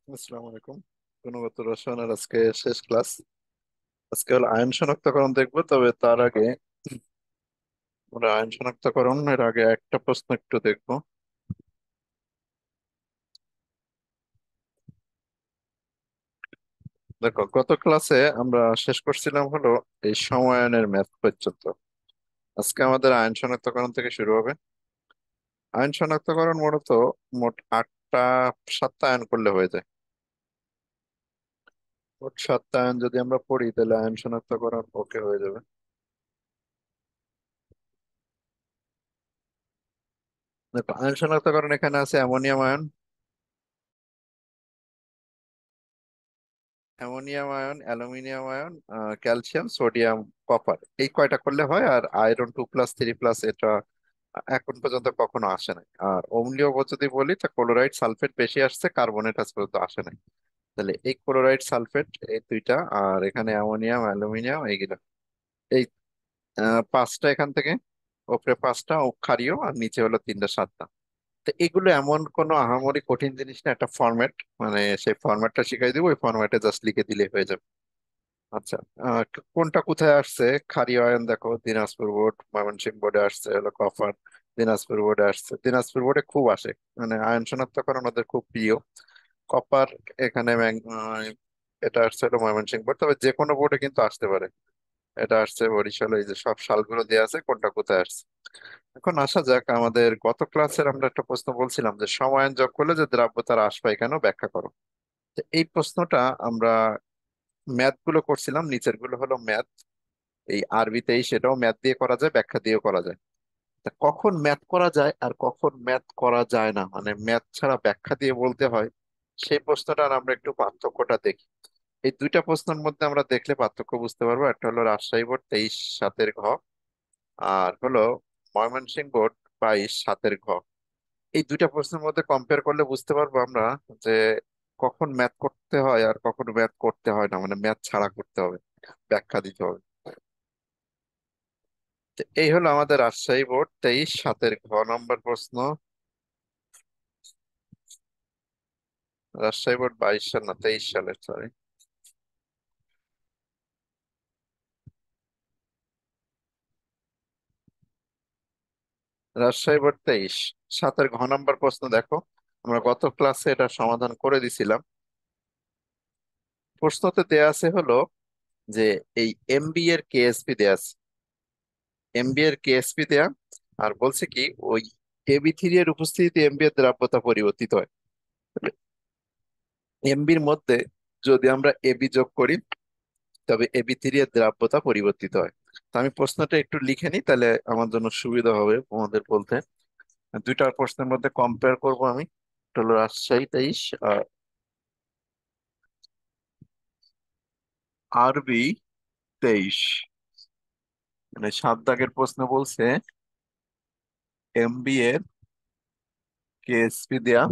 আসসালামু আলাইকুম। গুণগত রসায়নের আজকে শেষ ক্লাস। আজকে হলো আয়ন শনাক্তকরণ দেখবো, তবে তার আগে আমরা আয়ন শনাক্তকরণের আগে একটা প্রশ্ন একটু দেখবো। দেখো, গত ক্লাসে আমরা শেষ করছিলাম হলো এই সময়ায়নের ম্যাথ পর্যন্ত। আজকে আমাদের আয়ন শনাক্তকরণ থেকে শুরু হবে। আয়ন শনাক্তকরণ মূলত মোট আটটা, সাতটা আয়ন করলে হয়ে যায়। মোট সাতটা আয়ন যদি আমরা পড়ি তাহলে আয়ন শনাক্তকরণ ওকে হয়ে যাবে। দেখো, আয়ন শনাক্তকরণ এখানে আছে ammonium ion, ammonium ion, aluminium ion, calcium, sodium, copper, এই কয়টা করলে হয়। আর আয়রন 2+3+, এটা এখন পর্যন্ত কখনো আসে নাই। আর অম্লীয় যদি বলি তা ক্লোরাইড সালফেট বেশি আসছে, কার্বনেট আজ পর্যন্ত আসে নাই। তাহলে এই ক্লোরাইড সালফেট এই দুইটা, আর এখানে অ্যামোনিয়াম অ্যালুমিনিয়াম এইগুলা, এই পাঁচটা এখান থেকে, ওপরে পাঁচটা ও ক্ষারীয়, আর নিচে হলো তিনটা সাতটা। তো এগুলো এমন কোনো আহামরি কঠিন জিনিস না, একটা ফরম্যাট, মানে সেই ফরম্যাটটা শিখাই দিব, ওই ফরম্যাটে জাস্ট লিখে দিলে হয়ে যাবে। আচ্ছা, কোনটা কোথায় আসছে? ক্ষারীয় আয়ন দেখো, দিনাজপুর বোর্ড, ময়মনসিংহ বোর্ডে আসছে হলো কপার। দিনাজপুর বোর্ডে আসছে, দিনাজপুর বোর্ডে খুব আসে, মানে আয়ন শনাক্তকরণ ওদের খুব প্রিয়। কপার এখানে এটা আসছে হলো ময়মনসিংহ বোর্ড, তবে যে কোনো বোর্ডে কিন্তু আসতে পারে। এটা আসছে বরিশালে, এই যে সব সালগুলো দেওয়া আছে কোনটা কোথায় আসছে। এখন আসা যাক, আমাদের গত ক্লাসের আমরা একটা প্রশ্ন বলছিলাম যে সমায়ন যোগ করলে যে দ্রাব্য তার হ্রাস পায় কেন, ব্যাখ্যা করো। তো এই প্রশ্নটা আমরা ম্যাথ গুলো করছিলাম, নিচের গুলো হলো ম্যাথ। এই আরবিতেই, সেটাও ম্যাথ দিয়ে করা যায়, ব্যাখ্যা দিয়েও করা যায়। তা কখন ম্যাথ করা যায় আর কখন ম্যাথ করা যায় না, মানে ম্যাথ ছাড়া ব্যাখ্যা দিয়ে বলতে হয়, সেই প্রশ্নটার আমরা একটু পার্থক্যটা দেখি। এই দুইটা প্রশ্নের মধ্যে আমরা দেখলে পার্থক্য বুঝতে পারবো। একটা হলো রাজশাহী বোর্ড 23/7 আর হলো ময়মনসিংহ বোর্ড 22/7 এই দুইটা প্রশ্নের মধ্যে কম্পেয়ার করলে বুঝতে পারবো আমরা যে কখন ম্যাথ করতে হয় আর কখন ম্যাথ করতে হয় না, মানে ম্যাথ ছাড়া করতে হবে, ব্যাখ্যা দিতে হবে। তো এই হলো আমাদের রাজশাহী বোর্ড 23/7 নম্বর প্রশ্ন। রাজশাহী বোর্ড 22 সাল না, 23 সালের, সরি। রাজশাহী বোর্ড 23/7 নম্বর প্রশ্ন দেখো, আমরা গত ক্লাসে এটা সমাধান করে দিছিলাম। প্রশ্নতে দেয়া আছে হলো যে এই এমবি এর কেএসপি দেয়া আছে, এমবি এর কেএসপি দেয়া, আর বলছে কি ওই AB3 এর উপস্থিতিতে এমবি এর দ্রাব্যতা পরিবর্তিত হয়। এমবির মধ্যে যদি আমরা এবি যোগ করি তবে AB3 এর দ্রাব্যতা পরিবর্তিত হয়। তো আমি প্রশ্নটা একটু লিখে নিই, তাহলে আমার জন্য সুবিধা হবে তোমাদের বলতে। দুইটা প্রশ্নের মধ্যে কম্পেয়ার করব আমি। একটা হলো রাজশাহী 23 আর আরবি 23। মানে 7 দাগের প্রশ্ন বলছে এমবি এর কেএসপি দেয়া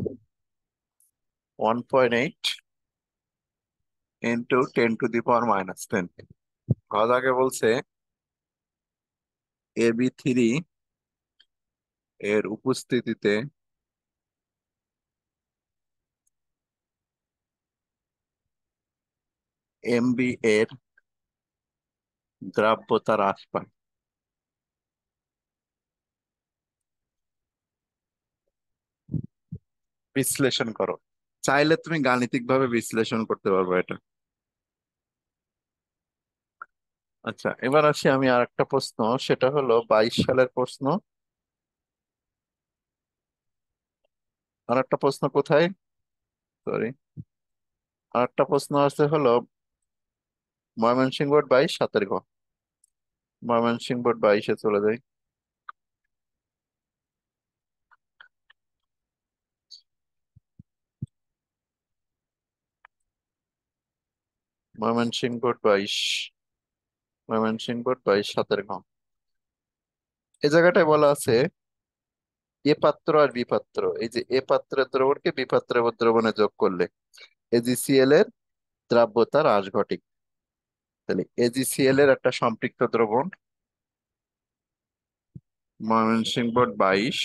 1.8 ইন্টু 10⁻⁻10। আগে বলছে AB3 এর উপস্থিতিতে এমবি এর দ্রাব্যতা হ্রাস পায়। বিশ্লেষণ করো। চাইলে তুমি গাণিতিক ভাবে বিশ্লেষণ করতে পারবে এটা। আচ্ছা, এবার আসি আমি আর একটা প্রশ্ন, সেটা হলো 22 সালের প্রশ্ন। আর একটা প্রশ্ন কোথায়, সরি, আর একটা প্রশ্ন আছে হলো ময়মনসিংহ বোর্ড 22/7। ময়মনসিংহ বোর্ড 22-এ চলে যাই। Mymensingh board 22, Mymensingh board 22/7। এই জায়গাটায় বলা আছে এ পাত্র আর বি পাত্র, এই যে এ পাত্রের দ্রবণকে বি পাত্রের দ্রবণে যোগ করলে এজিসিএল এর দ্রাব্যতা হ্রাস ঘটে। তাহলে এজিসিএল এর একটা সম্পৃক্ত দ্রবণ ময়মনসিংহ বোর্ড 22,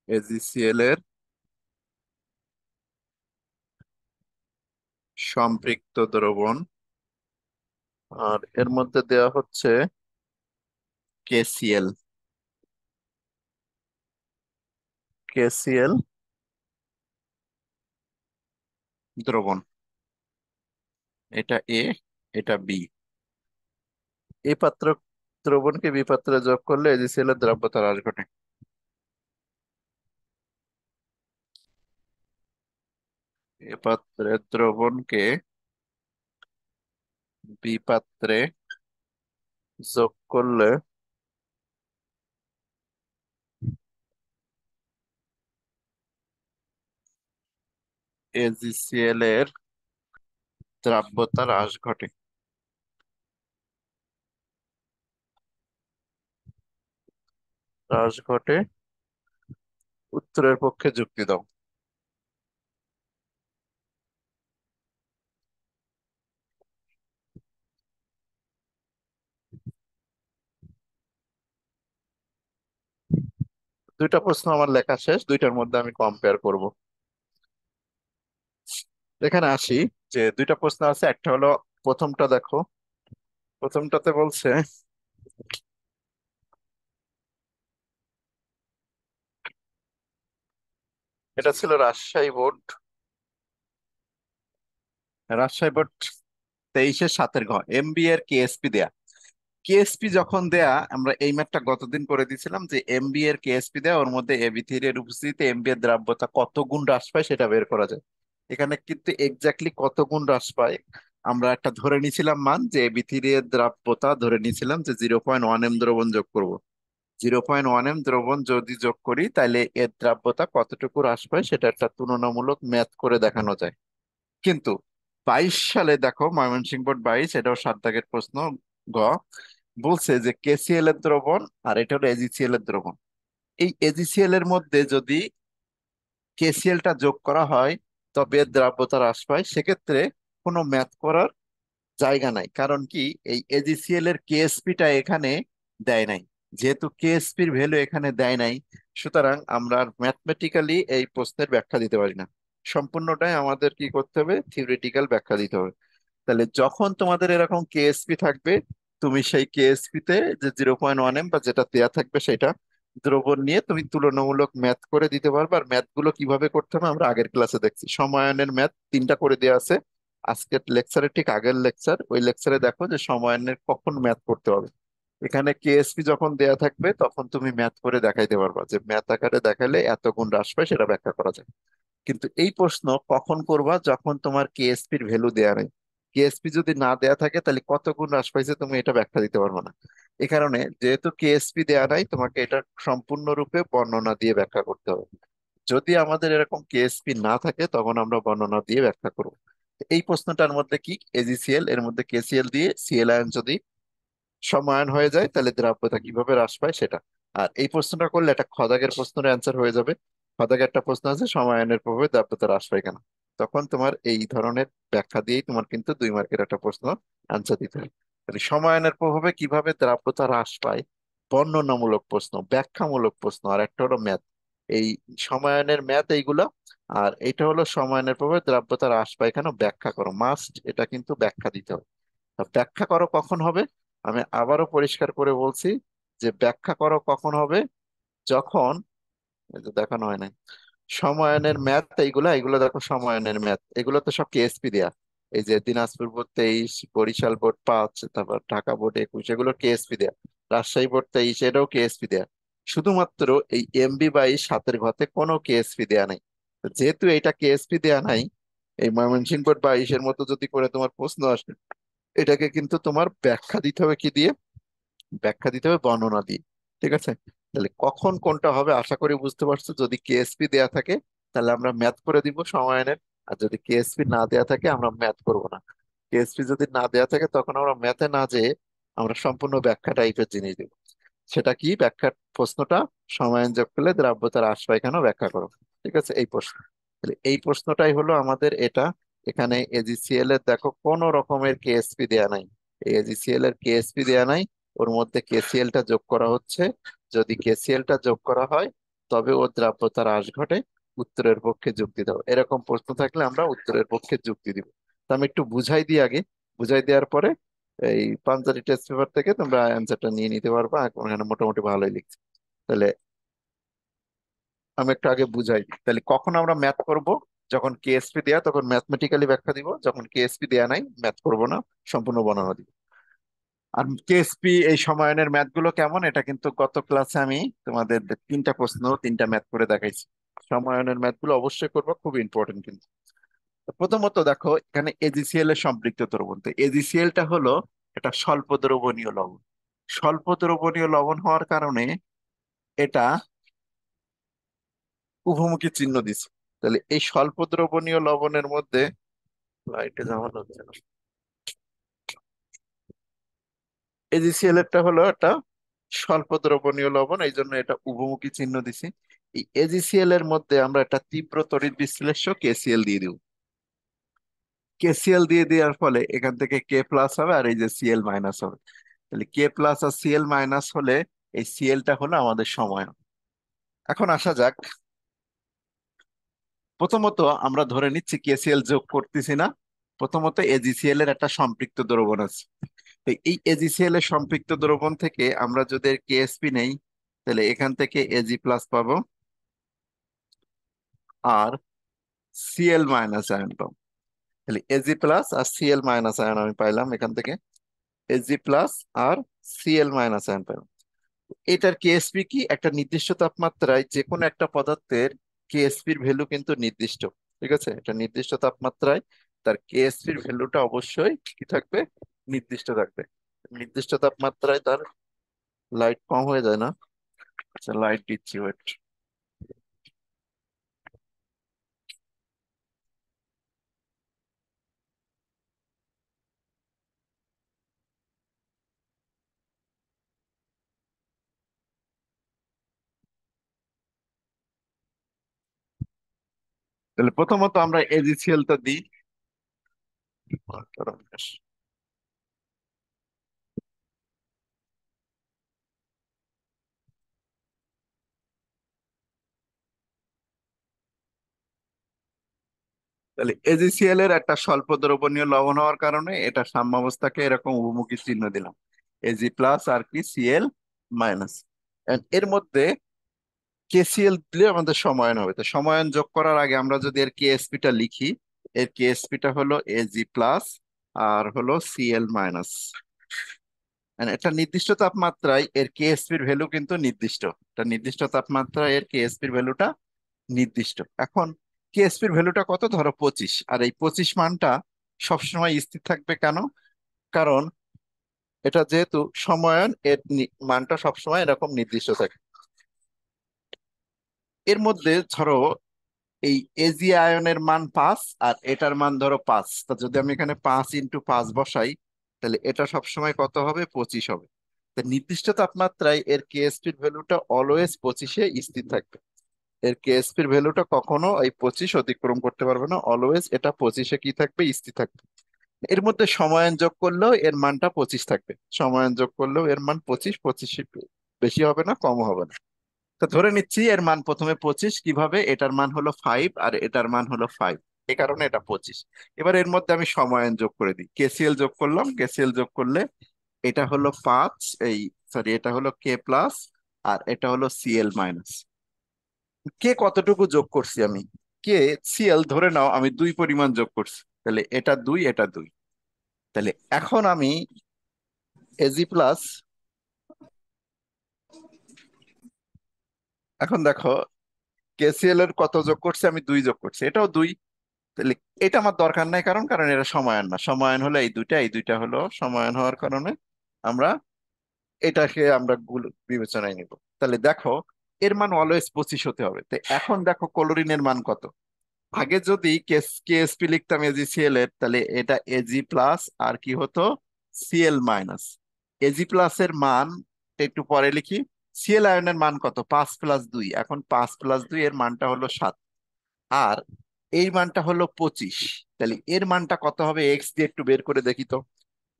এজিসিএল এর সম্পৃক্ত দ্রবণ, আর এর মধ্যে দেওয়া হচ্ছে কেসিএল। কেসিএল দ্রবণ, এটা এ, এটা বি। এ পাত্র দ্রবণকে বি পাত্রে যোগ করলে এজিসিএল এর দ্রব্যতা হ্রাস ঘটে। এ পাত্রের দ্রবণকে বি পাত্রে যোগ করলে এজিসিএল এর দ্রাব্যতা হ্রাস ঘটে। হ্রাস ঘটে, উত্তরের পক্ষে যুক্তি দাও। দুইটা প্রশ্ন আমার লেখা শেষ, দুইটার মধ্যে আমি কম্পেয়ার করব। এখানে আসি, যে দুইটা প্রশ্ন আছে, একটা হলো, প্রথমটা দেখো। প্রথমটাতে বলছে, এটা ছিল রাজশাহী বোর্ড, রাজশাহী বোর্ড 23-এর 7 ঘ। এমবি এর কেএসপি দেয়া। কেএসপি যখন দেয়া, আমরা এই ম্যাথটা গতদিন করে দিয়েছিলাম, যে এমবি এর কেএসপি দেয়া, ওর মধ্যে এবি থ্রি এর উপস্থিতিতে এমবি এর দ্রাব্যতা কত গুণ হ্রাস পায় সেটা বের করা যায়। এখানে কিন্তু এক্স্যাক্টলি কত গুণ হ্রাস পায় আমরা একটা ধরে নিয়েছিলাম মান, যে এবি থ্রি এর দ্রাব্যতা ধরে নিয়েছিলাম যে 0.1 এম দ্রবণ যোগ করব। 0.1 এম দ্রবণ যদি যোগ করি, তাহলে এর দ্রাব্যতা কতটুকু হ্রাস পায় সেটা একটা তুলনামূলক ম্যাথ করে দেখানো যায়। কিন্তু 22 সালে দেখো, ময়মনসিংহ বোর্ড 22, এটাও 7 দাগের প্রশ্ন, গ, বলছে যে কেসিএল এর দ্রবণ আর এটা হলো এজিসিএল এর দ্রবণ। এই এজিসিএল এর মধ্যে যদি কেসিএল টা যোগ করা হয়, তবে এর দ্রাব্যতা হ্রাস পায়। সেক্ষেত্রে কোনো ম্যাথ করার জায়গা নাই, কারণ কি, এই এজিসিএল এর কেএসপি টা এখানে দেয় নাই। যেহেতু কেএসপির ভ্যালু এখানে দেয় নাই, সুতরাং আমরা ম্যাথমেটিক্যালি এই প্রশ্নের ব্যাখ্যা দিতে পারি না। সম্পূর্ণটাই আমাদের কি করতে হবে, থিওরিটিক্যাল ব্যাখ্যা দিতে হবে। তাহলে যখন তোমাদের এরকম কেএসপি থাকবে, তুমি সেই কেএসপি তে যে 0.1 এম বা যেটা দেয়া থাকবে সেটা দ্রবণ নিয়ে তুমি তুলনামূলক ম্যাথ করে দিতে পারবে। আর ম্যাথ গুলো কিভাবে করতে হবে আমরা আগের ক্লাসে দেখছি। সমায়নের ম্যাথ 3টা করে দেওয়া আছে। আজকের লেকচারে ঠিক আগের লেকচার, ওই লেকচারে দেখো যে সমায়নের কখন ম্যাথ করতে হবে। এখানে কেএসপি যখন দেয়া থাকবে তখন তুমি ম্যাথ করে দেখাইতে পারবা, যে ম্যাথ আকারে দেখালে এত গুণ হ্রাস পায়, সেটা ব্যাখ্যা করা যায়। কিন্তু এই প্রশ্ন কখন করবা, যখন তোমার কেএসপির ভ্যালু দেয়া নেই। কেএসপি যদি না দেয়া থাকে, তাহলে কত গুণ হ্রাস পাইছে তুমি এটা ব্যাখ্যা দিতে পারবে না। এই কারণে যেহেতু কেএসপি দেয়া নাই, তোমাকে এটা সম্পূর্ণরূপে বর্ণনা দিয়ে ব্যাখ্যা করতে হবে। যদি আমাদের এরকম কেএসপি না থাকে, তখন আমরা বর্ণনা দিয়ে ব্যাখ্যা করব। এই প্রশ্নটার মধ্যে কি, এজিসিএল এর মধ্যে কেসিএল দিয়ে সিএল আয়ন যদি সমায়ন হয়ে যায়, তাহলে দ্রাব্যতা কিভাবে হ্রাস পায় সেটা। আর এই প্রশ্নটা করলে একটা খদাগের প্রশ্নের অ্যান্সার হয়ে যাবে। খদাগের একটা প্রশ্ন আছে, সমায়নের প্রভাবে দ্রাব্যতা হ্রাস পায় কেন। তখন তোমার এই ধরনের ব্যাখ্যা দিয়েই তোমার কিন্তু 2 মার্কের একটা প্রশ্ন অ্যান্সার দিতে হবে। তাহলে সমায়নের প্রভাবে কিভাবে দ্রাব্যতা হ্রাস পায়, বর্ণনামূলক প্রশ্ন, ব্যাখ্যামূলক প্রশ্ন, আর একটা হলো ম্যাথ। এই সমায়নের ম্যাথ এইগুলা, আর এটা হলো সমায়নের প্রভাবে দ্রাব্যতা হ্রাস পায় কেন, ব্যাখ্যা করো মাস্ট, এটা কিন্তু ব্যাখ্যা দিতে হবে। তা ব্যাখ্যা করো কখন হবে, আমি আবারও পরিষ্কার করে বলছি, যে ব্যাখ্যা করো কখন হবে, যখন, এই যে দেখানো হয় নাই, সমায়নের ম্যাথ এইগুলা, এগুলো দেখো সমায়নের ম্যাথ, এগুলো তো সব কেএসপি দেয়া। এই যে দিনাজপুর বোর্ড 23, বরিশাল বোর্ড 5, তারপর ঢাকা বোর্ড 21, এগুলো কেএসপি দেয়া। রাজশাহী বোর্ড 23, এটাও কেএসপি দেয়া। শুধুমাত্র এই এমবি 22 7 কোনো কেএসপি দেয়া নাই। তো যেহেতু এটা কেএসপি দেয়া নাই, এই ময়মনসিংহ বোর্ড 22-এর মতো যদি করে তোমার প্রশ্ন আসে, এটাকে কিন্তু তোমার ব্যাখ্যা দিতে হবে কি দিয়ে, ব্যাখ্যা দিতে হবে বর্ণনা দিয়ে। ঠিক আছে, তাহলে কখন কোনটা হবে আশা করি বুঝতে পারছো। যদি কেএসপি দেয়া থাকে, তাহলে আমরা ম্যাথ করে দিব সমায়নের। আর যদি কেএসপি না দেয়া থাকে, আমরা ম্যাথ করব না। কেএসপি যদি না দেয়া থাকে, তখন আমরা ম্যাথে না যেয়ে আমরা সম্পূর্ণ ব্যাখ্যা টাইপের জিনিস দিব। সেটা কি, ব্যাখ্যার প্রশ্নটা, সমায়ন যোগ করলে দ্রাব্যতার হ্রাস পায় কেন ব্যাখ্যা করো। ঠিক আছে, এই প্রশ্ন। তাহলে এই প্রশ্নটাই হলো আমাদের এটা। এখানে এজিসিএল এর দেখো কোন রকমের কেএসপি দেয়া নাই। এই এজিসিএল এর কেএসপি দেয়া নাই, ওর মধ্যে কেসিএল টা যোগ করা হচ্ছে। যদি কেসিএল টা যোগ করা হয়, তবে ও দ্রাব্যতার হ্রাস ঘটে, উত্তরের পক্ষে যুক্তি দাও। এরকম প্রশ্ন থাকলে আমরা উত্তরের পক্ষে যুক্তি দিব। তো আমি একটু বুঝাই দিই আগে, বুঝাই দেওয়ার পরে এই পাঞ্জাবি টেস্ট পেপার থেকে তোমরা অ্যান্সারটা নিয়ে নিতে পারবা। এখন এখানে মোটামুটি ভালোই লিখছি। তাহলে আমি একটু আগে বুঝাই দিই। তাহলে কখন আমরা ম্যাথ করব? যখন কেএসপি দেয়া তখন ম্যাথমেটিক্যালি ব্যাখ্যা দিব, যখন কেএসপি দেয়া নাই ম্যাথ করব না, সম্পূর্ণ বর্ণনা দিব। আর কেএসপি এই সমায়নের ম্যাথ গুলো কেমন, এটা কিন্তু গত ক্লাসে আমি তোমাদের তিনটা প্রশ্ন তিনটা ম্যাথ করে দেখাইছি। সমায়নের ম্যাথ গুলো অবশ্যই করবো, খুব ইম্পর্টেন্ট কিন্তু। তো প্রথমত দেখো এখানে এজিসিএল এর সম্পৃক্ত দ্রবণ। তো এজিসিএল টা হলো এটা স্বল্প দ্রবণীয় লবণ। স্বল্প দ্রবণীয় লবণ হওয়ার কারণে এটা উভমুখী চিহ্ন দিছে। তাহলে এই স্বল্প দ্রবণীয় লবণের মধ্যে লাইটে ঝামেলা হচ্ছে না। এজিসিএল এরটা হলো একটা স্বল্প দ্রবণীয় লবণ, এই জন্য এটা উভমুখী চিহ্ন দিছি। এই এজিসিএল এর মধ্যে আমরা একটা তীব্র তড়িৎ বিশ্লেষ্য কেসিএল দিয়ে দিব। কেসিএল দিয়ে দেওয়ার ফলে এখান থেকে কে প্লাস হবে, আর এই যে সিএল মাইনাস হবে। তাহলে কে প্লাস আর সিএল মাইনাস হলে এই সিএলটা হলো আমাদের সময়। এখন আসা যাক, প্রথমত আমরা ধরে নিচ্ছি কেসিএল যোগ করতেছি না। প্রথমত এজিসিএল এর একটা সম্পৃক্ত দ্রবণ আছে। তো এই এজিসিএল এর সম্পৃক্ত দ্রবণ থেকে আমরা যদি কেএসপি নেই, তাহলে এখান থেকে এজি প্লাস পাবো, আর সিএল মাইনাস আয়ন পাবো। তাহলে এজি প্লাস আর সিএল মাইনাস আয়ন আমি পাইলাম এখান থেকে। এজি প্লাস আর সিএল মাইনাস আয়ন পাইলাম। এটার কেএসপি কি, একটা নির্দিষ্ট তাপমাত্রায় যে কোনো একটা পদার্থের কেএসপির ভ্যালু কিন্তু নির্দিষ্ট। ঠিক আছে, এটা নির্দিষ্ট তাপমাত্রায় তার কেএসপির ভ্যালুটা অবশ্যই কি থাকবে, নির্দিষ্ট থাকবে। নির্দিষ্ট তাপমাত্রায় তার লাইট কম হয়ে যায় না। আচ্ছা লাইট দিচ্ছি, ওয়েট। তাহলে প্রথমত আমরা এজিসিএল টা দিই। তাহলে এজিসিএল এর একটা স্বল্প দ্রবণীয় লবণ হওয়ার কারণে এটা সাম্যাবস্থাকে এরকম উভমুখী চিহ্ন দিলাম, এজি প্লাস আর কি সিএল মাইনাস। এর মধ্যে কেসিএল দিলে আমাদের সমায়ন হবে। তো সমায়ন যোগ করার আগে আমরা যদি এর কেএসপি টা লিখি, এর কেএসপি টা হলো এজি প্লাস আর হলো সিএল মাইনাস। একটা নির্দিষ্ট তাপমাত্রায় এর কেএসপির ভ্যালু কিন্তু নির্দিষ্ট। একটা নির্দিষ্ট তাপমাত্রায় এর কেএসপির ভ্যালুটা নির্দিষ্ট। এখন কেএসপির ভ্যালুটা কত, ধরো 25, আর এই 25 মানটা সবসময় স্থির থাকবে কেন? কারণ এটা যেহেতু সমায়ন, এর মানটা সবসময় এরকম নির্দিষ্ট থাকে। এর মধ্যে ধরো এই এজি আয়নের মান 5 আর এটার মান ধরো 5, তা যদি আমি এখানে 5 × 5 বসাই, তাহলে এটা সবসময় কত হবে, 25 হবে। তা নির্দিষ্ট তাপমাত্রায় এর কেএসপির ভ্যালুটা অলওয়েজ 25-এ স্থির থাকবে। এর কেএসপির ভ্যালুটা কখনো এই 25 অতিক্রম করতে পারবে না, অলওয়েজ এটা 25-এ কি থাকবে, স্থির থাকবে। এর মধ্যে সমায়ন যোগ করলেও এর মানটা 25 থাকবে। সমায়ন যোগ করলেও এর মান 25, 25 বেশি হবে না, কম হবে না। তো ধরে নিচ্ছি এর মান প্রথমে 25, কিভাবে, এটার মান হলো 5 আর এটার মান হলো 5, এই কারণে এটা 25। এবার এর মধ্যে আমি সমায়ন যোগ করে দিই, কেসিএল যোগ করলাম। কেসিএল যোগ করলে এটা হলো 5, এই সরি এটা হলো কে প্লাস আর এটা হলো সিএল মাইনাস। কে কতটুকু যোগ করছি আমি, কে সিএল ধরে নাও আমি 2 পরিমাণ যোগ করছি, তাহলে এটা 2 এটা 2। তাহলে এখন আমি এজি প্লাস, এখন দেখো কেসিএল এর কত যোগ করছি, আমি 2 যোগ করছি, এটাও 2। তাহলে এটা আমার দরকার নাই, কারণ কারণ এটা সমায়ন না। সমায়ন হলো এই দুইটা, এই দুইটা হলো সমায়ন হওয়ার কারণে আমরা এটাকে আমরা বিবেচনায় নিব। তাহলে দেখো এর মান অলওয়েজ 25 হতে হবে। তো এখন দেখো ক্লোরিনের মান কত। আগে যদি কেএসপি লিখতাম এজিসিএল এর, তাহলে এটা এজি প্লাস আর কি হতো, সিএল মাইনাস। এজি প্লাস এর মান একটু পরে লিখি। সিএল আয়নের মান কত, 5 + 2, এখন 5 + 2 এর মানটা হলো 7, আর এই মানটা হলো 25। তাহলে এর মানটা কত হবে, এক্স দিয়ে একটু বের করে দেখি তো।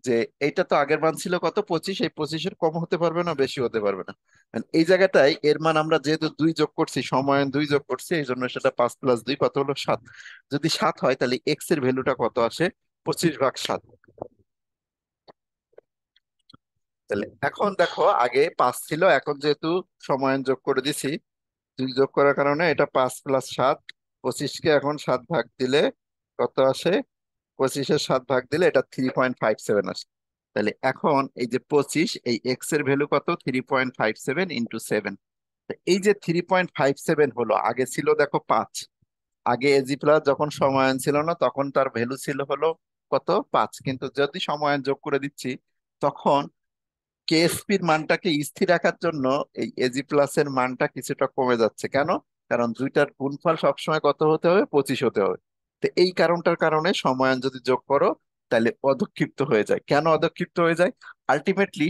যে এইটা তো আগের মান ছিল কত, 25, এই 25-এর কম হতে পারবে না, বেশি হতে পারবে না। And এই জায়গাটায় এর মান আমরা যেহেতু 2 যোগ করছি, সময়ায়ন 2 যোগ করছি, এই জন্য সেটা 5 + 2 কত হলো 7। যদি 7 হয় তাহলে এক্স এর ভ্যালুটা কত আসে, 25/7। তাহলে এখন দেখো আগে 5 ছিল, এখন যেহেতু সময়ায়ন যোগ করে দিছি, 2 যোগ করার কারণে এটা 5 + 7, 25-কে এখন 7 ভাগ দিলে কত আসে, 25-এর 7 ভাগ দিলে এটা 3.57 আসে। তাহলে এখন এই যে 25, এই এক্স এর ভ্যালু কত, 3.57 × 7। এই যে 3.57 হলো, আগে ছিল দেখো 5। আগে এজি প্লাস যখন সময়ায়ন ছিল না তখন তার ভ্যালু ছিল হলো কত, 5। কিন্তু যদি সময়ায়ন যোগ করে দিচ্ছি, তখন কেএসপির মানটাকে স্থির রাখার জন্য এই এজি প্লাস এর মানটা কিছুটা কমে যাচ্ছে। কেন? কারণ দুইটার গুণফল সবসময় কত হতে হবে, 25 হতে হবে। তো এই কারণটার কারণে সময়ায়ন যদি যোগ করো তাহলে অধঃক্ষিপ্ত হয়ে যায়। কেন অধঃক্ষিপ্ত হয়ে যায়? আলটিমেটলি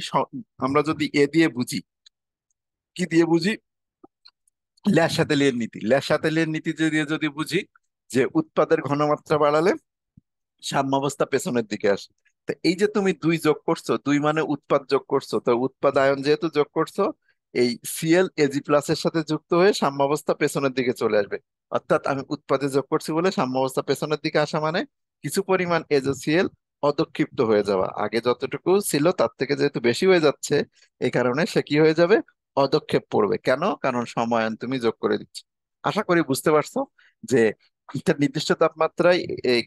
আমরা যদি এ দিয়ে বুঝি, কি দিয়ে বুঝি, ল্যাসাতেলিয়ের নীতি, ল্যাসাতেলিয়ের নীতি দিয়ে যদি বুঝি, যে উৎপাদের ঘনমাত্রা বাড়ালে সাম্যাবস্থা পেছনের দিকে আসে। তো এই যে তুমি 2 যোগ করছো, 2 মানে উৎপাদ যোগ করছো, তো উৎপাদ আয়ন যেহেতু যোগ করছো, এই সিএল এজি প্লাস এর সাথে যুক্ত হয়ে সাম্যাবস্থা পেছনের দিকে চলে আসবে। অর্থাৎ আমি উৎপাদে যোগ করছি বলে সাম্যাবস্থা পেছনের দিকে আসা মানে কিছু পরিমাণ এজোসিএল অধঃক্ষিপ্ত হয়ে যাওয়া, আগে যতটুকু ছিল তার থেকে যেহেতু বেশি হয়ে যাচ্ছে, এই কারণে সে কি হয়ে যাবে, অধঃক্ষেপ পড়বে। কেন? কারণ সময়ায়ন তুমি যোগ করে দিচ্ছ। আশা করি বুঝতে পারছো যে একটা নির্দিষ্ট তাপমাত্রায়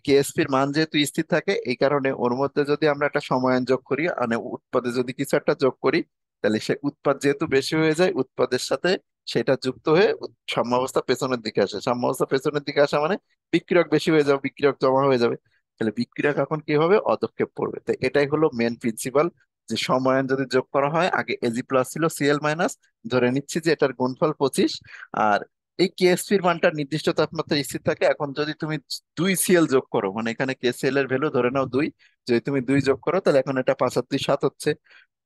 কেএসপির মান যেহেতু স্থির থাকে, এই কারণে ওর মধ্যে যদি আমরা একটা সময়ায়ন যোগ করি, মানে উৎপাদে যদি কিছু একটা যোগ করি, তাহলে সে উৎপাদ যেহেতু বেশি হয়ে যায়, উৎপাদের সাথে সেটা যুক্ত হয়ে সাম্যাবস্থা পেছনের দিকে আসে। সাম্যাবস্থা পেছনের দিকে আসা মানে বিক্রিয়ক বেশি হয়ে যাবে, বিক্রিয়ক জমা হয়ে যাবে। তাহলে বিক্রিয়ক এখন কি হবে, অধঃক্ষেপ পড়বে। তো এটাই হলো মেন প্রিন্সিপাল, যে সময়ায়ন যদি যোগ করা হয়, আগে এজি প্লাস ছিল সিএল মাইনাস, ধরে নিচ্ছি যে এটার গুণফল 25, আর এই কেএসপির মানটা নির্দিষ্ট তাপমাত্রায় স্থির থাকে। এখন যদি তুমি 2 সিএল যোগ করো, মানে এখানে কেসিএল এর ভ্যালু ধরে নাও 2, যদি তুমি 2 যোগ করো তাহলে এখন এটা 5 আর 2 7 হচ্ছে।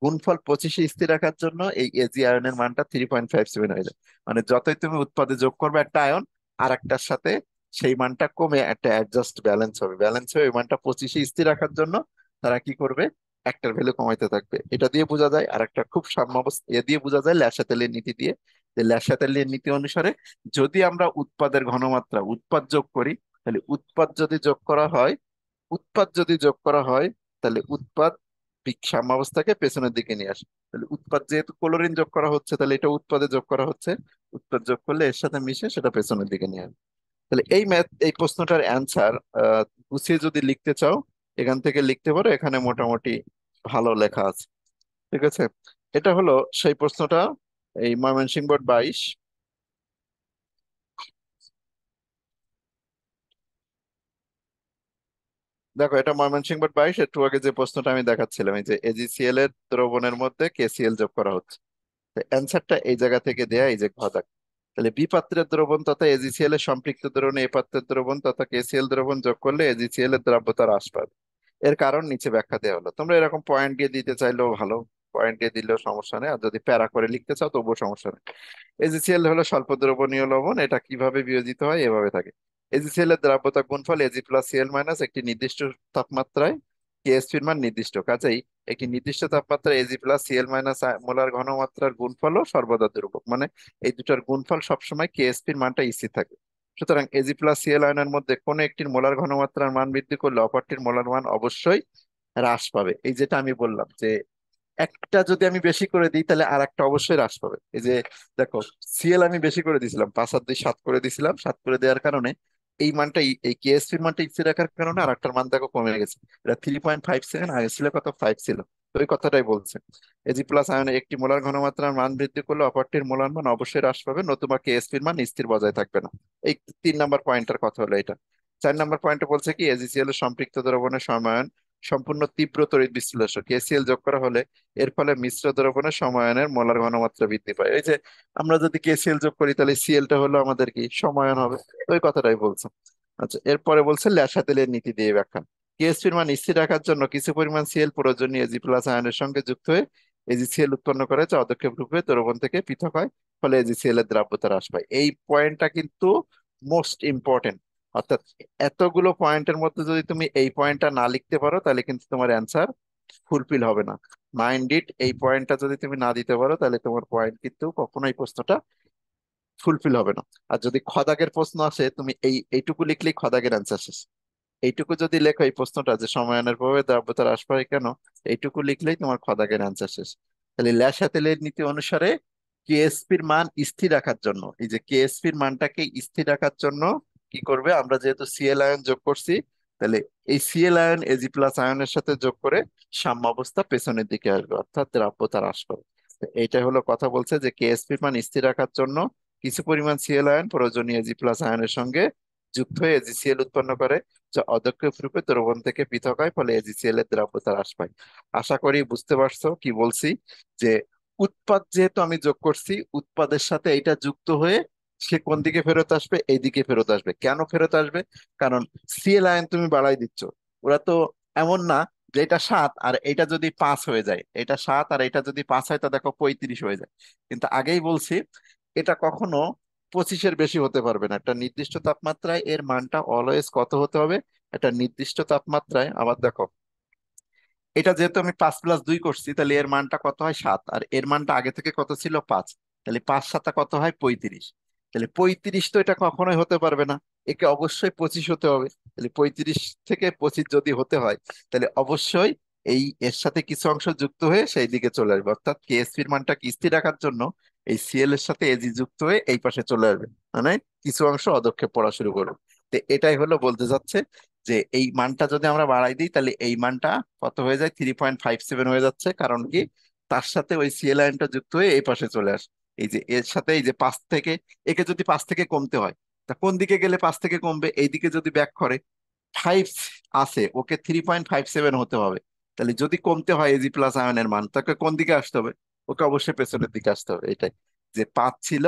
গুণফল 25-এ স্থির রাখার জন্য এই এজি আয়নের মানটা 3.57 হয়ে যায়। মানে যতই তুমি উৎপাদে যোগ করবে একটা আয়ন, আর একটার সাথে সেই মানটা কমে একটা অ্যাডজাস্ট ব্যালেন্স হবে, ব্যালেন্স হয়ে ওই মানটা 25-এ স্থির রাখার জন্য তারা কি করবে, একটার ভ্যালু কমাইতে থাকবে। এটা দিয়ে বোঝা যায়। আর একটা খুব সাম্যাবস্থা এ দিয়ে বোঝা যায় ল্যাসাতেলির নীতি দিয়ে, যে ল্যাসাতেলির নীতি অনুসারে যদি আমরা উৎপাদের ঘনমাত্রা উৎপাদ যোগ করি, তাহলে উৎপাদ যদি যোগ করা হয়, উৎপাদ যদি যোগ করা হয় তাহলে উৎপাদ সাম্যাবস্থাকে পেছনের দিকে নিয়ে আসে। তাহলে উৎপাদ যেহেতু ক্লোরিন যোগ করা হচ্ছে, তাহলে এটা উৎপাদে যোগ করা হচ্ছে, উৎপাদ যোগ করলে এর সাথে মিশে সেটা পেছনের দিকে নিয়ে আসে। তাহলে এই প্রশ্নটার অ্যান্সার গুছিয়ে যদি লিখতে চাও, এখান থেকে লিখতে পারো, এখানে মোটামুটি ভালো লেখা আছে। ঠিক আছে, এটা হলো সেই প্রশ্নটা, এই ময়মনসিংহ বোর্ড 22। দেখো এটা ময়মনসিংহ বোর্ড 22, একটু আগে যে প্রশ্নটা আমি দেখাচ্ছিলাম, এই যে এজিসিএল এর দ্রবণের মধ্যে কেসিএল যোগ করা হচ্ছে। অ্যান্সারটা এই জায়গা থেকে দেয়া, এই যে ঘ দাগ। তাহলে বি পাত্রের দ্রবণ তথা এজিসিএল এর সম্পৃক্ত দ্রবণে এ পাত্রের দ্রবণ তথা কেসিএল দ্রবণ যোগ করলে এজিসিএল এর দ্রাব্যতা হ্রাস পাবে। এর কারণ নিচে ব্যাখ্যা দেওয়া হলো। তোমরা এরকম পয়েন্ট দিয়ে দিতে চাইলেও ভালো, পয়েন্ট দিয়ে দিলেও সমস্যা নেই, আর যদি প্যারা করে লিখতে চাও তবুও সমস্যা নেই। এজিসিএল হলো স্বল্প দ্রবণীয় লবণ, এটা কিভাবে বিয়োজিত হয়, এভাবে থাকে। এজিসিএল এর দ্রাব্যতা গুণফল এজি প্লাস সিএল মাইনাস একটি নির্দিষ্ট তাপমাত্রায় কেএসপির মান নির্দিষ্ট, কাজেই একটি নির্দিষ্ট তাপমাত্রায় AG plus CL minus molar ঘনমাত্রার গুণফলও সর্বদা ধ্রুবক। মানে এই দুটার গুণফল সবসময় কেএসপির মানটা স্থির থাকে। সুতরাং এজি প্লাস সিএল আয়নের মধ্যে কোনো একটির মোলার ঘনমাত্রার মান বৃদ্ধি করলে অপরটির মোলার মান অবশ্যই হ্রাস পাবে। এই যেটা আমি বললাম যে একটা যদি আমি বেশি করে দিই তাহলে আর একটা অবশ্যই হ্রাস পাবে। এই যে দেখো, সিএল আমি বেশি করে দিছিলাম, 5 আর 2 7 করে দিছিলাম, 7 করে দেওয়ার কারণে এই মানটা এই কেএসপির মানটা স্থির রাখার কারণে আর একটার মান দেখো কমে গেছে। এটা 3.57, আগে ছিল কত, 5 ছিল। তো ওই কথাটাই বলছে, এজি প্লাস আয়নে একটি মোলার ঘনমাত্রার মান বৃদ্ধি করলে অপরটির মোলার মান অবশ্যই হ্রাস পাবে, নতুবা কেএসপির মান স্থির বজায় থাকবে না। এই 3 নাম্বার পয়েন্টের কথা হলো এটা। 4 নাম্বার পয়েন্টে বলছে কি, এজিসিএল এর সম্পৃক্ত দ্রবণের সময়ায়ন সম্পূর্ণ তীব্র তড়িৎ বিশ্লেষ্য, কেসিএল যোগ করা হলে এর ফলে মিশ্র দ্রবণের সমায়নের মোলার ঘনমাত্রা বৃদ্ধি পায়। এই যে আমরা যদি কেসিএল যোগ করি তাহলে সিএলটা হলো আমাদের কি, সমায়ন হবে। ওই কথাটাই বলছে। আচ্ছা, এরপরে বলছে ল্যাসাতেলের নীতি দিয়ে ব্যাখ্যা। কেএসপির মান স্থির রাখার জন্য কিছু পরিমাণ সিএল প্রয়োজনীয় এজি প্লাস আয়নের সঙ্গে যুক্ত হয়ে এজিসিএল উৎপন্ন করে, যা অদক্ষেপ রূপে দ্রবণ থেকে পৃথক হয়, ফলে এজিসিএল এর দ্রাব্যতা হ্রাস পায়। এই পয়েন্টটা কিন্তু মোস্ট ইম্পর্টেন্ট। অর্থাৎ এতগুলো পয়েন্টের মধ্যে যদি তুমি এই পয়েন্টটা না লিখতে পারো তাহলে কিন্তু তোমার অ্যান্সার ফুলফিল হবে না। মাইন্ড ইট, এই পয়েন্টটা যদি তুমি না দিতে পারো তাহলে তোমার পয়েন্ট কিন্তু কখনোই প্রশ্নটা ফুলফিল হবে না। আর যদি খদাগের প্রশ্ন আসে, তুমি এইটুকু লিখলেই খদাগের অ্যান্সার শেষ। এইটুকু যদি লেখো এই প্রশ্নটা যে সময়ানের প্রভাবে দ্রব্যতার হ্রাস পায় কেন, এইটুকু লিখলেই তোমার খদাগের অ্যান্সার শেষ। তাহলে ল্যাসাতেলের নীতি অনুসারে কেএসপির মান স্থির রাখার জন্য, এই যে কেএসপির মানটাকে স্থির রাখার জন্য কি করবে, আমরা যেহেতু সিএল আয়ন যোগ করছি, তাহলে এই সিএল আয়ন এজি প্লাস আয়নের সাথে যোগ করে সাম্যাবস্থা পেছনের দিকে আসবে, অর্থাৎ দ্রাব্যতা হ্রাস পাবে। তো এইটাই হলো কথা, বলছে যে কেএসপির মান স্থির রাখার জন্য কিছু পরিমাণ সিএল আয়ন প্রয়োজনীয় এজি প্লাস আয়নের সঙ্গে যুক্ত হয়ে এজিসিএল উৎপন্ন করে, যা অদক্ষেপ রূপে দ্রবণ থেকে পৃথক হয়, ফলে এজিসিএল এর দ্রাব্যতা হ্রাস পায়। আশা করি বুঝতে পারছো কি বলছি, যে উৎপাদ যেহেতু আমি যোগ করছি, উৎপাদের সাথে এটা যুক্ত হয়ে সে কোন দিকে ফেরত আসবে, এই দিকে ফেরত আসবে। কেন ফেরত আসবে? কারণ সিএল আয়ন তুমি বাড়াই দিচ্ছ। ওরা তো এমন না যে এটা 7 আর এটা যদি 5 হয়ে যায়, এটা 7 আর এটা যদি 5 হয় তা দেখো 35 হয়ে যায়। কিন্তু আগেই বলছি এটা কখনো 25-এর বেশি হতে পারবে না। একটা নির্দিষ্ট তাপমাত্রায় এর মানটা অলওয়েজ কত হতে হবে, একটা নির্দিষ্ট তাপমাত্রায়। আবার দেখো, এটা যেহেতু আমি 5+2 করছি, তাহলে এর মানটা কত হয় 7, আর এর মানটা আগে থেকে কত ছিল 5। তাহলে 5 7 কত হয় 35। তাহলে 35 তো এটা কখনোই হতে পারবে না, একে অবশ্যই 25 হতে হবে। তাহলে 35 থেকে 25 যদি হতে হয়, তাহলে অবশ্যই এই এর সাথে কিছু অংশ যুক্ত হয়ে সেই দিকে চলে আসবে, অর্থাৎ কেএসপির মানটা স্থির রাখার জন্য এই সিএল এর সাথে এজি যুক্ত হয়ে এই পাশে চলে আসবে, মানে কিছু অংশ অদক্ষেপ পড়া শুরু করবে। তো এটাই হলো বলতে চাচ্ছে যে এই মানটা যদি আমরা বাড়াই দিই, তাহলে এই মানটা কত হয়ে যায়, 3.57 হয়ে যাচ্ছে। কারণ কি, তার সাথে ওই সিএল আয়নটা যুক্ত হয়ে এই পাশে চলে আসে। এই যে এর সাথে এই যে 5 থেকে, একে যদি 5 থেকে কমতে হয়, তা কোন দিকে গেলে 5 থেকে কমবে, এই দিকে যদি ব্যাক করে 5 আছে, ওকে 3.57 হতে হবে। তাহলে যদি কমতে হয় এজি প্লাস আয়নের মান, তাকে কোন দিকে আসতে হবে, ওকে অবশ্যই পেছনের দিকে আসতে হবে। এটাই যে 5 ছিল,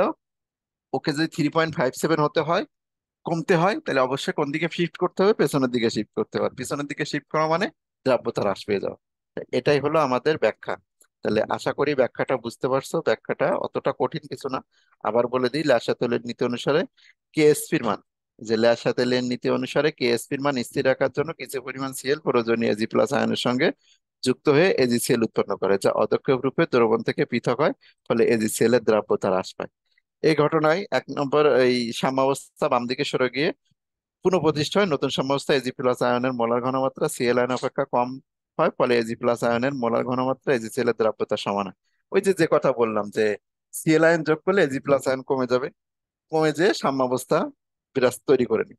ওকে যদি 3.57 হতে হয়, কমতে হয়, তাহলে অবশ্যই কোন দিকে শিফট করতে হবে, পেছনের দিকে শিফট করতে হবে। পেছনের দিকে শিফট করা মানে দ্রাব্যতা হ্রাস পেয়ে যাওয়া। তা এটাই হলো আমাদের ব্যাখ্যা। তাহলে আশা করি ব্যাখ্যাটা বুঝতে পারছো। ব্যাখ্যাটা অতটা কঠিন কিছু না। আবার বলে দিই, ল্যাসাতলের নীতি অনুসারে কেএসপির মান, যে ল্যাসাতলের নীতি অনুসারে কেএসপির মান স্থির রাখার জন্য কিছু পরিমাণ সিএল প্রয়োজনীয় এজি প্লাস আয়নের সঙ্গে যুক্ত হয়ে এজিসিএল উৎপন্ন করে, যা অদক্ষেপ রূপে দ্রবণ থেকে পৃথক হয়, ফলে এজিসিএল এর দ্রাব্যতা হ্রাস পায়। এই ঘটনায় 1 নম্বর এই সাম্যাবস্থা বাম দিকে সরে গিয়ে পুনঃপ্রতিষ্ঠা হয়। নতুন সাম্যাবস্থা এজি প্লাস আয়নের মোলার ঘনমাত্রা সিএল আয়ন অপেক্ষা কম হয়, ফলে এজি প্লাস আয়নের মোলার ঘনমাত্রা এজিসিএল এর দ্রাব্যতা সমান হয়। ওই যে যে কথা বললাম যে সিএল আয়ন যোগ করলে এজি প্লাস আয়ন কমে যাবে, কমে যেয়ে সাম্যাবস্থা বিরাজ তৈরি করে নি।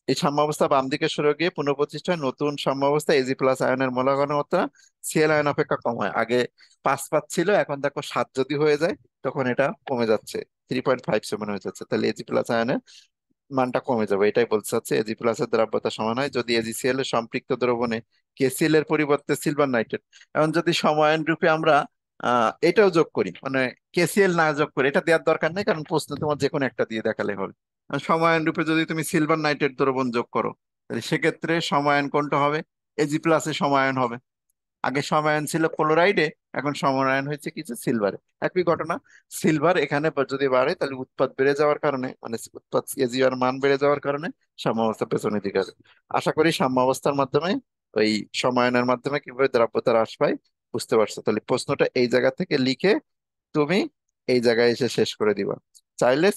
এই সাম্যাবস্থা বাম দিকে সরে গিয়ে পুনঃপ্রতিষ্ঠায় নতুন সাম্যাবস্থা এজি প্লাস আয়নের মোলার ঘনমাত্রা সিএল আয়ন অপেক্ষা কম হয়। আগে 5 পাচ্ছিল, এখন দেখো 7 যদি হয়ে যায়, তখন এটা কমে যাচ্ছে, 3.57 হয়ে যাচ্ছে। তাহলে এজি প্লাস আয়নের মানটা কমে যাবে। এটাই বলতে চাচ্ছে, এজি প্লাস এর দ্রাব্যতা সমান হয় যদি এজিসিএল এর সম্পৃক্ত দ্রবণে কেসিএল এর পরিবর্তে সিলভার নাইট্রেট, এখন যদি সমায়ন রূপে আমরা এটাও যোগ করি, মানে কেসিএল না যোগ করি, এটা দেওয়ার দরকার নেই, কারণ প্রশ্ন তোমার যে কোনো একটা দিয়ে দেখালে হবে। আর সমায়ন রূপে যদি তুমি সিলভার নাইট্রেট দ্রবণ যোগ করো, তাহলে সেক্ষেত্রে সমায়ন কোনটা হবে, এজি প্লাসে সমায়ন হবে। আগে সমায়ন ছিল ক্লোরাইডে, এখন সমায়ন হয়েছে কিছু সিলভারে। একই ঘটনা, সিলভার এখানে যদি বাড়ে, তাহলে উৎপাদ বেড়ে যাওয়ার কারণে, মানে উৎপাদ এজিআর মান বেড়ে যাওয়ার কারণে সাম্যাবস্থা পেছনের দিকে আসবে। আশা করি সাম্যাবস্থার মাধ্যমে, ওই সমায়নের মাধ্যমে কিভাবে দ্রাব্যতা হ্রাস পায় বুঝতে পারছো। তাহলে প্রশ্নটা এই জায়গা থেকে লিখে তুমি এই জায়গায় এসে শেষ করে দিবা। চাইলে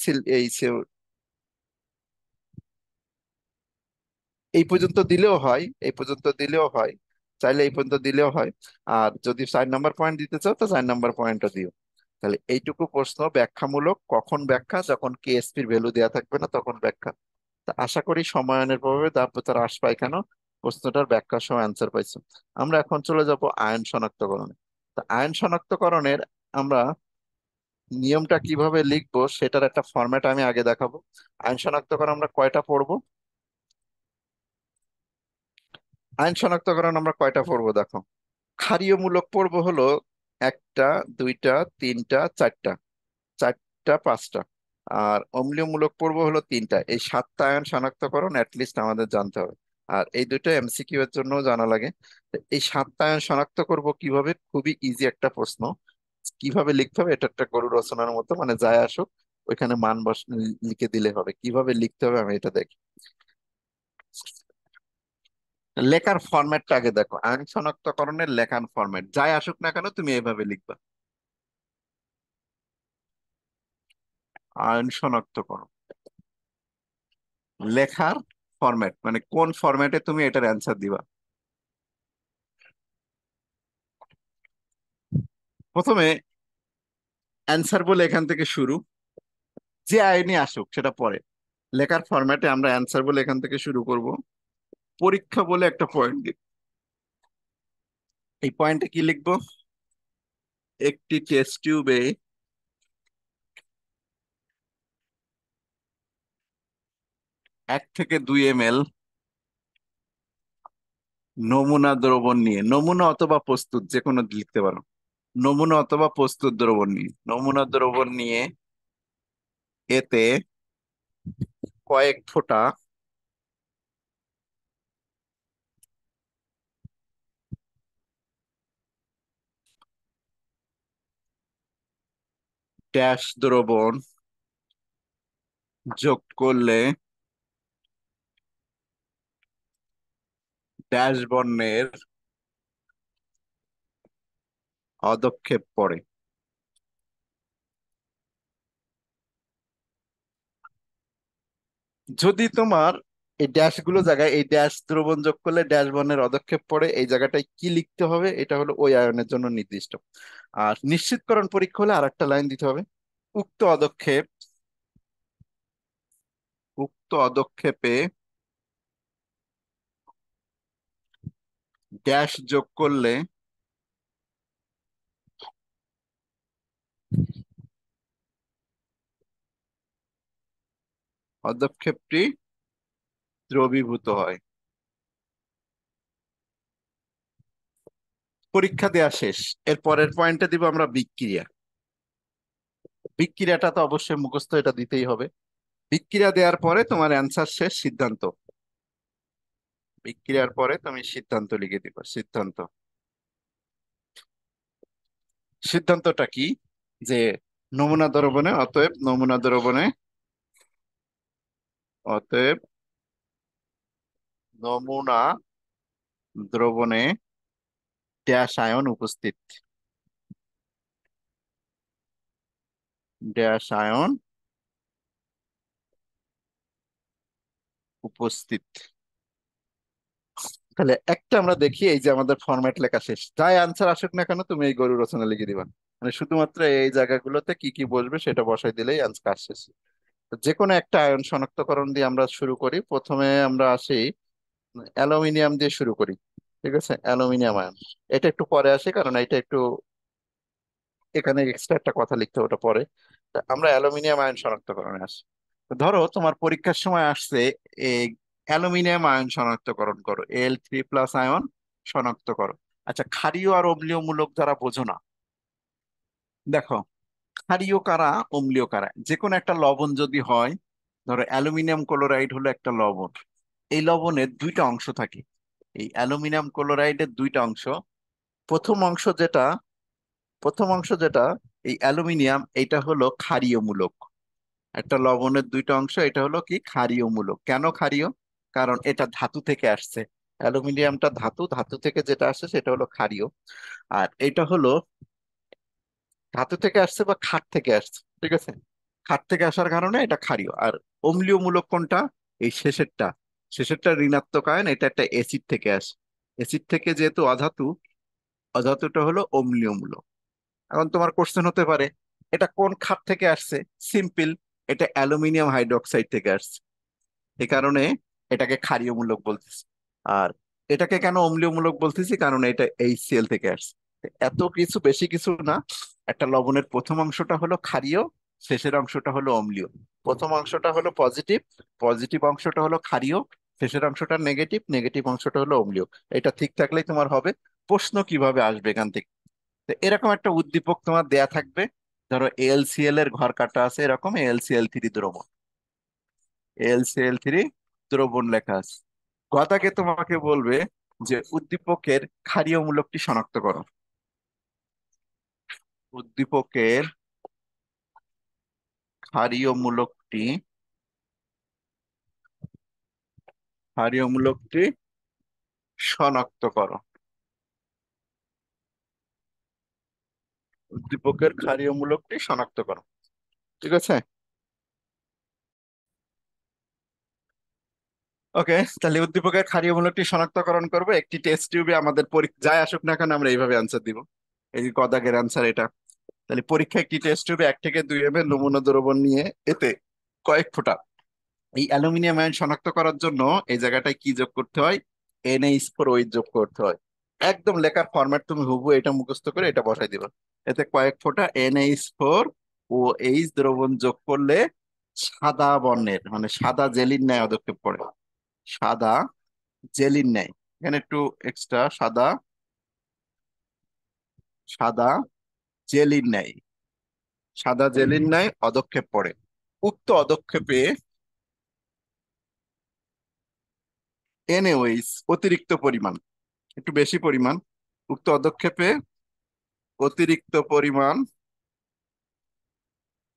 এই পর্যন্ত দিলেও হয়, এই পর্যন্ত দিলেও হয়, চাইলে এই পর্যন্ত দিলেও হয়। আর যদি 4 নম্বর পয়েন্ট দিতে চাও, তো 4 নম্বর পয়েন্টও দিও। তাহলে এইটুকু প্রশ্ন ব্যাখ্যামূলক, কখন ব্যাখ্যা, যখন কেএসপির ভ্যালু দেওয়া থাকবে না তখন ব্যাখ্যা। তা আশা করি সময়ায়নের প্রভাবে দ্রাব্যতার হ্রাস পায় কেন প্রশ্নটার ব্যাখ্যার সময় অ্যান্সার পাইছো। আমরা এখন চলে যাব আয়ন শনাক্তকরণে। তা আয়ন শনাক্তকরণের আমরা নিয়মটা কিভাবে লিখবো সেটার একটা ফরম্যাট আমি আগে দেখাবো। আয়ন শনাক্তকরণ আমরা কয়টা পড়বো, আয়ন শনাক্তকরণ আমরা কয়টা পড়বো দেখো। ক্ষারীয়মূলক পর্ব হলো একটা, দুইটা, তিনটা, চারটা, চারটা, পাঁচটা। আর অম্লীয়মূলক পর্ব হলো তিনটা। এই 7টা আয়ন শনাক্তকরণ অ্যাটলিস্ট আমাদের জানতে হবে। আর এই দুটো এমসিকিউ এর জন্য জানা লাগে। তো এই 7টা আয়ন শনাক্ত করব কিভাবে, খুবই ইজি একটা প্রশ্ন। কিভাবে লিখতে হবে, এটা একটা গরু রচনার মতো, মানে যায় আসুক, ওইখানে মান লিখে দিলে হবে। কিভাবে লিখতে হবে আমি এটা দেখি। লেখার ফরম্যাটটা আগে দেখো, আইন শনাক্তকরণের লেখার ফরম্যাট যাই আসুক না কেন তুমি এইভাবে লিখবা। আইন শনাক্তকরণ লেখার ফরম্যাট মানে কোন ফরম্যাটে তুমি এটার অ্যান্সার দিবা। প্রথমে অ্যান্সার বলে এখান থেকে শুরু, যে আইনে আসুক সেটা পরে। লেখার ফরম্যাটে আমরা অ্যান্সার বলে এখান থেকে শুরু করব। পরীক্ষা বলে একটা পয়েন্ট, এই পয়েন্টে কি লিখবো? একটি টেস্ট টিউবে 1 থেকে 2 ml নমুনা দ্রবণ নিয়ে, নমুনা অথবা প্রস্তুত যে কোনো লিখতে পারো, নমুনা অথবা প্রস্তুত দ্রবণ নিয়ে, নমুনা দ্রবণ নিয়ে এতে কয়েক ফোঁটা ড্যাশ দ্রবণ যোগ করলে ড্যাশ বর্ণের পদক্ষেপ পড়ে। যদি তোমার এই ড্যাশ গুলো জায়গায় এই ড্যাশ দ্রবণ যোগ করলে ড্যাশ বর্ণের পদক্ষেপ পড়ে, এই জায়গাটায় কি লিখতে হবে? এটা হলো ওই আয়নের জন্য নির্দিষ্ট। আর নিশ্চিতকরণ পরীক্ষা হলে আরেকটা লাইন দিতে হবে, উক্ত পদক্ষেপ, উক্ত পদক্ষেপে ড্যাশ যোগ করলে পদক্ষেপটি দ্রবীভূত হয়। পরীক্ষা দেয়া শেষ, এর পরের পয়েন্টে দিব আমরা বিক্রিয়া। বিক্রিয়াটা তো অবশ্যই মুখস্থ, এটা দিতেই হবে। বিক্রিয়া দেওয়ার পরে তোমার অ্যান্সার শেষ, সিদ্ধান্ত। বিক্রিয়ার পরে তুমি সিদ্ধান্ত লিখে দিবা, সিদ্ধান্ত। সিদ্ধান্তটা কি? যে নমুনা দ্রবণে, অতএব নমুনা দ্রবণে, অতএব নমুনা দ্রবণে ড্যাশ আয়ন উপস্থিত, ড্যাশ আয়ন উপস্থিত। তাহলে একটা আমরা দেখি, এই যে আমাদের ফরম্যাট লেখা শেষ, যাই আনসার আসুক না কেন তুমি এই গরু রচনা লিখে দিবা। মানে শুধুমাত্র এই জায়গাগুলোতে কি কি বসবে সেটা বসাই দিলেই আনসার শেষ। তো যে কোনো একটা আয়ন শনাক্তকরণ দিয়ে আমরা শুরু করি। প্রথমে আমরা আসি অ্যালুমিনিয়াম দিয়ে শুরু করি। ঠিক আছে, অ্যালুমিনিয়াম আয়ন। এটা একটু পরে আসে, কারণ এটা একটু এখানে এক্সট্রা একটা কথা লিখতে হবে, ওটা পরে। তা আমরা অ্যালুমিনিয়াম আয়ন শনাক্তকরণে আসি। তো ধরো তোমার পরীক্ষার সময় আসছে এই অ্যালুমিনিয়াম আয়ন শনাক্তকরণ করো, Al3+ আয়ন শনাক্ত করো। আচ্ছা, ক্ষারীয় আর অম্লীয় মূলক যারা বোঝো না, দেখো, ক্ষারীয় কারা অম্লীয় কারা, যে কোনো একটা লবণ যদি হয়, ধরো অ্যালুমিনিয়াম ক্লোরাইড হলো একটা লবণ, এই লবণের দুইটা অংশ থাকে। এই অ্যালুমিনিয়াম ক্লোরাইডের দুইটা অংশ। প্রথম অংশ যেটা, প্রথম অংশ যেটা এই অ্যালুমিনিয়াম, এটা হলো ক্ষারীয় মূলক। একটা লবণের দুইটা অংশ, এটা হলো কি ক্ষারীয় মূলক। কেন ক্ষারীয়? কারণ এটা ধাতু থেকে আসছে। অ্যালুমিনিয়ামটা ধাতু, ধাতু থেকে যেটা আসছে সেটা হলো ক্ষারীয়। আর এটা হলো ধাতু থেকে আসছে বা খাট থেকে আসছে, ঠিক আছে, খাট থেকে আসার কারণে এটা ক্ষারীয়। আর অম্লীয় মূলক কোনটা? এই শেষেরটা, শেষেরটা ঋণাত্মক আয়ন, এটা একটা অ্যাসিড থেকে আসে। অ্যাসিড থেকে যেহেতু অধাতু, অধাতুটা হলো অম্লীয় মূলক। এখন তোমার কোশ্চেন হতে পারে এটা কোন খাত থেকে আসছে? সিম্পল, এটা অ্যালুমিনিয়াম হাইড্রোক্সাইড থেকে আসছে, এই কারণে এটাকে ক্ষারীয় মূলক বলতেছি। আর এটাকে কেন অম্লীয় মূলক বলতেছি? কারণ এটা HCl থেকে আসছে। এত কিছু, বেশি কিছু না। একটা লবণের প্রথম অংশটা হলো ক্ষারীয়, শেষের অংশটা হলো অম্লীয়। প্রথম অংশটা হলো পজিটিভ, পজিটিভ অংশটা হলো ক্ষারীয়, শেষের অংশটা নেগেটিভ, নেগেটিভ অংশটা হলো অম্লীয়। এটা ঠিক থাকলেই তোমার হবে। প্রশ্ন কিভাবে আসবে এখান থেকে? তো এরকম একটা উদ্দীপক তোমার দেয়া থাকবে, ধরো AlCl এর ঘর কাটা আছে, এরকম AlCl3 দ্রবণ, AlCl3 দ্রবণ লেখা আছে। কথাকে তোমাকে বলবে যে উদ্দীপকের ক্ষারীয় মূলকটি শনাক্ত করো। উদ্দীপকের ক্ষারীয় মূলকটি, ক্ষারীয় মূলকটি শনাক্ত করো। উদ্দীপকের ক্ষারীয় মূলকটি শনাক্ত করো। ঠিক আছে। ওকে, তাহলে উদ্দীপকের ক্ষারীয় মূলকটি শনাক্তকরণ করবো একটি টেস্ট টিউবে। আমাদের পরীক্ষা যাই আসুক না কেন আমরা এইভাবে অ্যান্সার দিব। এই ক দাগের অ্যান্সার এটা। তাহলে পরীক্ষা একটি টেস্ট টিউবে 1 থেকে 2 ml নমুনা দ্রবণ নিয়ে এতে কয়েক ফোঁটা এই অ্যালুমিনিয়াম আয়ন শনাক্ত করার জন্য এই জায়গাটায় কি যোগ করতে হয়? NH4OH যোগ করতে হয়। একদম লেখার ফরম্যাট তুমি হুবহু এটা মুখস্থ করে এটা বসাই দিবা। এতে কয়েক ফোঁটা NH4OH দ্রবণ যোগ করলে সাদা বর্ণের মানে সাদা জেলির ন্যায় পদক্ষেপ পড়ে। সাদা জেলির ন্যায়, এখানে একটু এক্সট্রা, সাদা সাদা জেলির ন্যায়, সাদা জেলির ন্যায় পদক্ষেপ পড়ে। উক্ত পদক্ষেপে NaOH অতিরিক্ত পরিমাণ, একটু বেশি পরিমাণ, উক্ত পদক্ষেপে অতিরিক্ত পরিমাণ,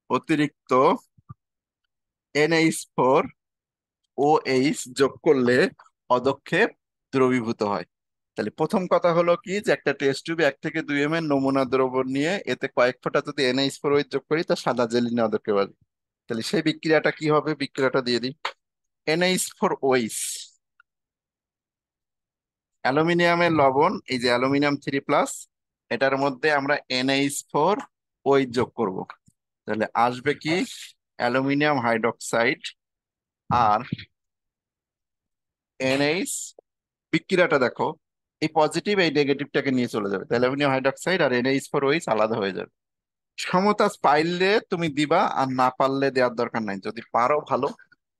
অতিরিক্ত NH4OH যোগ করলে পদক্ষেপ দ্রবীভূত হয়। তাহলে প্রথম কথা হলো কি যে একটা টেস্ট টিউবে 1 থেকে 2 ml নমুনা দ্রবণ নিয়ে এতে কয়েক ফোঁটা যদি NH4OH যোগ করি তা সাদা জেলি নেওয়া পদক্ষেপ হবে। তাহলে সেই বিক্রিয়াটা কি হবে? বিক্রিয়াটা দিয়ে দিই। NH4OH, অ্যালুমিনিয়ামের লবণ, এই যে অ্যালুমিনিয়াম 3+, এটার মধ্যে আমরা NH4OH যোগ করব। তাহলে আসবে কি? অ্যালুমিনিয়াম হাইড্রোক্সাইড আর NH, বিক্রিয়াটা দেখো, এই পজিটিভ এই নেগেটিভটাকে নিয়ে চলে যাবে, তাহলে অ্যালুমিনিয়াম হাইড্রোক্সাইড আর NH4OH আলাদা হয়ে যাবে। সমতা পাইলে তুমি দিবা, আর না পারলে দেওয়ার দরকার নাই। যদি পারো ভালো,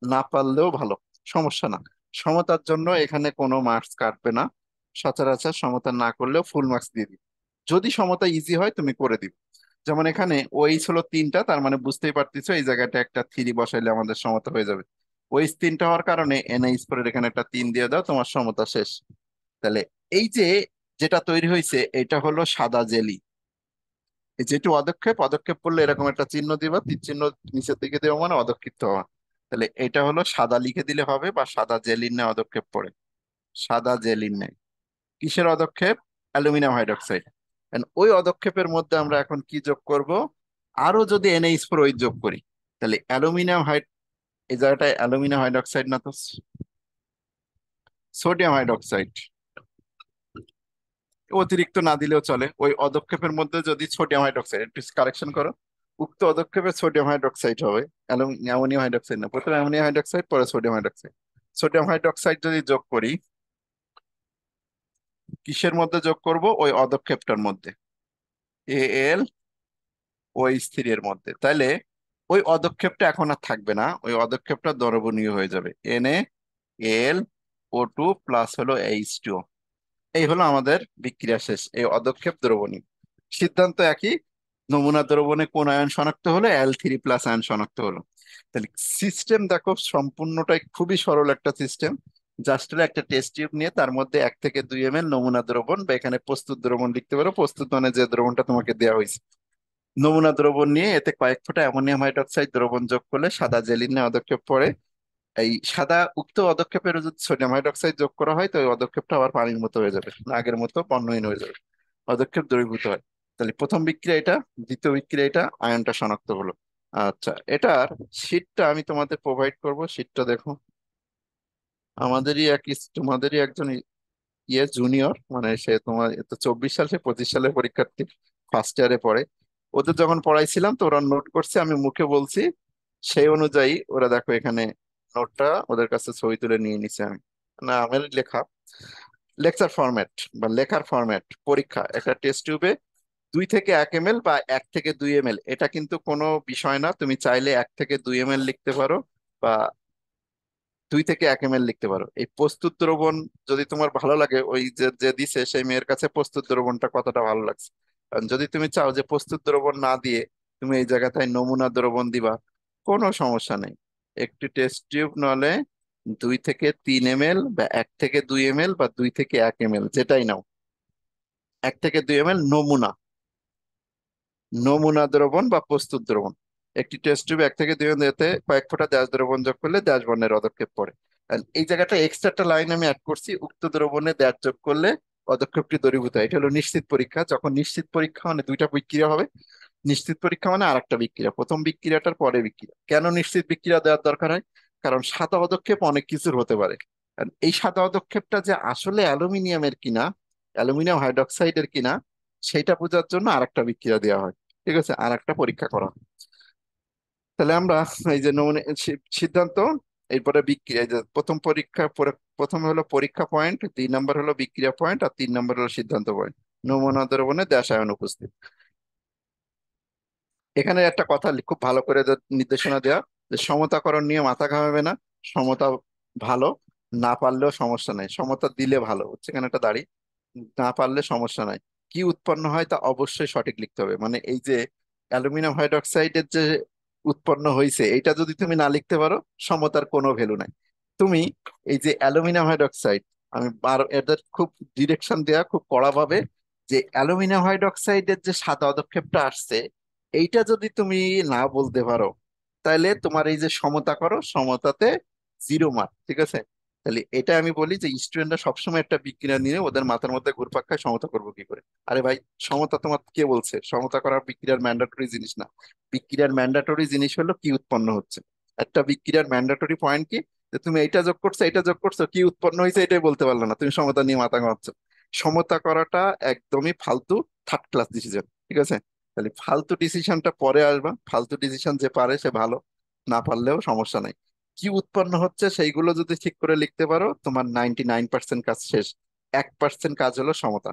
না পারলেও ভালো, সমস্যা না। সমতার জন্য এখানে কোনো মার্কস কাটবে না। সচরাচর সমতা না করলেও ফুল মার্কস দিয়ে দিবে। যদি সমতা ইজি হয় তুমি করে দিবে। যেমন এখানে ওইস হলো 3টা, তার মানে বুঝতেই পারতেছো এই জায়গাটা একটা 3 বসাইলে আমাদের সমতা হয়ে যাবে। ওইস 3টা হওয়ার কারণে NH4 এখানে একটা 3 দিয়ে দাও, তোমার সমতা শেষ। তাহলে এই যে যেটা তৈরি হয়েছে এটা হলো সাদা জেলি। এই যেটু পদক্ষেপ, পদক্ষেপ করলে এরকম একটা চিহ্ন দিবা, তীর চিহ্ন নিচের দিকে দেওয়া মানে অদক্ষিপ্ত হওয়া। তাহলে এটা হলো সাদা লিখে দিলে হবে, বা সাদা জেলির ন্যায় পদক্ষেপ পড়ে। সাদা জেলির ন্যায় কিসের পদক্ষেপ? Aluminium hydroxide. ওই পদক্ষেপের মধ্যে আমরা এখন কি যোগ করব? আরো যদি NH4OH যোগ করি, তাহলে অ্যালুমিনিয়াম হাইড, এই জায়গাটায় অ্যালুমিনিয়াম হাইড্রোক্সাইড না তো সোডিয়াম হাইড্রোক্সাইড, অতিরিক্ত না দিলেও চলে। ওই পদক্ষেপের মধ্যে যদি সোডিয়াম হাইড্রোক্সাইড, একটু কারেকশন করো, উক্ত পদক্ষেপে সোডিয়াম হাইড্রোক্সাইড হবে, অ্যামোনিয়াম হাইড্রোক্সাইড না, প্রথমে অ্যামোনিয়াম হাইড্রোক্সাইড পরে সোডিয়াম হাইড্রোক্সাইড। সোডিয়াম হাইড্রোক্সাইড যদি যোগ করি, কিসের মধ্যে যোগ করব? ওই পদক্ষেপটার মধ্যে, AlOH3 এর মধ্যে। তাহলে ওই পদক্ষেপটা এখন আর থাকবে না, ওই পদক্ষেপটা দ্রবণীয় হয়ে যাবে। NaAlO2 প্লাস হলো H2O। এই হলো আমাদের বিক্রিয়া শেষ, এই অদক্ষেপ দ্রবণী। সিদ্ধান্ত একই, নমুনা দ্রবণে কোন আয়ন শনাক্ত হলো? Al3+ আয়ন শনাক্ত হলো। তাহলে সিস্টেম দেখো সম্পূর্ণটাই খুবই সরল একটা সিস্টেম। জাস্ট হলো একটা টেস্ট টিউব নিয়ে তার মধ্যে 1 থেকে 2 ml নমুনা দ্রবণ, বা এখানে প্রস্তুত দ্রবণ লিখতে পারো, প্রস্তুত মানে যে দ্রবণটা তোমাকে দেওয়া হয়েছে, নমুনা দ্রবণ নিয়ে এতে কয়েক ফোঁটা অ্যামোনিয়াম হাইড্রোক্সাইড দ্রবণ যোগ করলে সাদা জেলির ন্যায় পদক্ষেপ পড়ে। এই সাদা উক্ত পদক্ষেপের যদি সোডিয়াম হাইড্রোক্সাইড যোগ করা হয় তো ওই পদক্ষেপটা আবার পানির মতো হয়ে যাবে, না আগের মতো বর্ণহীন হয়ে যাবে, পদক্ষেপ দ্রবীভূত হয়। তাহলে প্রথম বিক্রিয়া এটা, দ্বিতীয় বিক্রিয়া এটা, আয়নটা শনাক্ত হলো। আচ্ছা, এটার শীটটা আমি তোমাদের প্রোভাইড করব। শীটটা দেখো, আমাদেরই এক তোমাদেরই একজন জুনিয়র, মানে সে তোমার এ তো 24 সাল, সে 25 সালের পরীক্ষার্থী, ফার্স্ট ইয়ারে পড়ে। ওদের যখন পড়াইছিলাম তো ওরা নোট করছে, আমি মুখে বলছি, সেই অনুযায়ী ওরা দেখো এখানে নোটটা ওদের কাছে ছবি তুলে নিয়ে নিছে। আমি না, আমার লেখা লেকচার ফরম্যাট বা লেখার ফরম্যাট, পরীক্ষা একটা টেস্ট টিউবে 2 থেকে 1 ml বা 1 থেকে 2 ml, এটা কিন্তু কোনো বিষয় না। তুমি চাইলে 1 থেকে 2 ml লিখতে পারো, বা 2 থেকে 1 ml লিখতে পারো। এই প্রস্তুত দ্রবণ যদি তোমার ভালো লাগে, ওই যে যে দিছে সেই মেয়ের কাছে প্রস্তুত দ্রবণটা কতটা ভালো লাগছে। কারণ যদি তুমি চাও যে প্রস্তুত দ্রবণ না দিয়ে তুমি এই জায়গাটায় নমুনা দ্রবণ দিবা, কোনো সমস্যা নেই। একটি টেস্ট টিউব নলে 2 থেকে 3 ml বা 1 থেকে 2 ml বা 2 থেকে 1 ml যেটাই নাও, 1 থেকে 2 ml নমুনা, নমুনা দ্রবণ বা প্রস্তুত দ্রবণ। একটি টেস্ট টিউবে 1 থেকে 2 ml এতে কয়েক ফোঁটা ড্যাশ দ্রবণ যোগ করলে ড্যাশ বর্ণের পদক্ষেপ পড়ে। আর এই জায়গাটা এক্সট্রা একটা লাইন আমি অ্যাড করছি, উক্ত দ্রবণে দেয়ার যোগ করলে পদক্ষেপটি দ্রবীভূত হয়। এটা হলো নিশ্চিত পরীক্ষা। যখন নিশ্চিত পরীক্ষা মানে দুইটা বিক্রিয়া হবে, নিশ্চিত পরীক্ষা মানে আরেকটা বিক্রিয়া, প্রথম বিক্রিয়াটার পরে বিক্রিয়া। কেন নিশ্চিত বিক্রিয়া দেওয়ার দরকার হয়? কারণ সাদা পদক্ষেপ অনেক কিছুর হতে পারে। আর এই সাদা পদক্ষেপটা যে আসলে অ্যালুমিনিয়ামের কিনা, অ্যালুমিনিয়াম হাইড্রক্সাইডের কিনা, সেইটা বোঝার জন্য আরেকটা বিক্রিয়া দেওয়া হয়। ঠিক আছে, আরেকটা পরীক্ষা করা হয়। তাহলে আমরা এই যে নমুনা সিদ্ধান্ত, এরপরে বিক্রিয়া, এই যে প্রথম পরীক্ষা প্রথমে হলো পরীক্ষা পয়েন্ট, 2 নম্বর হলো বিক্রিয়া পয়েন্ট, আর 3 নম্বর হলো সিদ্ধান্ত পয়েন্ট। নমুনা দ্রবণে দেশায়ন উপস্থিত। এখানে একটা কথা খুব ভালো করে নির্দেশনা দেওয়া, যে সমতাকরণ নিয়ে মাথা ঘামাবে না। সমতা ভালো, না পারলেও সমস্যা নাই, সমতা দিলে ভালো হচ্ছে, এখানে একটা দাঁড়ি, না পারলে সমস্যা নাই। কি উৎপন্ন হয় তা অবশ্যই সঠিক লিখতে হবে। মানে এই যে অ্যালুমিনিয়াম হাইড্রক্সাইডের যে উৎপন্ন হয়েছে, এটা যদি তুমি না লিখতে পারো, সমতার কোনো ভ্যালু নাই। তুমি এই যে অ্যালুমিনিয়াম হাইড্রক্সাইড, আমি এদের খুব ডিরেকশন দেওয়া খুব কড়া ভাবে, যে অ্যালুমিনিয়াম হাইড্রক্সাইডের যে সাদা পদক্ষেপটা আসছে, এইটা যদি তুমি না বলতে পারো, তাহলে তোমার এই যে সমতা করো, সমতাতে 0 মার্ক। ঠিক আছে, তাহলে এটা আমি বলি যে স্টুডেন্টরা সবসময় একটা বিক্রিয়া নিয়ে ওদের মাথার মধ্যে ঘুরপাক খায়, সমতা করবো কি করে। আরে ভাই, সমতা তোমার কে বলছে? সমতা করা বিক্রিয়ার ম্যান্ডেটরি জিনিস না। বিক্রিয়ার ম্যান্ডেটরি জিনিস হলো কি উৎপন্ন হচ্ছে। একটা বিক্রিয়ার ম্যান্ডেটরি পয়েন্ট কি, যে তুমি এইটা যোগ করছো, এটা যোগ করছো, কি উৎপন্ন হয়েছে এটাই বলতে পারলো না, তুমি সমতা নিয়ে মাথা ঘামাচ্ছ। সমতা করাটা একদমই ফালতু, থার্ড ক্লাস ডিসিশন। ঠিক আছে, তাহলে ফালতু ডিসিশনটা পরে আসবা। ফালতু ডিসিশন যে পারে সে ভালো, না পারলেও সমস্যা নাই। কি উৎপন্ন হচ্ছে সেইগুলো যদি ঠিক করে লিখতে পারো, তোমার 99% কাজ শেষ। 1% কাজ হলো সমতা।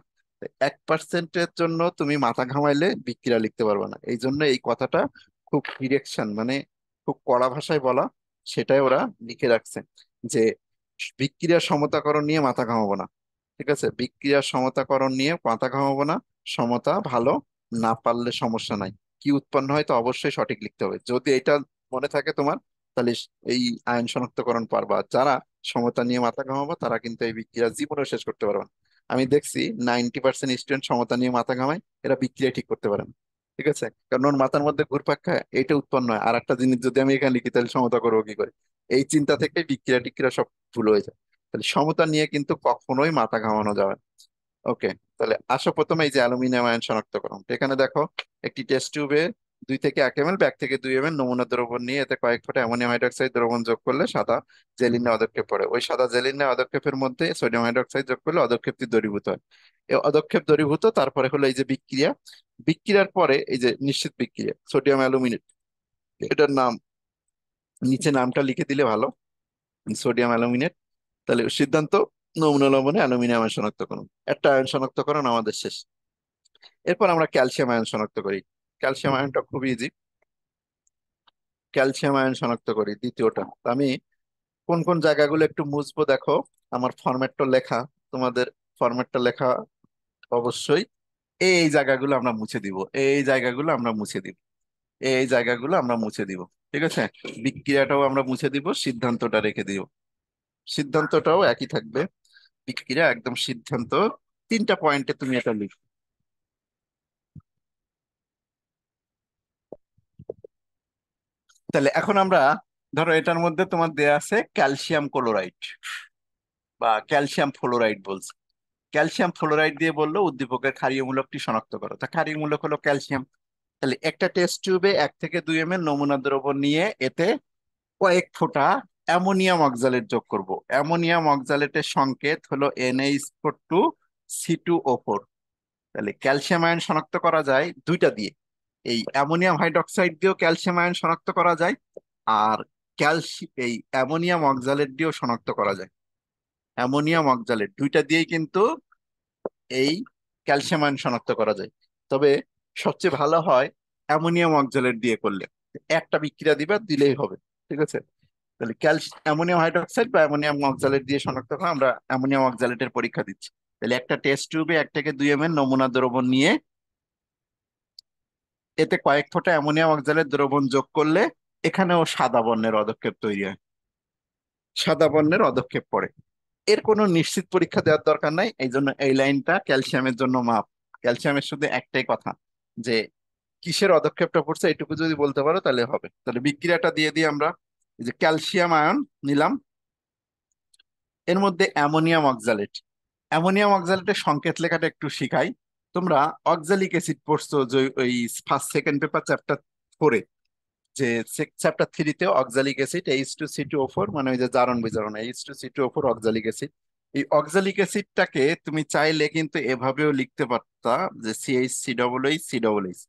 1%-এর জন্য তুমি মাথা ঘামাইলে বিক্রিয়া লিখতে পারবে না। এই জন্য এই কথাটা খুব ডিরেকশন, মানে খুব কড়া ভাষায় বলা, সেটাই ওরা লিখে রাখছে, যে বিক্রিয়ার সমতাকরণ নিয়ে মাথা ঘামাবো না। ঠিক আছে, বিক্রিয়ার সমতাকরণ নিয়ে মাথা ঘামাবো না। সমতা ভালো, না পারলে সমস্যা নাই। কি উৎপন্ন হয় তো অবশ্যই সঠিক লিখতে হবে। যদি এটা মনে থাকে তোমার, তাহলে এই আয়ন শনাক্তকরণ পারবা। যারা সমতা নিয়ে মাথা ঘামাবো তারা কিন্তু এই বিক্রিয়া জীবনে শেষ করতে পারবে না। আমি দেখছি 90% স্টুডেন্ট সমতা নিয়ে মাথা ঘামায়, এরা বিক্রিয়া ঠিক করতে পারে না। ঠিক আছে, কারণ ওর মাথার মধ্যে ঘুরপাক খায় এইটা উৎপন্ন হয়, আর একটা জিনিস যদি আমি এখানে লিখি তাহলে সমতা করবো কি করে। এই চিন্তা থেকে বিক্রিয়া টিক্রিয়া সব ভুল হয়ে যায়। তাহলে সমতা নিয়ে কিন্তু কখনোই মাথা ঘামানো যাবে না। ওকে, তাহলে আসো প্রথমে এই যে অ্যালুমিনিয়াম আয়ন শনাক্তকরণ। তো এখানে দেখো, একটি টেস্ট টিউবে 2 থেকে 1 ml, ব্যাগ থেকে 2 ml নমুনা দ্রবণ নিয়ে এতে কয়েক ফোঁটা অ্যামোনিয়াম হাইড্রক্সাইড দ্রবণ যোগ করলে সাদা জেলিন অদক্ষেপ পড়ে। ওই সাদা জেলিন অদক্ষেপের মধ্যে সোডিয়াম হাইড্রক্সাইড যোগ করলে অদক্ষেপটি দ্রবীভূত হয়। এই অদক্ষেপ দ্রবীভূত, তারপরে হলো এই যে বিক্রিয়া। বিক্রিয়ার পরে এই যে নিশ্চিত বিক্রিয়া, সোডিয়াম অ্যালুমিনেট, এটার নাম নিচে নামটা লিখে দিলে ভালো, সোডিয়াম অ্যালুমিনেট। তাহলে সিদ্ধান্ত, নমুনা লবণে অ্যালুমিনিয়াম আয়ন শনাক্তকরণ। একটা আয়ন শনাক্তকরণ আমাদের শেষ। এরপর আমরা ক্যালসিয়াম আয়ন শনাক্ত করি। ক্যালসিয়াম আয়নটা খুব ইজি। ক্যালসিয়াম আয়ন শনাক্ত করি দ্বিতীয়টা। তো আমি কোন কোন জায়গাগুলো একটু মুছবো দেখো, আমার ফরম্যাটটা লেখা, তোমাদের ফরম্যাটটা লেখা অবশ্যই। এই জায়গাগুলো আমরা মুছে দিব, এই জায়গাগুলো আমরা মুছে দিব, এই জায়গাগুলো আমরা মুছে দিব। ঠিক আছে, বিক্রিয়াটাও আমরা মুছে দিব, সিদ্ধান্তটা রেখে দিব। সিদ্ধান্তটাও একই থাকবে, বিক্রিয়া একদম সিদ্ধান্ত। 3টা পয়েন্টে তুমি এটা লিখো। তাহলে এখন আমরা, ধরো এটার মধ্যে তোমার দেয়া আছে ক্যালসিয়াম ক্লোরাইড বা ক্যালসিয়াম ফ্লোরাইড বলছে। ক্যালসিয়াম ফ্লোরাইড দিয়ে বললো উদ্দীপকের ক্ষারীয় মূলকটি শনাক্ত করো। তা ক্ষারীয় মূলক হলো ক্যালসিয়াম। তাহলে একটা টেস্ট টিউবে 1 থেকে 2 ml নমুনা দ্রবণ নিয়ে এতে কয়েক ফোঁটা অ্যামোনিয়াম অক্সালেট যোগ করব। অ্যামোনিয়াম অক্সালেটের সংকেত হলো NH4 2 C2O4। তাহলে ক্যালসিয়াম আয়ন শনাক্ত করা যায় দুইটা দিয়ে, এই অ্যামোনিয়াম হাইড্রক্সাইড দিয়েও ক্যালসিয়াম আয়ন শনাক্ত করা যায়, আর এই অ্যামোনিয়াম অক্সালেট দিয়েও শনাক্ত করা যায়। অ্যামোনিয়াম অক্সালেট দুইটা দিয়েই কিন্তু এই ক্যালসিয়াম আয়ন শনাক্ত করা যায়। তবে সবচেয়ে ভালো হয় অ্যামোনিয়াম অক্সালেট দিয়ে করলে। একটা বিক্রিয়া দিবা, দিলেই হবে। ঠিক আছে, তাহলে অ্যামোনিয়াম হাইড্রক্সাইড বা অ্যামোনিয়াম অক্সালেট দিয়ে শনাক্ত করে আমরা অ্যামোনিয়াম অক্সালেটের পরীক্ষা দিচ্ছি। তাহলে একটা টেস্ট টিউবে 1 থেকে 2 ml নমুনা দ্রবণ নিয়ে এতে কয়েক ফোঁটা অ্যামোনিয়াম অক্সালেট দ্রবণ যোগ করলে এখানেও সাদা বর্ণের পদক্ষেপ তৈরি হয়, সাদা বর্ণের পদক্ষেপ পড়ে। এর কোনো নিশ্চিত পরীক্ষা দেওয়ার দরকার নাই, এই জন্য এই লাইনটা ক্যালসিয়ামের জন্য মাপ। ক্যালসিয়ামের শুধু একটাই কথা, যে কিসের পদক্ষেপটা পড়ছে এইটুকু যদি বলতে পারো তাহলে হবে। তাহলে বিক্রিয়াটা দিয়ে দিই আমরা। এই যে ক্যালসিয়াম আয়ন নিলাম, এর মধ্যে অ্যামোনিয়াম অক্সালেট। অ্যামোনিয়াম অক্সালেটের সংকেত লেখাটা একটু শিখাই। তোমরা অক্সালিক অ্যাসিড পড়ছো যে ওই ফার্স্ট সেকেন্ড পেপার চ্যাপ্টার 4, যে চ্যাপ্টার 3-তে অক্সালিক অ্যাসিড H2C2O4, মানে ওই যে জারণ বিজারণ H2C2O4 অক্সালিক অ্যাসিড। এই অক্সালিক অ্যাসিডটাকে তুমি চাইলে কিন্তু এভাবেও লিখতে পারতা, যে CH3CH,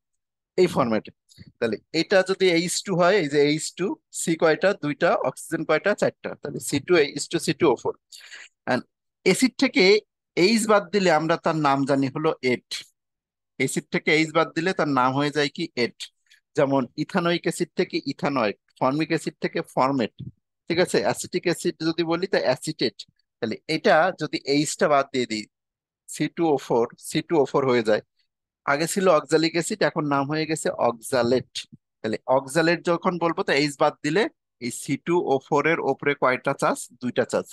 এই ফরম্যাটে। তাহলে এটা যদি H2 হয়, এই যে H2, সি কয়টা, দুইটা, অক্সিজেন কয়টা, চারটা, তাহলে C2H2C2O4। অ্যাসিড থেকে এইচ বাদ দিলে আমরা তার নাম জানি হলো এট। অ্যাসিড থেকে এইচ বাদ দিলে তার নাম হয়ে যায় কি, এট। যেমন ইথানোয়িক অ্যাসিড থেকে ইথানয়েড, ফর্মিক অ্যাসিড থেকে ফরমেট, ঠিক আছে। অ্যাসিটিক অ্যাসিড যদি বলি তা অ্যাসিটেট। তাহলে এটা যদি এইচটা বাদ দিয়ে দিই, C2O4 হয়ে যায়। আগে ছিল অক্সালিক অ্যাসিড, এখন নাম হয়ে গেছে অক্সালেট। তাহলে অক্সালেট যখন বলবো তো এইচ বাদ দিলে এই C2O4 এর ওপরে কয়টা চার্জ, দুইটা চার্জ,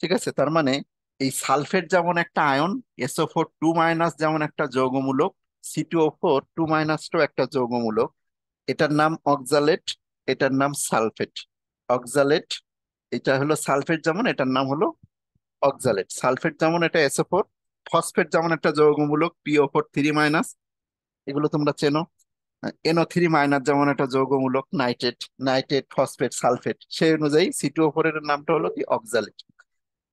ঠিক আছে। তার মানে এই সালফেট যেমন একটা আয়ন, SO4 2- যেমন একটা যৌগমূলক, C2O4 2- একটা যৌগমূলক, এটার নাম অক্সালেট, এটার নাম সালফেট। অক্সালেট, এটা হলো সালফেট যেমন, এটার নাম হলো অক্সালেট। সালফেট যেমন এটা SO4, ফসফেট যেমন একটা যৌগমূলক PO4 3-, এগুলো তোমরা চেনো। NO3- যেমন একটা যৌগমূলক, নাইট্রেট, নাইট্রেট, ফসফেট, সালফেট, সেই অনুযায়ী C2O4 এর নামটা হলো কি, অক্সালেট।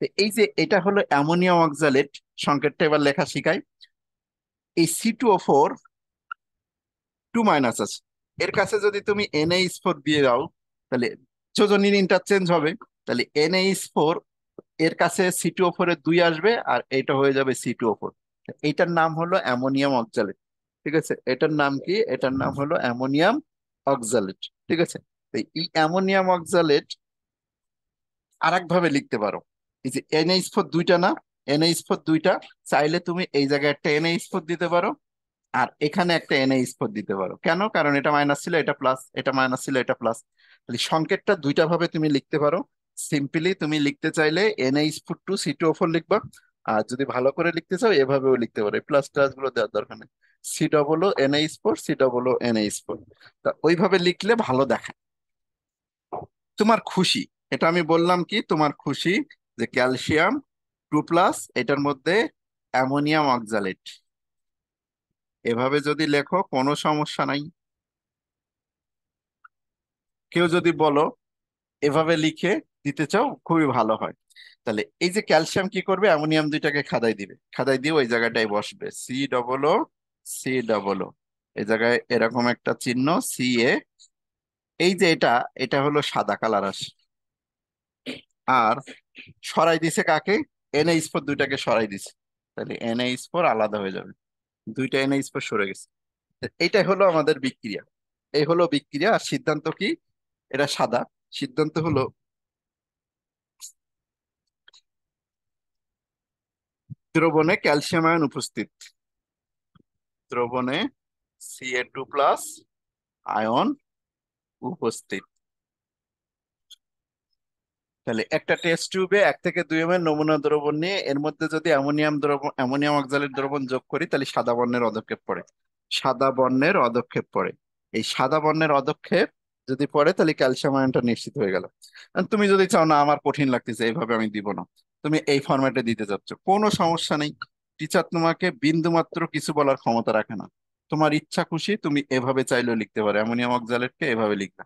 তো এই যে এটা হলো অ্যামোনিয়াম অক্সালেট, সংকেতটা এবার লেখা শিখাই। এই C2O4 2- আছে, এর কাছে যদি তুমি NH4 দিয়ে দাও, তাহলে যোজনীর ইন্টারচেঞ্জ হবে। তাহলে NH4, এর কাছে C2O4 এর 2 আসবে, আর এটা হয়ে যাবে C2O4। এইটার নাম হলো অ্যামোনিয়াম অক্সালেট, ঠিক আছে। এটার নাম কি, এটার নাম হলো অ্যামোনিয়াম অক্সালেট, ঠিক আছে। তো এই অ্যামোনিয়াম অক্সালেট আর এক ভাবে লিখতে পারো। এই যে NH4 দুইটা না, NH4 দুইটা, চাইলে তুমি এই জায়গায় একটা NH4 দিতে পারো, আর এখানে একটা NH4 দিতে পারো। কেন? কারণ এটা মাইনাস ছিল, এটা প্লাস, এটা মাইনাস ছিল, এটা প্লাস। তাহলে সংকেতটা দুইটা ভাবে তুমি লিখতে পারো। সিম্পলি তুমি লিখতে চাইলে NH4 2 C2O4 লিখবা, আর যদি ভালো করে লিখতে চাও এভাবেও লিখতে পারো, প্লাস টাস গুলো দেওয়ার দরকার নেই। C NH4 তা ওইভাবে লিখলে ভালো দেখায়। তোমার খুশি, এটা আমি বললাম কি, তোমার খুশি যে ক্যালসিয়াম 2+, এটার মধ্যে অ্যামোনিয়াম অক্সালেট, এভাবে যদি লেখো কোনো সমস্যা নাই। কেউ যদি বলো এভাবে লিখে দিতে চাও, খুবই ভালো হয়। তাহলে এই যে ক্যালসিয়াম কি করবে, অ্যামোনিয়াম দুইটাকে খাদাই দিবে, খাদাই দিয়ে ওই জায়গাটায় বসবে, C O O, এই জায়গায় এরকম একটা চিহ্ন Ca। এই যে এটা, এটা হলো সাদা কালার আসে। আর সরাই দিছে কাকে, NH4 দুইটাকে সরাই দিছে, তাহলে NH4 আলাদা হয়ে যাবে, দুইটা NH4 সরে গেছে। এইটাই হলো আমাদের বিক্রিয়া, এই হলো বিক্রিয়া। আর সিদ্ধান্ত কি, এটা সাদা। সিদ্ধান্ত হলো দ্রবণে ক্যালসিয়াম আয়ন উপস্থিত, দ্রবণে Ca2+ আয়ন উপস্থিত। তাহলে একটা টেস্ট টিউবে 1 থেকে 2 ml নমুনা দ্রবণ নিয়ে এর মধ্যে যদি অ্যামোনিয়াম অক্সালেট দ্রবণ যোগ করি, তাহলে সাদা বর্ণের অদক্ষেপ পড়ে, সাদা বর্ণের অদক্ষেপ পড়ে। এই সাদা বর্ণের অদক্ষেপ যদি পড়ে, তাহলে ক্যালসিয়াম আয়নটা নিশ্চিত হয়ে গেল। আর তুমি যদি চাও না আমার কঠিন লাগতেছে, এইভাবে আমি দিব না, তুমি এই ফরম্যাটে দিতে চাচ্ছ, কোনো সমস্যা নেই। টিচার তোমাকে বিন্দু মাত্র কিছু বলার ক্ষমতা রাখে না। তোমার ইচ্ছা খুশি তুমি এভাবে চাইলেও লিখতে পারো, অ্যামোনিয়াম অক্সালেটকে এভাবে লিখবে।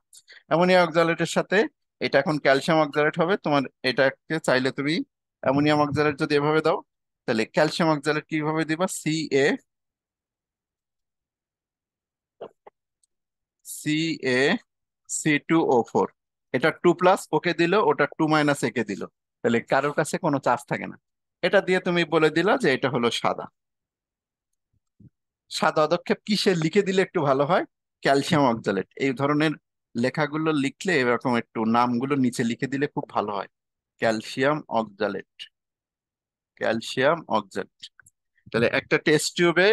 অ্যামোনিয়াম অক্সালেটের সাথে এটা এখন ক্যালসিয়াম অক্সালেট হবে, তোমার এটাকে চাইলে তুমি অ্যামোনিয়াম অক্সালেট যদি এভাবে দাও, তাহলে ক্যালসিয়াম অক্সালেট কিভাবে দিবা, CaC2O4, এটা 2+, ওকে দিল, ওটা 2- একে দিল, তাহলে কারোর কাছে কোনো চার্জ থাকে না। এটা দিয়ে তুমি বলে দিলা যে এটা হলো সাদা। সাদা অদক্ষেপ কিসে লিখে দিলে একটু ভালো হয়, ক্যালসিয়াম অক্সালেট, এই ধরনের লেখাগুলো লিখলে এরকম একটু নামগুলো নিচে লিখে দিলে খুব ভালো হয়। Calcium oxalate, calcium oxalate. তাহলে একটা টেস্ট টিউবে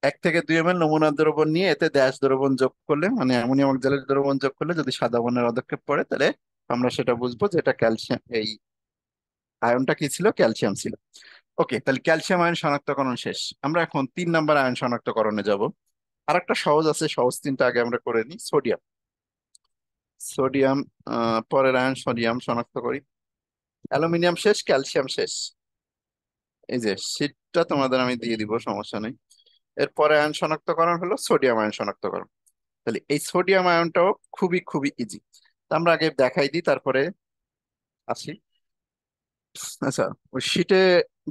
1 থেকে 2 ml নমুনা দ্রবণ নিয়ে এতে ড্যাশ দ্রবণ যোগ করলে, মানে অ্যামোনিয়াম অক্সালেট দ্রবণ যোগ করলে যদি সাদা বর্ণের পদক্ষেপ পড়ে, তাহলে আমরা সেটা বুঝবো যে এটা ক্যালসিয়াম, এই আয়নটা কি ছিল, ক্যালসিয়াম ছিল। ওকে, তাহলে ক্যালসিয়াম আয়ন শনাক্তকরণ শেষ। আমরা এখন 3 নম্বর আয়ন শনাক্তকরণে যাব। আরেকটা সহজ আছে, সহজ তিনটা আগে আমরা করে নিই। সোডিয়াম, সোডিয়াম, পরের আয়ন সোডিয়াম শনাক্ত করি। অ্যালুমিনিয়াম শেষ, ক্যালসিয়াম শেষ। এই যে শীটটা তোমাদের আমি দিয়ে দিব, সমস্যা নেই। এরপরে আয়ন শনাক্তকরণ হলো সোডিয়াম আয়ন শনাক্তকরণ। তাহলে এই সোডিয়াম আয়নটাও খুবই খুবই ইজি। আমরা আগে দেখাই দিই, তারপরে আসি। আচ্ছা, ওই শীটে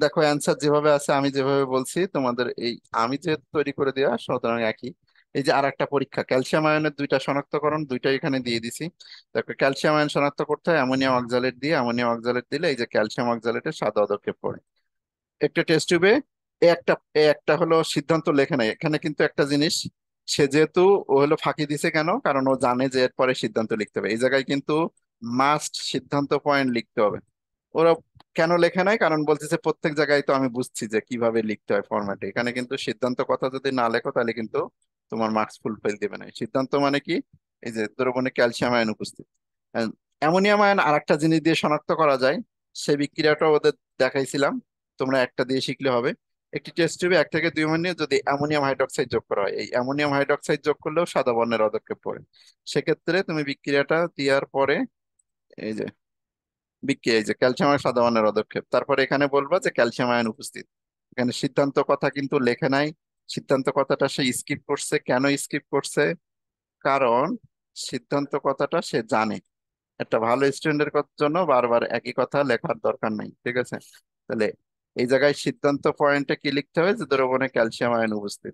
দেখো অ্যান্সার যেভাবে আছে, আমি যেভাবে বলছি তোমাদের, এই আমি যে তৈরি করে দেওয়া সুতরাং একই। এই যে আর একটা পরীক্ষা, ক্যালসিয়াম আয়নের দুইটা শনাক্তকরণ, দুইটা এখানে দিয়ে দিছি। দেখো ক্যালসিয়াম আয়ন শনাক্ত করতে হয় অ্যামোনিয়াম অক্সালেট দিয়ে, অ্যামোনিয়াম অক্সালেট দিলে এই যে ক্যালসিয়াম অক্সালেটের সাদা পদক্ষেপ পড়ে একটা টেস্ট টিউবে। এ একটা হলো সিদ্ধান্ত লেখে নাই এখানে, কিন্তু একটা জিনিস, সে যেহেতু ও হলো ফাঁকি দিছে কেন, কারণ ও জানে যে এরপরে সিদ্ধান্ত লিখতে হবে, এই জায়গায় কিন্তু মাস্ট সিদ্ধান্ত পয়েন্ট লিখতে হবে। ওরা কেন লেখে নাই, কারণ বলতেছে প্রত্যেক জায়গায় তো আমি বুঝছি যে কিভাবে লিখতে হয় ফরম্যাটে, এখানে কিন্তু সিদ্ধান্ত কথা যদি না লেখো তাহলে কিন্তু তোমার মার্কস ফুলফিল দিবে না। সিদ্ধান্ত মানে কি, এই যে দ্রবণে ক্যালসিয়াম আয়ন উপস্থিত। অ্যামোনিয়াম আয়ন আর একটা জিনিস দিয়ে শনাক্ত করা যায়, সেই বিক্রিয়াটা ওদের দেখাইছিলাম, তোমরা একটা দিয়ে শিখলে হবে। একটি টেস্ট টিউবে 1 থেকে 2 মিনিট নিয়ে যদি অ্যামোনিয়াম হাইড্রক্সাইড যোগ করা হয়, এই অ্যামোনিয়াম হাইড্রক্সাইড যোগ করলেও সাদা বর্ণের পদক্ষেপ পড়ে। সেক্ষেত্রে তুমি বিক্রিয়াটা দেওয়ার পরে এই যে বিক্রিয়া, এই যে ক্যালসিয়াম আর সাদা বর্ণের পদক্ষেপ, তারপরে এখানে বলবা যে ক্যালসিয়াম আয়ন উপস্থিত। এখানে সিদ্ধান্ত কথা কিন্তু লেখে নাই। সিদ্ধান্ত কথাটা সে স্কিপ করছে, কেন স্কিপ করছে, কারণ সিদ্ধান্ত কথাটা সে জানে। একটা ভালো স্টুডেন্টের জন্য বারবার একই কথা লেখার দরকার নাই, ঠিক আছে? তাহলে এই জায়গায় সিদ্ধান্ত পয়েন্টে কি লিখতে হবে, যে দ্রবণে ক্যালসিয়াম আয়ন উপস্থিত,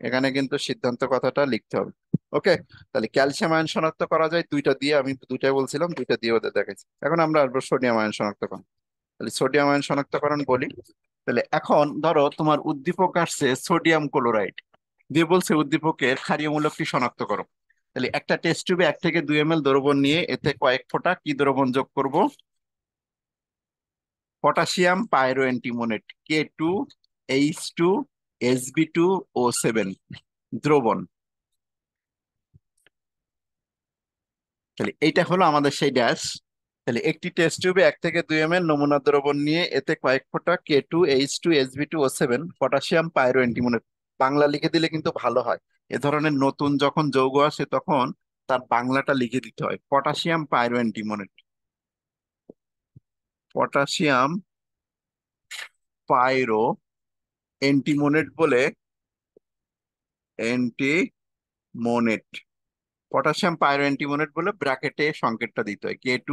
এখানে কিন্তু সিদ্ধান্ত কথাটা লিখতে হবে। ওকে, তাহলে ক্যালসিয়াম আয়ন শনাক্ত করা যায় দুইটা দিয়ে, আমি দুইটাই বলছিলাম, দুইটা দিয়ে ওদের দেখাচ্ছি। এখন আমরা আসবো সোডিয়াম আয়ন শনাক্তকরণ। তাহলে সোডিয়াম আয়ন শনাক্তকরণ বলি। তাহলে এখন ধরো তোমার উদ্দীপক আসছে সোডিয়াম ক্লোরাইড দিয়ে, বলছে উদ্দীপকের ক্ষারীয় মূলকটি শনাক্ত করো। তাহলে একটা টেস্ট টিউবে 1 থেকে 2 ml দ্রবণ নিয়ে এতে কয়েক ফোঁটা কি দ্রবণ যোগ করব, পটাশিয়াম পাইরো অ্যান্টিমোনেট K2H2SB2O7 দ্রবণ। তাহলে এইটা হলো আমাদের সেই ড্যাশ। তাহলে একটি টেস্ট টিউবে 1 থেকে 2 ml নমুনা দ্রবণ নিয়ে এতে কয়েক ফোঁটা K2H2SB2O7 পটাশিয়াম পাইরো অ্যান্টিমোনেট। বাংলা লিখে দিলে কিন্তু ভালো হয়। এ ধরনের নতুন যখন যৌগ আসে তখন তার বাংলাটা লিখে দিতে হয়, পটাশিয়াম পাইরো অ্যান্টিমোনেট। পটাশিয়াম পাইরো অ্যান্টিমোনেট বলে, অ্যান্টিমোনেট, পটাশিয়াম পাইরো অ্যান্টিমোনেট বলে ব্র্যাকেটে সংকেতটা দিতে হয় K2।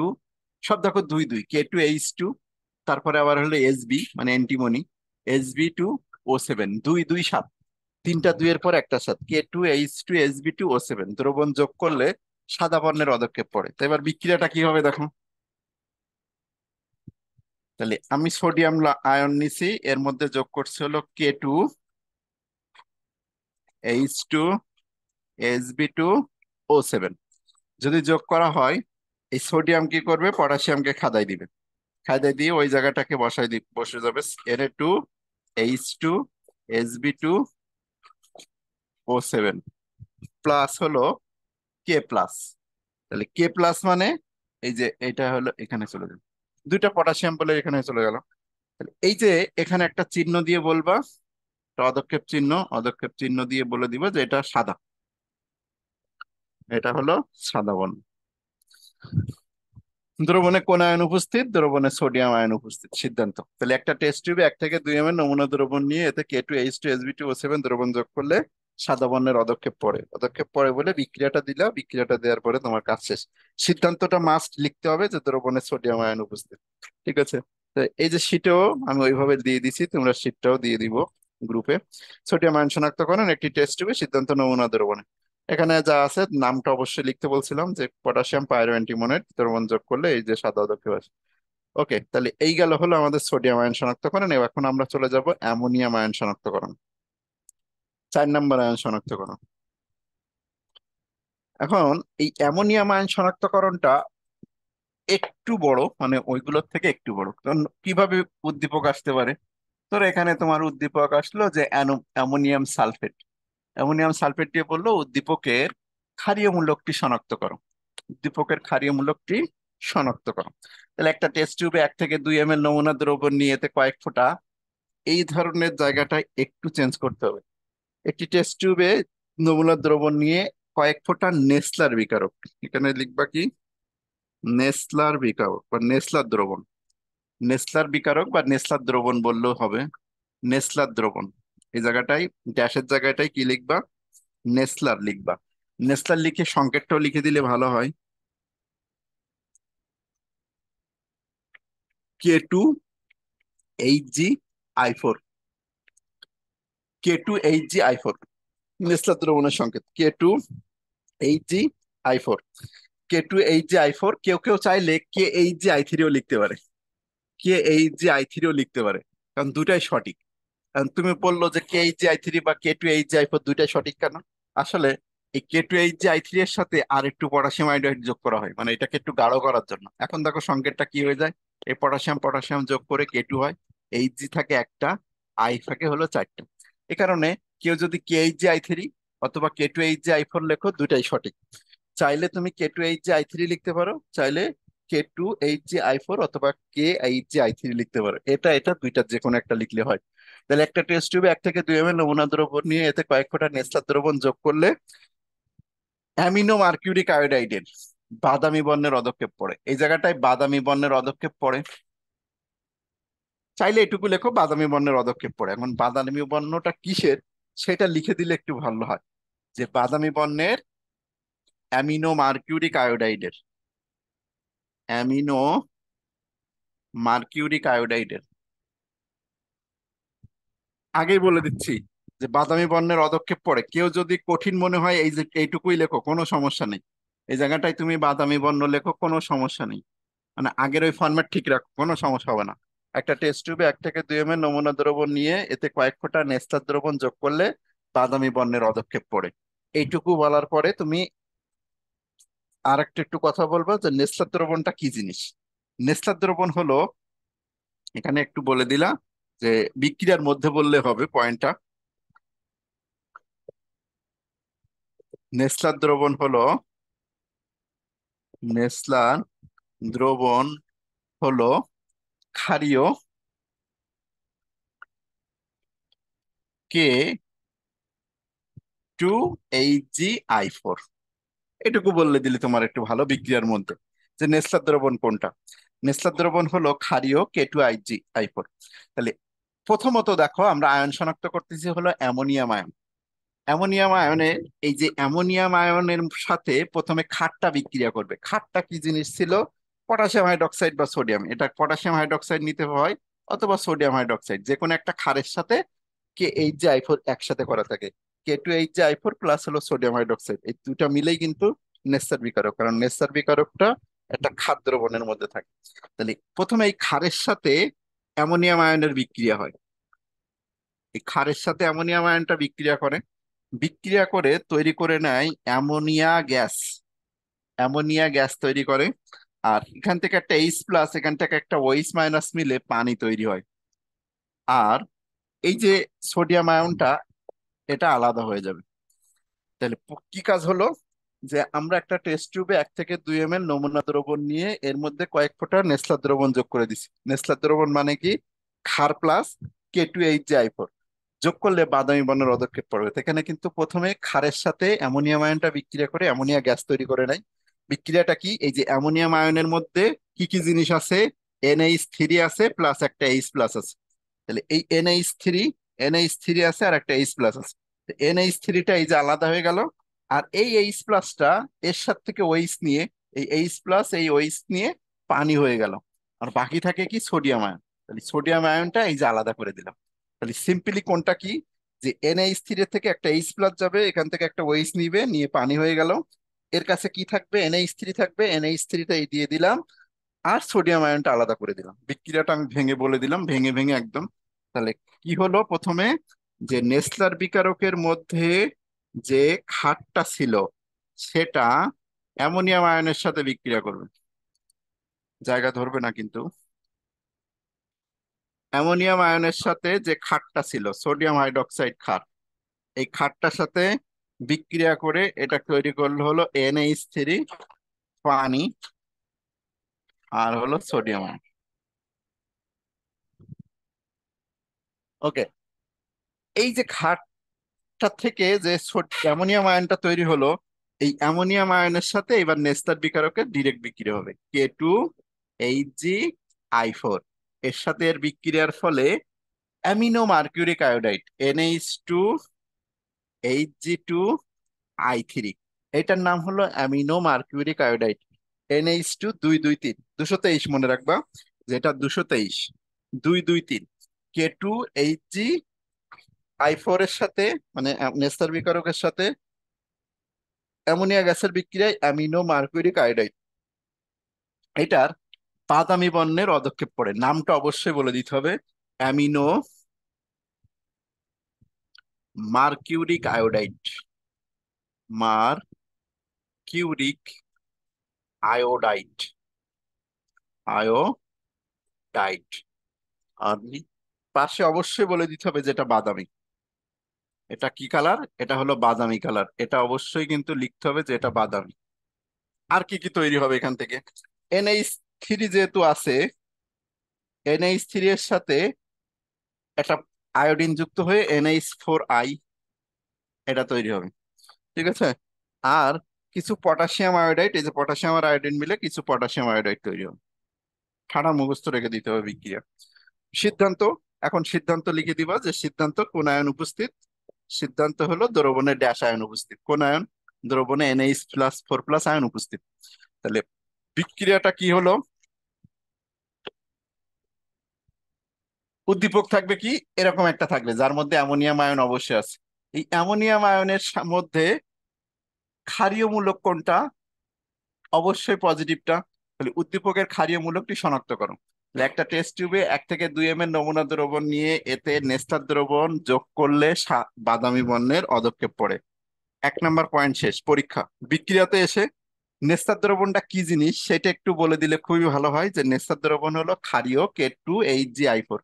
সব দেখো 2 2, K2H2, তারপরে আবার হলো SB মানে অ্যান্টিমনি, SB2O7, 2 2 7, তিনটা দুইয়ের পর একটা সাত, K2H2SB2O7 দ্রবণ যোগ করলে সাদা বর্ণের পদক্ষেপ পড়ে। তো এবার বিক্রিয়াটা কি হবে দেখো। তাহলে আমি সোডিয়াম আয়ন নিছি, এর মধ্যে যোগ করছে হলো K2H2SB2O7। যদি যোগ করা হয়, এই সোডিয়াম কি করবে, পটাশিয়ামকে খাদাই দিবে, খাদাই দিয়ে ওই জায়গাটাকে বসে যাবে Na2H2SB2O7 প্লাস হলো K প্লাস। তাহলে K প্লাস মানে এই যে এটা হলো এখানে চলে যাবে, দুইটা পটাশিয়াম বলে এখানে চলে গেল। তাহলে এই যে এখানে একটা চিহ্ন দিয়ে বলবা, একটা অদক্ষেপ চিহ্ন, অদক্ষেপ চিহ্ন দিয়ে বলে দিবা যে এটা সাদা, এটা হলো সাদা বর্ণ। দ্রবণে কোন আয়ন উপস্থিত, দ্রবণে সোডিয়াম আয়ন উপস্থিত। সিদ্ধান্ত, তাহলে একটা টেস্ট টিউবে 1 থেকে 2 ml নমুনা দ্রবণ নিয়ে এতে K2H2SB2O7 দ্রবণ যোগ করলে সাদা বর্ণের পদক্ষেপ পড়ে, পদক্ষেপ পড়ে বলে বিক্রিয়াটা দিলা, বিক্রিয়াটা দেওয়ার পরে তোমার কাজ শেষ। সিদ্ধান্তটা মাস্ট লিখতে হবে যে দ্রবণে সোডিয়াম আয়ন উপস্থিত, ঠিক আছে? তো এই যে শীটেও আমি ওইভাবে দিয়ে দিছি, তোমরা শীটটাও দিয়ে দিব গ্রুপে। সোডিয়াম আয়ন শনাক্তকরণ একটি টেস্ট টিউবে, সিদ্ধান্ত নমুনা দ্রবণে। এখানে যা আছে নামটা অবশ্যই লিখতে বলছিলাম, যে পটাশিয়াম পাইরো অ্যান্টিমোনেট দ্রবণ যোগ করলে এই যে সাদা পদক্ষেপ আসে। ওকে, তাহলে এই গেল হলো আমাদের সোডিয়াম আয়ন শনাক্তকরণ। এখন আমরা চলে যাব অ্যামোনিয়াম আয়ন শনাক্তকরণ, 4 নম্বর আয়ন শনাক্তকরণ। এখন এই অ্যামোনিয়াম আয়ন শনাক্তকরণটা একটু বড়, মানে ওইগুলোর থেকে একটু বড়। কারণ কিভাবে উদ্দীপক আসতে পারে, ধরো এখানে তোমার উদ্দীপক আসলো যে অ্যামোনিয়াম সালফেট। অ্যামোনিয়াম সালফেট দিয়ে বললো উদ্দীপকের ক্ষারীয় মূলকটি শনাক্ত করো, উদ্দীপকের ক্ষারীয় মূলকটি শনাক্ত করো। তাহলে একটা টেস্ট টিউবে 1 থেকে 2 ml নমুনা দ্রবণ নিয়ে এতে কয়েক ফোঁটা, এই ধরনের জায়গাটা একটু চেঞ্জ করতে হবে। একটি টেস্ট টিউবে নমুনা দ্রবণ নিয়ে কয়েক ফোঁটা নেসলার বিকারক, এখানে লিখবা কি, নেসলার বিকারক বা নেসলার দ্রবণ। নেসলার বিকারক বা নেসলার দ্রবণ বললেও হবে। নেসলার দ্রবণ, এই জায়গাটায় ড্যাশের জায়গাটায় কি লিখবা? নেসলার লিখবা। নেসলার লিখে সংকেতটাও লিখে দিলে ভালো হয়, K2HgI4। K2HgI4 নেসলার দ্রবণের সংকেত, K2HgI4। K2HgI4, কেউ কেউ চাইলে KHgI3ও লিখতে পারে, KHgI3ও লিখতে পারে, কারণ দুটাই সঠিক। কারণ তুমি বললো যে KHgI3 বা K2HgI4 দুইটাই সঠিক কেন? আসলে এই K2HgI3 এর সাথে আর একটু পটাশিয়াম আয়োডাইড যোগ করা হয়, মানে এটাকে একটু গাঢ় করার জন্য। এখন দেখো সংকেতটা কি হয়ে যায়, এই পটাশিয়াম পটাশিয়াম যোগ করে K2 হয়, Hg থাকে একটা, আই থাকে হলো চারটা। এ কারণে কেউ যদি KHgI3 অথবা K2HgI4 লেখো, দুইটাই সঠিক। চাইলে তুমি K2HgI3 লিখতে পারো, চাইলে K2HgI4 অথবা KHgI3 লিখতে পারো, এটা এটা দুইটার যে কোনো একটা লিখলে হয়। তাহলে একটা টেস্ট টিউবে 1 থেকে 2 ml নমুনা দ্রবণ নিয়ে এতে কয়েক ফোঁটা নেসলার দ্রবণ যোগ করলে অ্যামিনো মার্কিউরিক আয়োডাইডের বাদামি বর্ণের পদক্ষেপ পড়ে। এই জায়গাটায় বাদামি বর্ণের পদক্ষেপ পড়ে, চাইলে এটুকু লেখো বাদামি বর্ণের পদক্ষেপ পড়ে। এখন বাদামি বর্ণটা কিসের সেটা লিখে দিলে একটু ভালো হয়, যে বাদামি বর্ণের অ্যামিনো মার্কিউরিক আয়োডাইডের, অ্যামিনো মার্কিউরিক আয়োডাইডের। আগেই বলে দিচ্ছি যে বাদামি বর্ণের অদক্ষেপ পড়ে, কেউ যদি কঠিন মনে হয় এই যে এইটুকুই লেখো, কোনো সমস্যা নেই। এই জায়গাটায় তুমি বাদামি বর্ণ লেখো, কোনো সমস্যা নেই। মানে আগের ওই ফরম্যাট ঠিক রাখো, কোনো সমস্যা হবে না। একটা টেস্ট টিউবে 1 থেকে 2 ml নমুনা দ্রবণ নিয়ে এতে কয়েক ফোঁটা নেস্টার দ্রবণ যোগ করলে বাদামি বর্ণের অদক্ষেপ পড়ে। এইটুকু বলার পরে তুমি আর একটু কথা বলবো যে নেস্টার দ্রবণটা কি জিনিস। নেস্টার দ্রবণ হলো, এখানে একটু বলে দিলা যে বিক্রিয়ার মধ্যে বললে হবে পয়েন্টটা। নেসলার দ্রবণ হলো, নেসলার দ্রবণ হলো ক্ষারীয় K2HgI4। এটুকু বললে দিলে তোমার একটু ভালো বিক্রিয়ার মধ্যে যে নেসলার দ্রবণ কোনটা। নেসলার দ্রবণ হলো ক্ষারীয় K2HgI4। তাহলে প্রথমত দেখো আমরা আয়ন শনাক্ত করতেছি হলো অ্যামোনিয়াম আয়ন। অ্যামোনিয়াম আয়নে, এই যে অ্যামোনিয়াম আয়নের সাথে প্রথমে ক্ষারটা বিক্রিয়া করবে। ক্ষারটা কি জিনিস ছিল? পটাশিয়াম হাইড্রক্সাইড বা সোডিয়াম, এটা পটাশিয়াম হাইড্রক্সাইড নিতে হয় অথবা সোডিয়াম হাইড্রক্সাইড, যে কোনো একটা ক্ষারের সাথে KHgI4 একসাথে করা থাকে। K2HgI4 প্লাস হলো সোডিয়াম হাইড্রক্সাইড, এই দুটা মিলেই কিন্তু নেস্টার বিকারক, কারণ নেস্টার বিকারকটা একটা ক্ষার দ্রবণের মধ্যে থাকে। তাহলে প্রথমে এই ক্ষারের সাথে অ্যামোনিয়াম আয়নের বিক্রিয়া হয়। এই ক্ষারের সাথে অ্যামোনিয়াম আয়নটা বিক্রিয়া করে, বিক্রিয়া করে তৈরি করে নেয় অ্যামোনিয়া গ্যাস। অ্যামোনিয়া গ্যাস তৈরি করে, আর এখান থেকে একটা H+, এখান থেকে একটা OH- মিলে পানি তৈরি হয়। আর এই যে সোডিয়াম আয়নটা, এটা আলাদা হয়ে যাবে। তাহলে কি কাজ হলো, যে আমরা একটা টেস্ট টিউবে 1 থেকে 2 ml নমুনা দ্রবণ নিয়ে এর মধ্যে কয়েক ফোঁটা নেসলার দ্রবণ যোগ করে দিছি। নেসলার দ্রবণ মানে কি? ক্ষার প্লাস K2HgI4 যোগ করলে বাদামি বর্ণের পদক্ষেপ পড়বে। তো এখানে কিন্তু প্রথমে ক্ষারের সাথে অ্যামোনিয়াম আয়নটা বিক্রিয়া করে অ্যামোনিয়া গ্যাস তৈরি করে নেয়। বিক্রিয়াটা কি? এই যে অ্যামোনিয়াম আয়নের মধ্যে কি কি জিনিস আছে? NH3 আছে প্লাস একটা H+ আছে। তাহলে এই NH3 আছে আর একটা H+ আছে। NH3টা এই যে আলাদা হয়ে গেল, আর এই H+টা এর সাথে থেকে OH নিয়ে, এই H+ এই OH নিয়ে পানি হয়ে গেল, আর বাকি থাকে কি? Sodium ion. তাহলে সোডিয়াম আয়নটা এই যে আলাদা করে দিলাম। তাহলে সিম্পলি কোনটা কি, যে NH3 থেকে একটা H+ যাবে, এখান থেকে একটা OH নিবে, নিয়ে পানি হয়ে গেল। এর কাছে কি থাকবে? NH3 থাকবে, NH3টা এই দিয়ে দিলাম, আর সোডিয়াম আয়নটা আলাদা করে দিলাম। বিক্রিয়াটা আমি ভেঙে বলে দিলাম, ভেঙে ভেঙে একদম। তাহলে কি হলো, প্রথমে যে নেসলার বিকারকের মধ্যে যে ক্ষারটা ছিল সেটা অ্যামোনিয়াম আয়নের সাথে বিক্রিয়া করবে, জায়গা ধরবে না কিন্তু। অ্যামোনিয়াম আয়নের সাথে যে ক্ষারটা ছিল সোডিয়াম হাইড্রক্সাইড ক্ষার, এই ক্ষারটার সাথে বিক্রিয়া করে এটা তৈরি করলো হলো NH3 পানি, আর হলো সোডিয়াম আয়ন। ওকে, এই যে ক্ষারটা থেকে যে অ্যামোনিয়াম আয়নটা তৈরি হলো, এই অ্যামোনিয়াম আয়নের সাথে এবার নেস্টার বিকারকের ডিরেক্ট বিক্রিয়া হবে K2HgI4। এর সাথে এর বিক্রিয়ার ফলে amino mercuric iodide NH2 HG2I3, এটার নাম হলো অ্যামিনো মার্কিউরিক আয়োডাইড। NH2 223, 223 মনে রাখবা, যেটা 223, 223 K2HgI4 এর সাথে, মানে নেস্টার বিকারকের সাথে অ্যামোনিয়া গ্যাসের বিক্রিয়ায় অ্যামিনো মার্কিউরিক আয়োডাইড, এটার বাদামি বর্ণের পদক্ষেপ পড়ে। নামটা অবশ্যই বলে দিতে হবে, amino mercuric iodide, mercuric iodide, iodide. আর পাশে অবশ্যই বলে দিতে হবে যেটা বাদামি। এটা কি কালার? এটা হলো বাদামি কালার। এটা অবশ্যই কিন্তু লিখতে হবে যে এটা বাদামি। আর কি কি তৈরি হবে এখান থেকে? NH3 যেহেতু আছে, NH3 এর সাথে একটা আয়োডিন যুক্ত হয়ে NH4I, এটা তৈরি হবে। ঠিক আছে। আর কিছু পটাশিয়াম আয়োডাইড, এই যে পটাশিয়াম আর আয়োডিন মিলে কিছু পটাশিয়াম আয়োডাইড তৈরি হবে। ঠাড়া মুখস্থ রেখে দিতে হবে বিক্রিয়া। সিদ্ধান্ত, এখন সিদ্ধান্ত লিখে দিবা যে সিদ্ধান্ত কোন আয়ন উপস্থিত। সিদ্ধান্ত হলো দ্রবণে ড্যাশ আয়ন উপস্থিত। কোন আয়ন? দ্রবণে NH+4+ আয়ন উপস্থিত। তাহলে বিক্রিয়াটা কি হলো? উদ্দীপক থাকবে কি এরকম একটা থাকবে যার মধ্যে অ্যামোনিয়াম আয়ন অবশ্যই আছে। এই অ্যামোনিয়াম আয়নের মধ্যে ক্ষারীয় মূলক কোনটা? অবশ্যই পজিটিভটা। তাহলে উদ্দীপকের ক্ষারীয় মূলকটি শনাক্ত করো। তাহলে একটা টেস্ট টিউবে 1 থেকে 2 ml নমুনা দ্রবণ নিয়ে এতে নেস্টার দ্রবণ যোগ করলে বাদামি বর্ণের অদক্ষেপ পড়ে। 1 নম্বর পয়েন্ট শেষ। পরীক্ষা বিক্রিয়াতে এসে নেস্টার দ্রবণটা কি জিনিস সেটা একটু বলে দিলে খুবই ভালো হয়। যে নেস্টার দ্রবণ হলো ক্ষারীয় K2HgI4,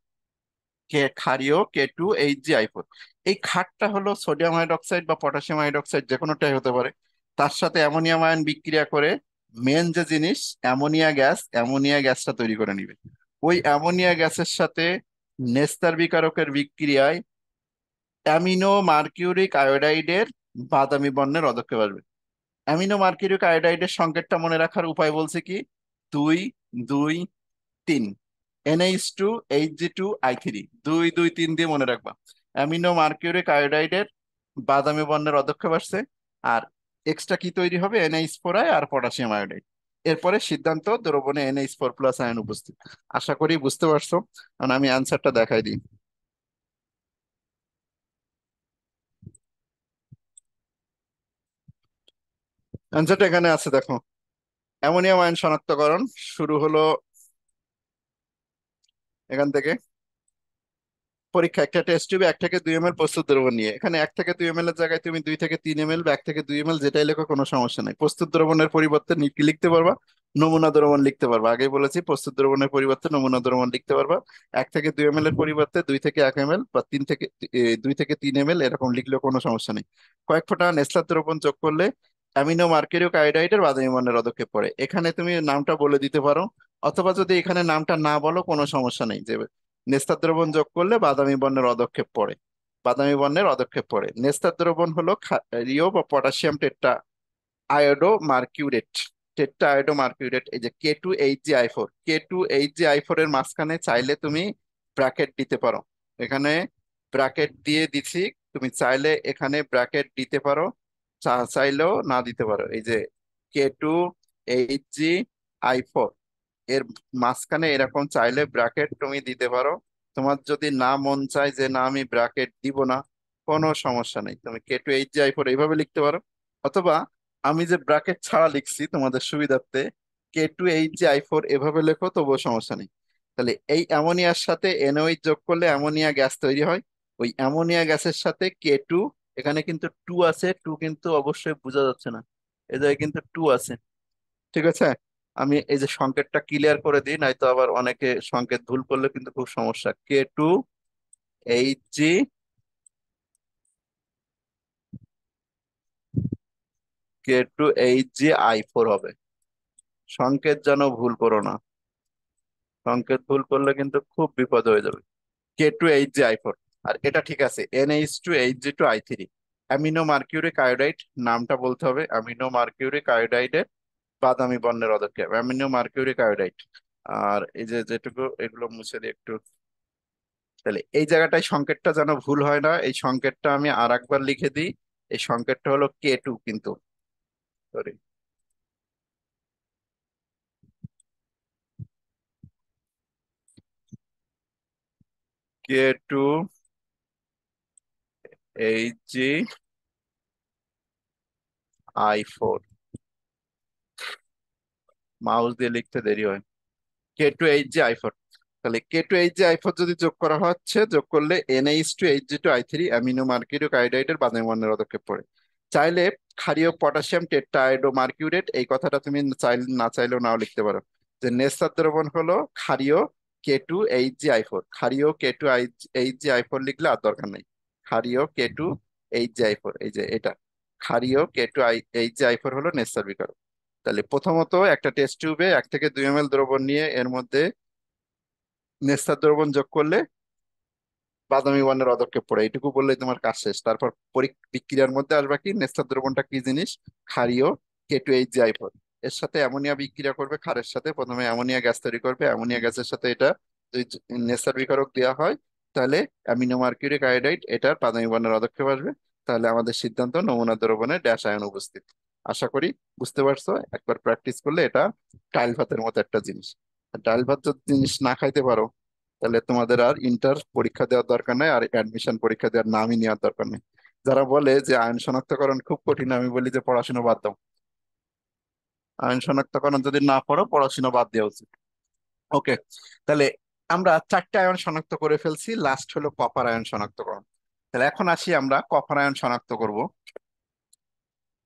ক্ষারীয় K2HgI4। এই ক্ষারটা হলো সোডিয়াম হাইড্রোক্সাইড বা পটাশিয়াম হাইড্রোক্সাইড, যে কোনোটাই হতে পারে। তার সাথে অ্যামোনিয়াম আয়ন বিক্রিয়া করে মেন যে জিনিস অ্যামোনিয়া গ্যাস, অ্যামোনিয়া গ্যাসটা তৈরি করে নিবে। ওই অ্যামোনিয়া গ্যাসের সাথে নেস্টার বিকারকের বিক্রিয়ায় অ্যামিনো মার্কিউরিক আয়োডাইডের বাদামি বর্ণের অদক্ষেপ আসবে। অ্যামিনো মার্কিউরিক আয়োডাইডের সংকেতটা মনে রাখার উপায় বলছে কি, 2 2 3, NH2 HG2I3, 2 2 3 দিয়ে মনে রাখবা। অ্যামিনো মার্কিউরিক আয়োডাইডের বাদামি বর্ণের অদক্ষেপ আসছে। আর এক্সট্রা কি তৈরি হবে? NH4I আর পটাশিয়াম আয়োডাইড। এরপরে সিদ্ধান্ত দ্রবণে NH4+ আয়ন উপস্থিত। আশা করি বুঝতে পারছো। কারণ আমি অ্যান্সারটা দেখাই দিই। অ্যান্সারটা এখানে আছে দেখো। অ্যামোনিয়াম আয়ন শনাক্তকরণ শুরু হলো এখান থেকে। পরীক্ষা একটা টেস্ট টিউবে 1 থেকে 2 ml প্রস্তুত দ্রবণ নিয়ে, এখানে 1 থেকে 2 ml এর জায়গায় তুমি 2 থেকে 3 ml বা 1 থেকে 2 ml যেটাই লেখো কোনো সমস্যা নেই। প্রস্তুত দ্রবণের পরিবর্তে কি লিখতে পারবা? নমুনা দ্রবণ লিখতে পারবা। আগেই বলেছি প্রস্তুত দ্রবণের পরিবর্তে নমুনা দ্রবণ লিখতে পারবা। 1 থেকে 2 ml এর পরিবর্তে 2 থেকে 1 ml বা 2 থেকে 3 ml এরকম লিখলেও কোনো সমস্যা নেই। কয়েক ফোঁটা নেসলার দ্রবণ যোগ করলে অ্যামিনো মার্কিউরিক আয়োডাইডের বাদামি বর্ণের পদক্ষেপ পড়ে। এখানে তুমি নামটা বলে দিতে পারো, অথবা যদি এখানে নামটা না বলো কোনো সমস্যা নেই। যে নেস্তার দ্রবণ যোগ করলে বাদামি বর্ণের অদক্ষেপ পড়ে, বাদামি বর্ণের অদক্ষেপ পড়ে। নেস্তার দ্রবণ হলো ক্ষারীয় বা potassium tetra iodo মার্কিউরেট, tetra iodo মার্কিউরেট। এই যে K2HgI4, K2HgI4 এর মাঝখানে চাইলে তুমি ব্র্যাকেট দিতে পারো। এখানে ব্র্যাকেট দিয়ে দিছি, তুমি চাইলে এখানে ব্র্যাকেট দিতে পারো, চাইলেও না দিতে পারো। এই যে K2HgI4 এর মাঝখানে এরকম চাইলে ব্র্যাকেট তুমি দিতে পারো। তোমার যদি না মন চায় যে না আমি ব্র্যাকেট দিব না, কোনো সমস্যা নেই, তুমি K2HgI4 এইভাবে লিখতে পারো। অথবা আমি যে ব্র্যাকেট ছাড়া লিখছি তোমাদের সুবিধার্থে, K2HgI4 এভাবে লেখো, তবুও সমস্যা নেই। তাহলে এই অ্যামোনিয়ার সাথে NOH যোগ করলে অ্যামোনিয়া গ্যাস তৈরি হয়। ওই অ্যামোনিয়া গ্যাসের সাথে K2, এখানে কিন্তু 2 আছে, 2 কিন্তু অবশ্যই বোঝা যাচ্ছে না, এই জায়গায় কিন্তু 2 আছে। ঠিক আছে। আমি এই যে সংকেতটা ক্লিয়ার করে দিই, নয়তো আবার অনেকে সংকেত ভুল করলে কিন্তু খুব সমস্যা। K2HgI4 হবে। সংকেত যেন ভুল করো না, সংকেত ভুল করলে কিন্তু খুব বিপদ হয়ে যাবে। K2HgI4, আর এটা ঠিক আছে NH2HG2I3। অ্যামিনো মার্কিউরিক আয়োডাইড, নামটা বলতে হবে, অ্যামিনো মার্কিউরিক আয়োডাইডের বাদামি বর্ণের পদক্ষেপ, অ্যামিনো মার্কিউরিক আয়োডাইড। আর এই যে যেটুকু এগুলো মুছে দিই একটু। তাহলে এই জায়গাটায় সংকেতটা যেন ভুল হয় না, এই সংকেতটা আমি আর একবার লিখে দিই। এই সংকেতটা হলো K2 কিন্তু, sorry, K2 Hg I4। Mouse দিয়ে লিখতে দেরি হয়। K2Hg I4। তাহলে K2Hg I4 যদি যোগ করা হচ্ছে, যোগ করলে NH2Hg2I3 অ্যামিনো মার্কিউরিক আয়োডাইডের বাদামি বর্ণের পদক্ষেপ পড়ে। চাইলে ক্ষারীয় পটাশিয়াম টেট্রাআয়োডো মার্কিউরেট, এই কথাটা তুমি চাইলে না চাইলেও নাও লিখতে পারো। যে নেস্তার দ্রবণ হলো ক্ষারীয় K2Hg I4। ক্ষারীয় K2Hg I4 লিখলে আর দরকার নেই। ক্ষারীয় K2Hg I4, এই যে এটা ক্ষারীয় K2Hg I4 হলো নেস্তার বিকারক। তাহলে প্রথমত একটা টেস্ট টিউবে 1 থেকে 2 ml দ্রবণ নিয়ে এর মধ্যে নেস্তার দ্রবণ যোগ করলে বাদামি বর্ণের পদক্ষেপ পড়ে, এইটুকু বললেই তোমার কাজ শেষ। তারপর বিক্রিয়ার মধ্যে আসবে কি, নেস্তার দ্রবণটা কি জিনিস, ক্ষারীয় K2Hg I4। এর সাথে অ্যামোনিয়া বিক্রিয়া করবে ক্ষারের সাথে, প্রথমে অ্যামোনিয়া গ্যাস তৈরি করবে, অ্যামোনিয়া গ্যাসের সাথে এটা যদি নেস্তার বিকারক দেওয়া হয়, তাহলে অ্যামিনো মার্কিউরিক আয়োডাইড এটার বাদামি বর্ণের পদক্ষেপ আসবে। তাহলে আমাদের সিদ্ধান্ত নমুনা দ্রবণে ড্যাশ আয়ন উপস্থিত। আশা করি বুঝতে পারছো। একবার প্র্যাকটিস করলে এটা ডাল ভাতের মতো একটা জিনিস। আর ডাল ভাত যদি জিনিস না খাইতে পারো, তাহলে তোমাদের আর ইন্টার পরীক্ষা দেওয়ার দরকার নেই, আর অ্যাডমিশন পরীক্ষা দেওয়ার নামই নেওয়ার দরকার নেই। যারা বলে যে আয়ন শনাক্তকরণ খুব কঠিন, আমি বলি যে পড়াশোনা বাদ দাও। আয়ন শনাক্তকরণ যদি না পড়ো, পড়াশোনা বাদ দেওয়া উচিত। ওকে, তাহলে আমরা 4টে আয়ন শনাক্ত করে ফেলছি, লাস্ট হলো কপার আয়ন শনাক্তকরণ। তাহলে এখন আসি আমরা কপার আয়ন শনাক্ত করব।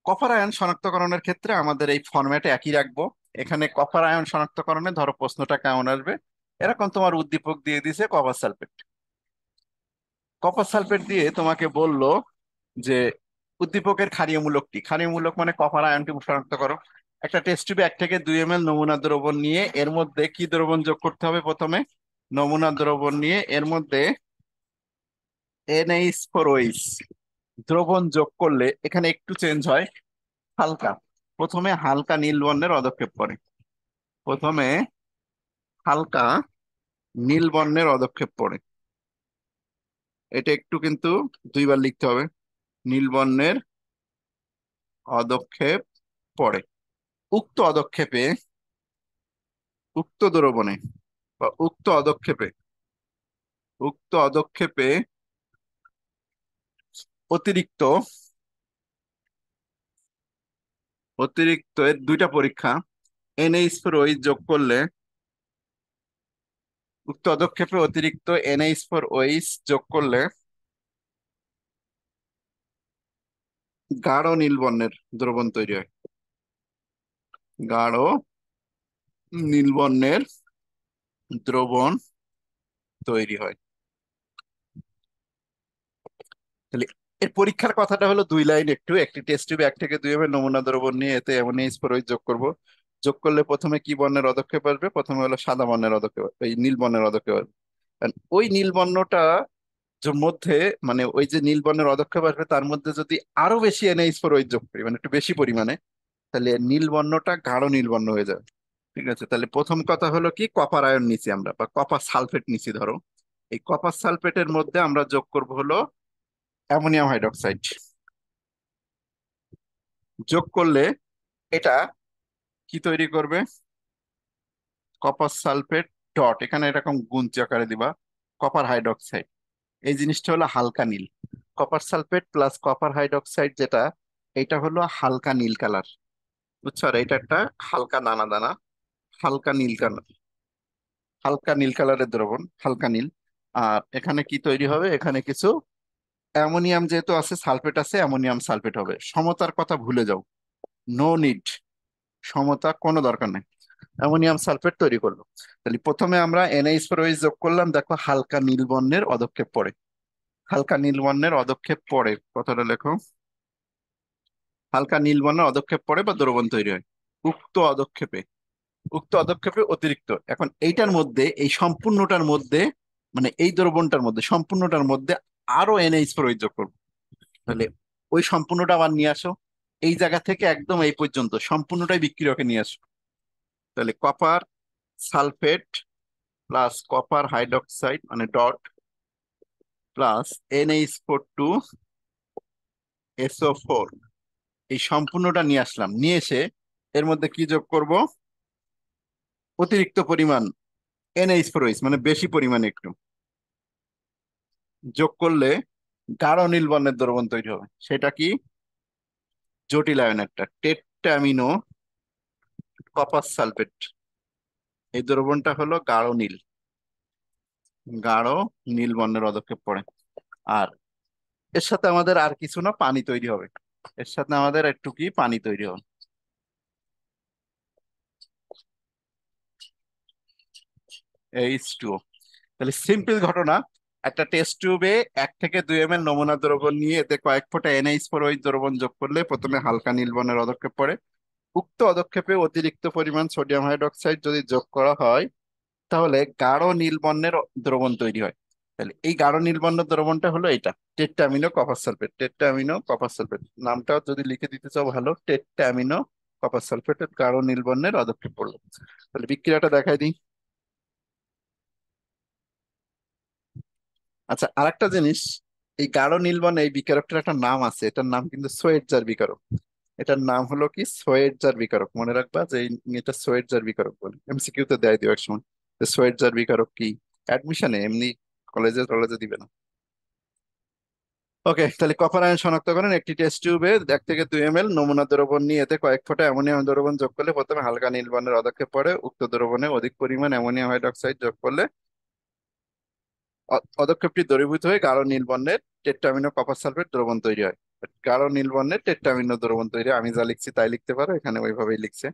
কপার আয়ন শনাক্তকরণের ক্ষেত্রে আমাদের এই ফরম্যাটে একই রাখবো। এখানে কপার আয়ন শনাক্তকরণে ধরো প্রশ্নটা কেমন আসবে, এরকম তোমার উদ্দীপক দিয়ে দিছে কপার সালফেট। কপার সালফেট দিয়ে তোমাকে বলল যে উদ্দীপকের ক্ষারীয় মূলক কি, ক্ষারীয় মূলক মানে কপার আয়নটি শনাক্ত করো। একটা টেস্ট টিউবে 1 থেকে 2 ml নমুনা দ্রবণ নিয়ে এর মধ্যে কি দ্রবণ যোগ করতে হবে, প্রথমে নমুনা দ্রবণ নিয়ে এর মধ্যে NH4OH দ্রবণ যোগ করলে এখানে একটু চেঞ্জ হয়, হালকা, প্রথমে হালকা নীল বর্ণের পদক্ষেপ পড়ে, প্রথমে হালকা নীল বর্ণের পদক্ষেপ পড়ে। এটা একটু কিন্তু দুইবার লিখতে হবে, নীল বর্ণের পদক্ষেপ পড়ে। উক্ত পদক্ষেপে, উক্ত দ্রবণে বা উক্ত পদক্ষেপে অতিরিক্ত অতিরিক্ত এর দুইটা পরীক্ষা, NH4OH যোগ করলে, উক্ত পদক্ষেপে অতিরিক্ত NH4OH যোগ করলে গাঢ় নীল বর্ণের দ্রবণ তৈরি হয়, গাঢ় নীল বর্ণের দ্রবণ তৈরি হয়। তাহলে এর পরীক্ষার কথাটা হলো 2 লাইন, একটু একটি টেস্ট টিউবে 1 থেকে 2 ml নমুনা দ্রবণ নিয়ে এতে NH4OH যোগ করব। যোগ করলে প্রথমে কি বর্ণের পদক্ষেপ আসবে, প্রথমে হলো সাদা বর্ণের পদক্ষেপ, এই নীল বর্ণের পদক্ষেপ আসবে। And ওই নীল বর্ণটা মধ্যে, মানে ওই যে নীল বর্ণের পদক্ষেপ আসবে তার মধ্যে যদি আরো বেশি NH4OH যোগ করি, মানে একটু বেশি পরিমাণে, তাহলে নীল বর্ণটা গাঢ় নীল বর্ণ হয়ে যাবে। ঠিক আছে, তাহলে প্রথম কথা হলো কি, কপার আয়ন নিচ্ছি আমরা বা কপার সালফেট নিচ্ছি ধরো। এই কপার সালফেটের মধ্যে আমরা যোগ করব হলো অ্যামোনিয়াম হাইড্রোক্সাইড। যোগ করলে এটা কি তৈরি করবে, কপার সালফেট ডট, এখানে এরকম গুণচ আকারে দিবা কপার হাইড্রোক্সাইড। এই জিনিসটা হলো হালকা নীল। Copper sulphate plus copper hydroxide যেটা, এটা হলো হালকা নীল কালার, বুঝছো? আর এটা একটা হালকা দানা দানা, হালকা নীল কালার, হালকা নীল কালারের দ্রবণ, হালকা নীল। আর এখানে কি তৈরি হবে, এখানে কিছু অ্যামোনিয়াম যেহেতু আছে, সালফেট আছে, অ্যামোনিয়াম সালফেট হবে। সমতার কথা ভুলে যাও, নো নিড, সমতা কোনো দরকার নেই। অ্যামোনিয়াম সালফেট তৈরি করলো। তাহলে প্রথমে আমরা NH4OH যোগ করলাম, দেখো হালকা নীল বর্ণের পদক্ষেপ পড়ে, হালকা নীল বর্ণের পদক্ষেপ পড়ে, কথাটা লেখো, হালকা নীল বর্ণের পদক্ষেপ পড়ে বা দ্রবণ তৈরি হয়। উক্ত পদক্ষেপে, উক্ত পদক্ষেপে অতিরিক্ত, এখন এইটার মধ্যে, এই সম্পূর্ণটার মধ্যে, মানে এই দ্রবণটার মধ্যে সম্পূর্ণটার মধ্যে আরো NH4OH যোগ করবো। তাহলে ওই সম্পূর্ণটা আবার নিয়ে আসো, এই জায়গা থেকে একদম এই পর্যন্ত সম্পূর্ণটাই বিক্রিয়কে নিয়ে আসো। তাহলে copper sulphate plus copper hydroxide মানে ডট প্লাস NH4 2SO4, এই সম্পূর্ণটা নিয়ে আসলাম। নিয়ে এসে এর মধ্যে কি যোগ করব? অতিরিক্ত পরিমাণ NH4OH মানে বেশি পরিমাণে একটু যোগ করলে গাঢ় নীল বর্ণের দ্রবণ তৈরি হবে। সেটা কি? জটিল আয়ন একটা টেট্টামিনো কপার সালফেট। এই দ্রবণটা হলো গাঢ় নীল বর্ণের পদক্ষেপ পড়ে। আর এর সাথে আমাদের আর কিছু না, পানি তৈরি হবে। এর সাথে আমাদের একটু কি পানি তৈরি হবে, H2O। তাহলে সিম্পল ঘটনা, একটা টেস্ট টিউবে 1 থেকে 2 ml নমুনা দ্রবণ নিয়ে এতে কয়েক ফোঁটা NH4OH দ্রবণ যোগ করলে প্রথমে হালকা নীল বর্ণের পদক্ষেপ পড়ে। উক্ত পদক্ষেপে অতিরিক্ত পরিমাণ সোডিয়াম হাইড্রোক্সাইড যদি যোগ করা হয় তাহলে গাঢ় নীল বর্ণের দ্রবণ তৈরি হয়। তাহলে এই গাঢ় নীল বর্ণের দ্রবণটা হলো এটা, টেট্টামিনো কপার সালফেট। টেট্টামিনো কপার সালফেট নামটাও যদি লিখে দিতে চাও ভালো, টেট্টামিনো কপার সালফেট গাঢ় নীল বর্ণের পদক্ষেপ পড়লো। তাহলে বিক্রিয়াটা দেখাই দিই। আচ্ছা, আরেকটা জিনিস, এই গাঢ় নীল বর্ণে এই বিকারকটার একটা নাম আছে, এটার নাম কিন্তু সোয়েটজার বিকারক। এটার নাম হলো কি? সোয়েটজার বিকারক। মনে রাখবা যে এটা সোয়েটজার বিকারক বলে, MCQ তে দেয় দিও এক সময় যে সোয়েটজার বিকারক কি। অ্যাডমিশনে এমনি কলেজে টলেজে দিবে না। ওকে, তাহলে কপার আয়ন শনাক্তকরণ, একটি টেস্ট টিউবে 1 থেকে 2 ml নমুনা দ্রবণ নিয়ে এতে কয়েক ফোঁটা অ্যামোনিয়াম দ্রবণ যোগ করলে প্রথমে হালকা নীল বর্ণের পদক্ষেপ পড়ে। উক্ত দ্রবণে অধিক পরিমাণ অ্যামোনিয়াম হাইড্রোক্সাইড যোগ করলে পদক্ষেপটি দ্রবীভূত হয়ে গাঢ় নীল বর্ণের টেট্টামিনো কপার সালফেট দ্রবণ তৈরি হয়। গাঢ় নীল বর্ণের টেট্টামিনো দ্রবণ তৈরি হয়। আমি যা লিখছি তাই লিখতে পারো, এখানে ওইভাবেই লিখছে।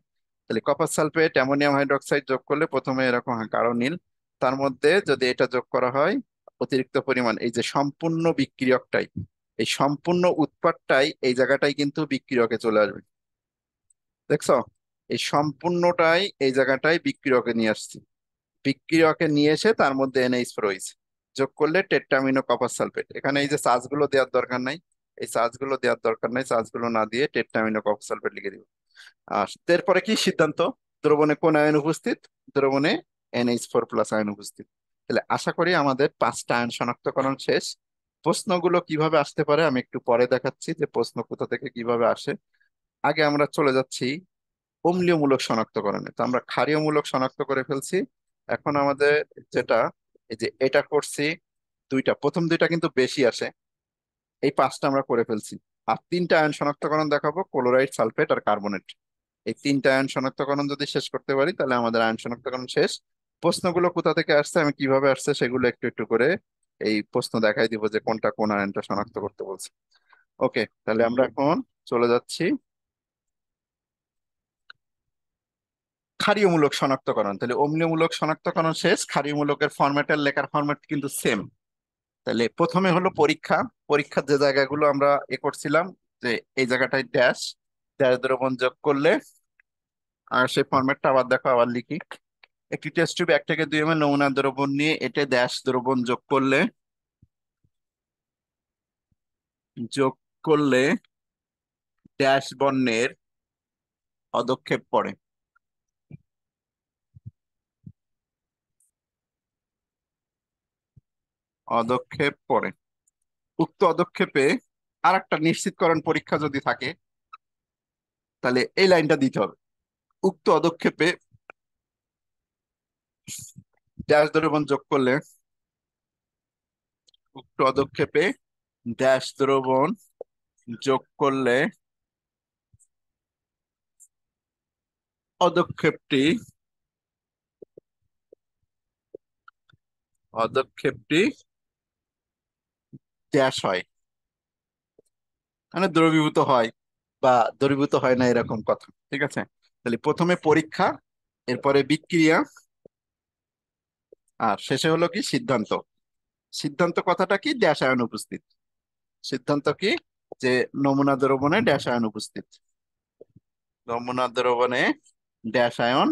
তাহলে কপার সালফেট অ্যামোনিয়াম হাইড্রোক্সাইড যোগ করলে প্রথমে এরকম হয় গাঢ় নীল। তার মধ্যে যদি এটা যোগ করা হয় অতিরিক্ত পরিমাণ, এই যে সম্পূর্ণ বিক্রিয়কটাই, এই সম্পূর্ণ উৎপাদটাই এই জায়গাটাই কিন্তু বিক্রিয়কে চলে আসবে। দেখছো, এই সম্পূর্ণটাই এই জায়গাটায় বিক্রিয়কে নিয়ে আসছি। বিক্রিয়কে নিয়ে এসে তার মধ্যে NH4 রয়েছে, যোগ করলে টেট্টামিনো কপার সালফেট। এখানে এই যে চার্জ গুলো দেওয়ার দরকার নাই, এই চার্জ গুলো দেওয়ার দরকার নাই, চার্জ গুলো না দিয়ে টেট্টামিনো কপার সালফেট লিখে দিব। আর এরপরে কি সিদ্ধান্ত? দ্রবণে কোন আয়ন উপস্থিত? দ্রবণে NH4+ আয়ন উপস্থিত। তাহলে আশা করি আমাদের 5টা আয়ন শনাক্তকরণ শেষ। প্রশ্নগুলো কিভাবে আসতে পারে আমি একটু পরে দেখাচ্ছি যে প্রশ্ন কোথা থেকে কিভাবে আসে। আগে আমরা চলে যাচ্ছি অম্লীয়মূলক শনাক্তকরণে। তো আমরা ক্ষারীয়মূলক শনাক্ত করে ফেলছি। এখন আমাদের যেটা, এই যে এটা করছি দুইটা, প্রথম দুইটা কিন্তু বেশি আসে, এই 5টা আমরা করে ফেলছি। আর 3টা আয়ন শনাক্তকরণ দেখাবো, ক্লোরাইড সালফেট আর কার্বনেট। এই 3টা আয়ন শনাক্তকরণ যদি শেষ করতে পারি তাহলে আমাদের আয়ন শনাক্তকরণ শেষ। প্রশ্নগুলো কোথা থেকে আসছে, আমি কিভাবে আসছে সেগুলো একটু একটু করে এই প্রশ্ন দেখাই দিব যে কোনটা কোন আয়নটা শনাক্ত করতে বলছে। ওকে, তাহলে আমরা এখন চলে যাচ্ছি ক্ষারীয়মূলক শনাক্তকরণ। তাহলে অম্লীয়মূলক শনাক্তকরণ শেষ, ক্ষারীয়মূলকের ফরম্যাটের লেখার ফরম্যাট কিন্তু সেম। তাহলে প্রথমে হলো পরীক্ষা। পরীক্ষার যে জায়গাগুলো আমরা করছিলাম, যে এই জায়গাটায় ড্যাশ ড্যাশ দ্রবণ যোগ করলে, আর সেই ফরম্যাটটা আবার দেখো, আবার লিখি। একটি টেস্ট টিউবে 1 থেকে 2 ml নমুনা দ্রবণ নিয়ে এতে ড্যাশ দ্রবণ যোগ করলে ড্যাশ বর্ণের পদক্ষেপ পড়ে। পদক্ষেপ পড়ে। উক্ত পদক্ষেপে আর একটা নিশ্চিতকরণ পরীক্ষা যদি থাকে তাহলে এই লাইনটা দিতে হবে। উক্ত পদক্ষেপে ড্যাশ দ্রবণ যোগ করলে, উক্ত পদক্ষেপে ড্যাশ দ্রবণ যোগ করলে পদক্ষেপটি পদক্ষেপটি ড্যাশ হয়, মানে দ্রবীভূত হয় বা দ্রবীভূত হয় না, এরকম কথা। ঠিক আছে, তাহলে প্রথমে পরীক্ষা, এরপরে বিক্রিয়া, আর শেষে হলো কি সিদ্ধান্ত। সিদ্ধান্ত কথাটা কি? ড্যাশ আয়ন উপস্থিত। সিদ্ধান্ত কি? যে নমুনা দ্রবণে ড্যাশ আয়ন উপস্থিত। নমুনা দ্রবণে ড্যাশ আয়ন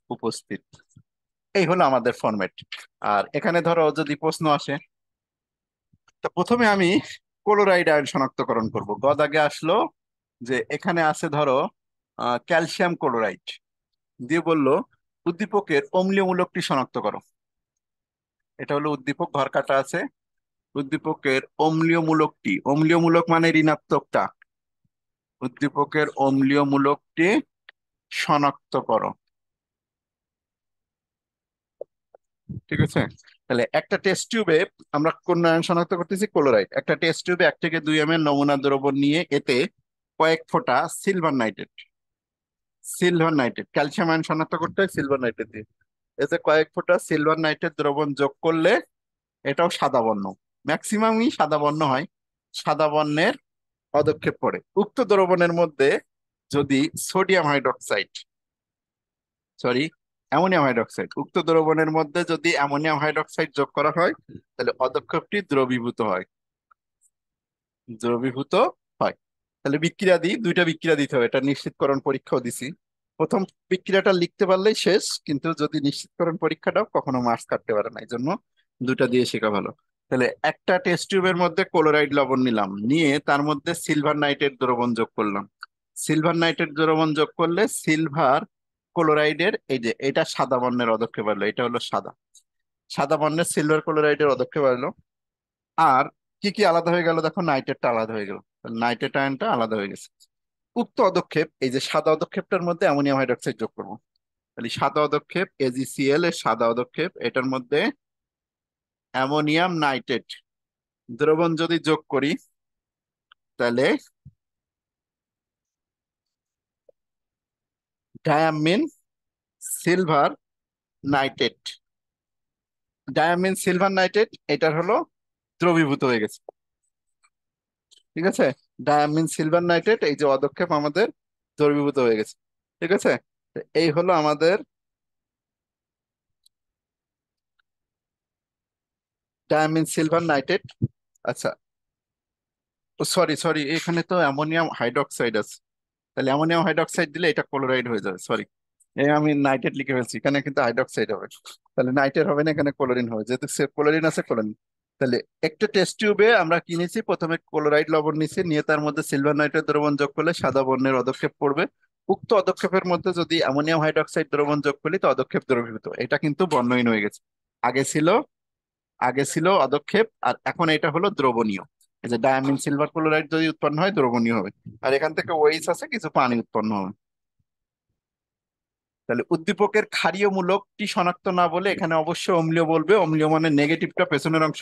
উপস্থিত। এই হলো আমাদের ফরম্যাট। আর এখানে ধরো যদি প্রশ্ন আসে, তো প্রথমে আমি ক্লোরাইড আয়ন শনাক্তকরণ করব। দাগে আসলো যে এখানে আছে ধরো ক্যালসিয়াম ক্লোরাইড, দিয়ে বললো উদ্দীপকের অম্লীয় মূলকটি শনাক্ত করো। এটা হলো উদ্দীপক, ঘর কাটা আছে। উদ্দীপকের অম্লীয় মূলকটি, অম্লীয় মূলক মানে ঋণাত্মকটা, উদ্দীপকের অম্লীয় মূলকটি শনাক্ত করো। ঠিক আছে, তাহলে একটা টেস্ট টিউবে আমরা কোন আয়ন শনাক্ত করতেছি? ক্লোরাইড। একটা টেস্ট টিউবে 1 থেকে 2 ml নমুনা দ্রবণ নিয়ে এতে কয়েক ফোঁটা silver nitrate, silver nitrate, calcium ion শনাক্ত করতে হয় সিলভার নাইট্রেট দিয়ে। এতে কয়েক ফোঁটা সিলভার নাইট্রেট দ্রবণ যোগ করলে, এটাও সাদা বর্ণ, ম্যাক্সিমামই সাদা বর্ণ হয়, সাদা বর্ণের পদক্ষেপ পড়ে। উক্ত দ্রবণের মধ্যে যদি sodium hydroxide, sorry ammonium hydroxide, উক্ত দ্রবণের মধ্যে যদি অ্যামোনিয়াম হাইড্রোক্সাইড যোগ করা হয়, তাহলে পদক্ষেপটি দ্রবীভূত হয়, দ্রবীভূত হয়। তাহলে বিক্রিয়া দিই, দুইটা বিক্রিয়া দিতে হবে, এটা নিশ্চিতকরণ পরীক্ষাও দিছি। প্রথম বিক্রিয়াটা লিখতে পারলেই শেষ, কিন্তু যদি নিশ্চিতকরণ পরীক্ষাটাও কখনো মার্কস কাটতে পারে না, এই জন্য দুটা দিয়ে শেখা ভালো। তাহলে একটা টেস্ট টিউবের মধ্যে ক্লোরাইড লবণ নিলাম, নিয়ে তার মধ্যে সিলভার নাইট্রেট দ্রবণ যোগ করলাম। সিলভার নাইট্রেট দ্রবণ যোগ করলে সিলভার ক্লোরাইডের, এই যে এটা সাদা বর্ণের পদক্ষেপ হলো, এটা হলো সাদা, সাদা বর্ণের সিলভার ক্লোরাইডের পদক্ষেপ হলো। আর কি কি আলাদা হয়ে গেল দেখো, নাইট্রেটটা আলাদা হয়ে গেল, নাইট্রেট আয়নটা আলাদা হয়ে গেছে। উক্ত পদক্ষেপ, এই যে সাদা পদক্ষেপটার মধ্যে অ্যামোনিয়াম হাইড্রোক্সাইড যোগ করবো, তাহলে সাদা পদক্ষেপ AgCl এর সাদা পদক্ষেপ, এটার মধ্যে অ্যামোনিয়াম নাইট্রেট দ্রবণ যদি যোগ করি, তাহলে diamine silver nitrate, diamine silver nitrate এটার হলো দ্রবীভূত হয়ে গেছে। ঠিক আছে, ডায়ামিন সিলভার নাইট্রেট এই যে পদক্ষেপ আমাদের দ্রবীভূত হয়ে গেছে। ঠিক আছে, তো এই হলো আমাদের ডায়ামিন সিলভার নাইট্রেট। আচ্ছা, সরি সরি, এখানে তো অ্যামোনিয়াম হাইড্রোক্সাইড আছে, তাহলে অ্যামোনিয়াম হাইড্রোক্সাইড দিলে এটা ক্লোরাইড হয়ে যাবে, সরি। আমি নাইট্রেট লিখে ফেলছি, এখানে কিন্তু হাইড্রোক্সাইড হবে, তাহলে নাইট্রেট হবে না, এখানে ক্লোরিন হবে, যেহেতু ক্লোরিন আছে ক্লোরিন। তাহলে একটা টেস্ট টিউবে আমরা কি নিয়েছি, প্রথমে ক্লোরাইড লবণ নিয়েছি, নিয়ে তার মধ্যে সিলভার নাইট্রেট দ্রবণ যোগ করলে সাদা বর্ণের পদক্ষেপ পড়বে। উক্ত পদক্ষেপের মধ্যে যদি অ্যামোনিয়াম হাইড্রোক্সাইড দ্রবণ যোগ করি তো পদক্ষেপ দ্রবীভূত, এটা কিন্তু বর্ণহীন হয়ে গেছে। আগে ছিল, আগে ছিল অদক্ষেপ, আর এখন এটা হলো দ্রবণীয়। এই যে ডায়ামিন সিলভার ক্লোরাইড যদি উৎপন্ন হয় দ্রবণীয় হবে, আর এখান থেকে ওএইচ আছে, কিছু পানি উৎপন্ন হবে। তাহলে উদ্দীপকের ক্ষারীয় মূলকটি শনাক্ত না বলে এখানে অবশ্যই অম্লীয় বলবে, অম্লীয় মানে নেগেটিভটা পেছনের অংশ।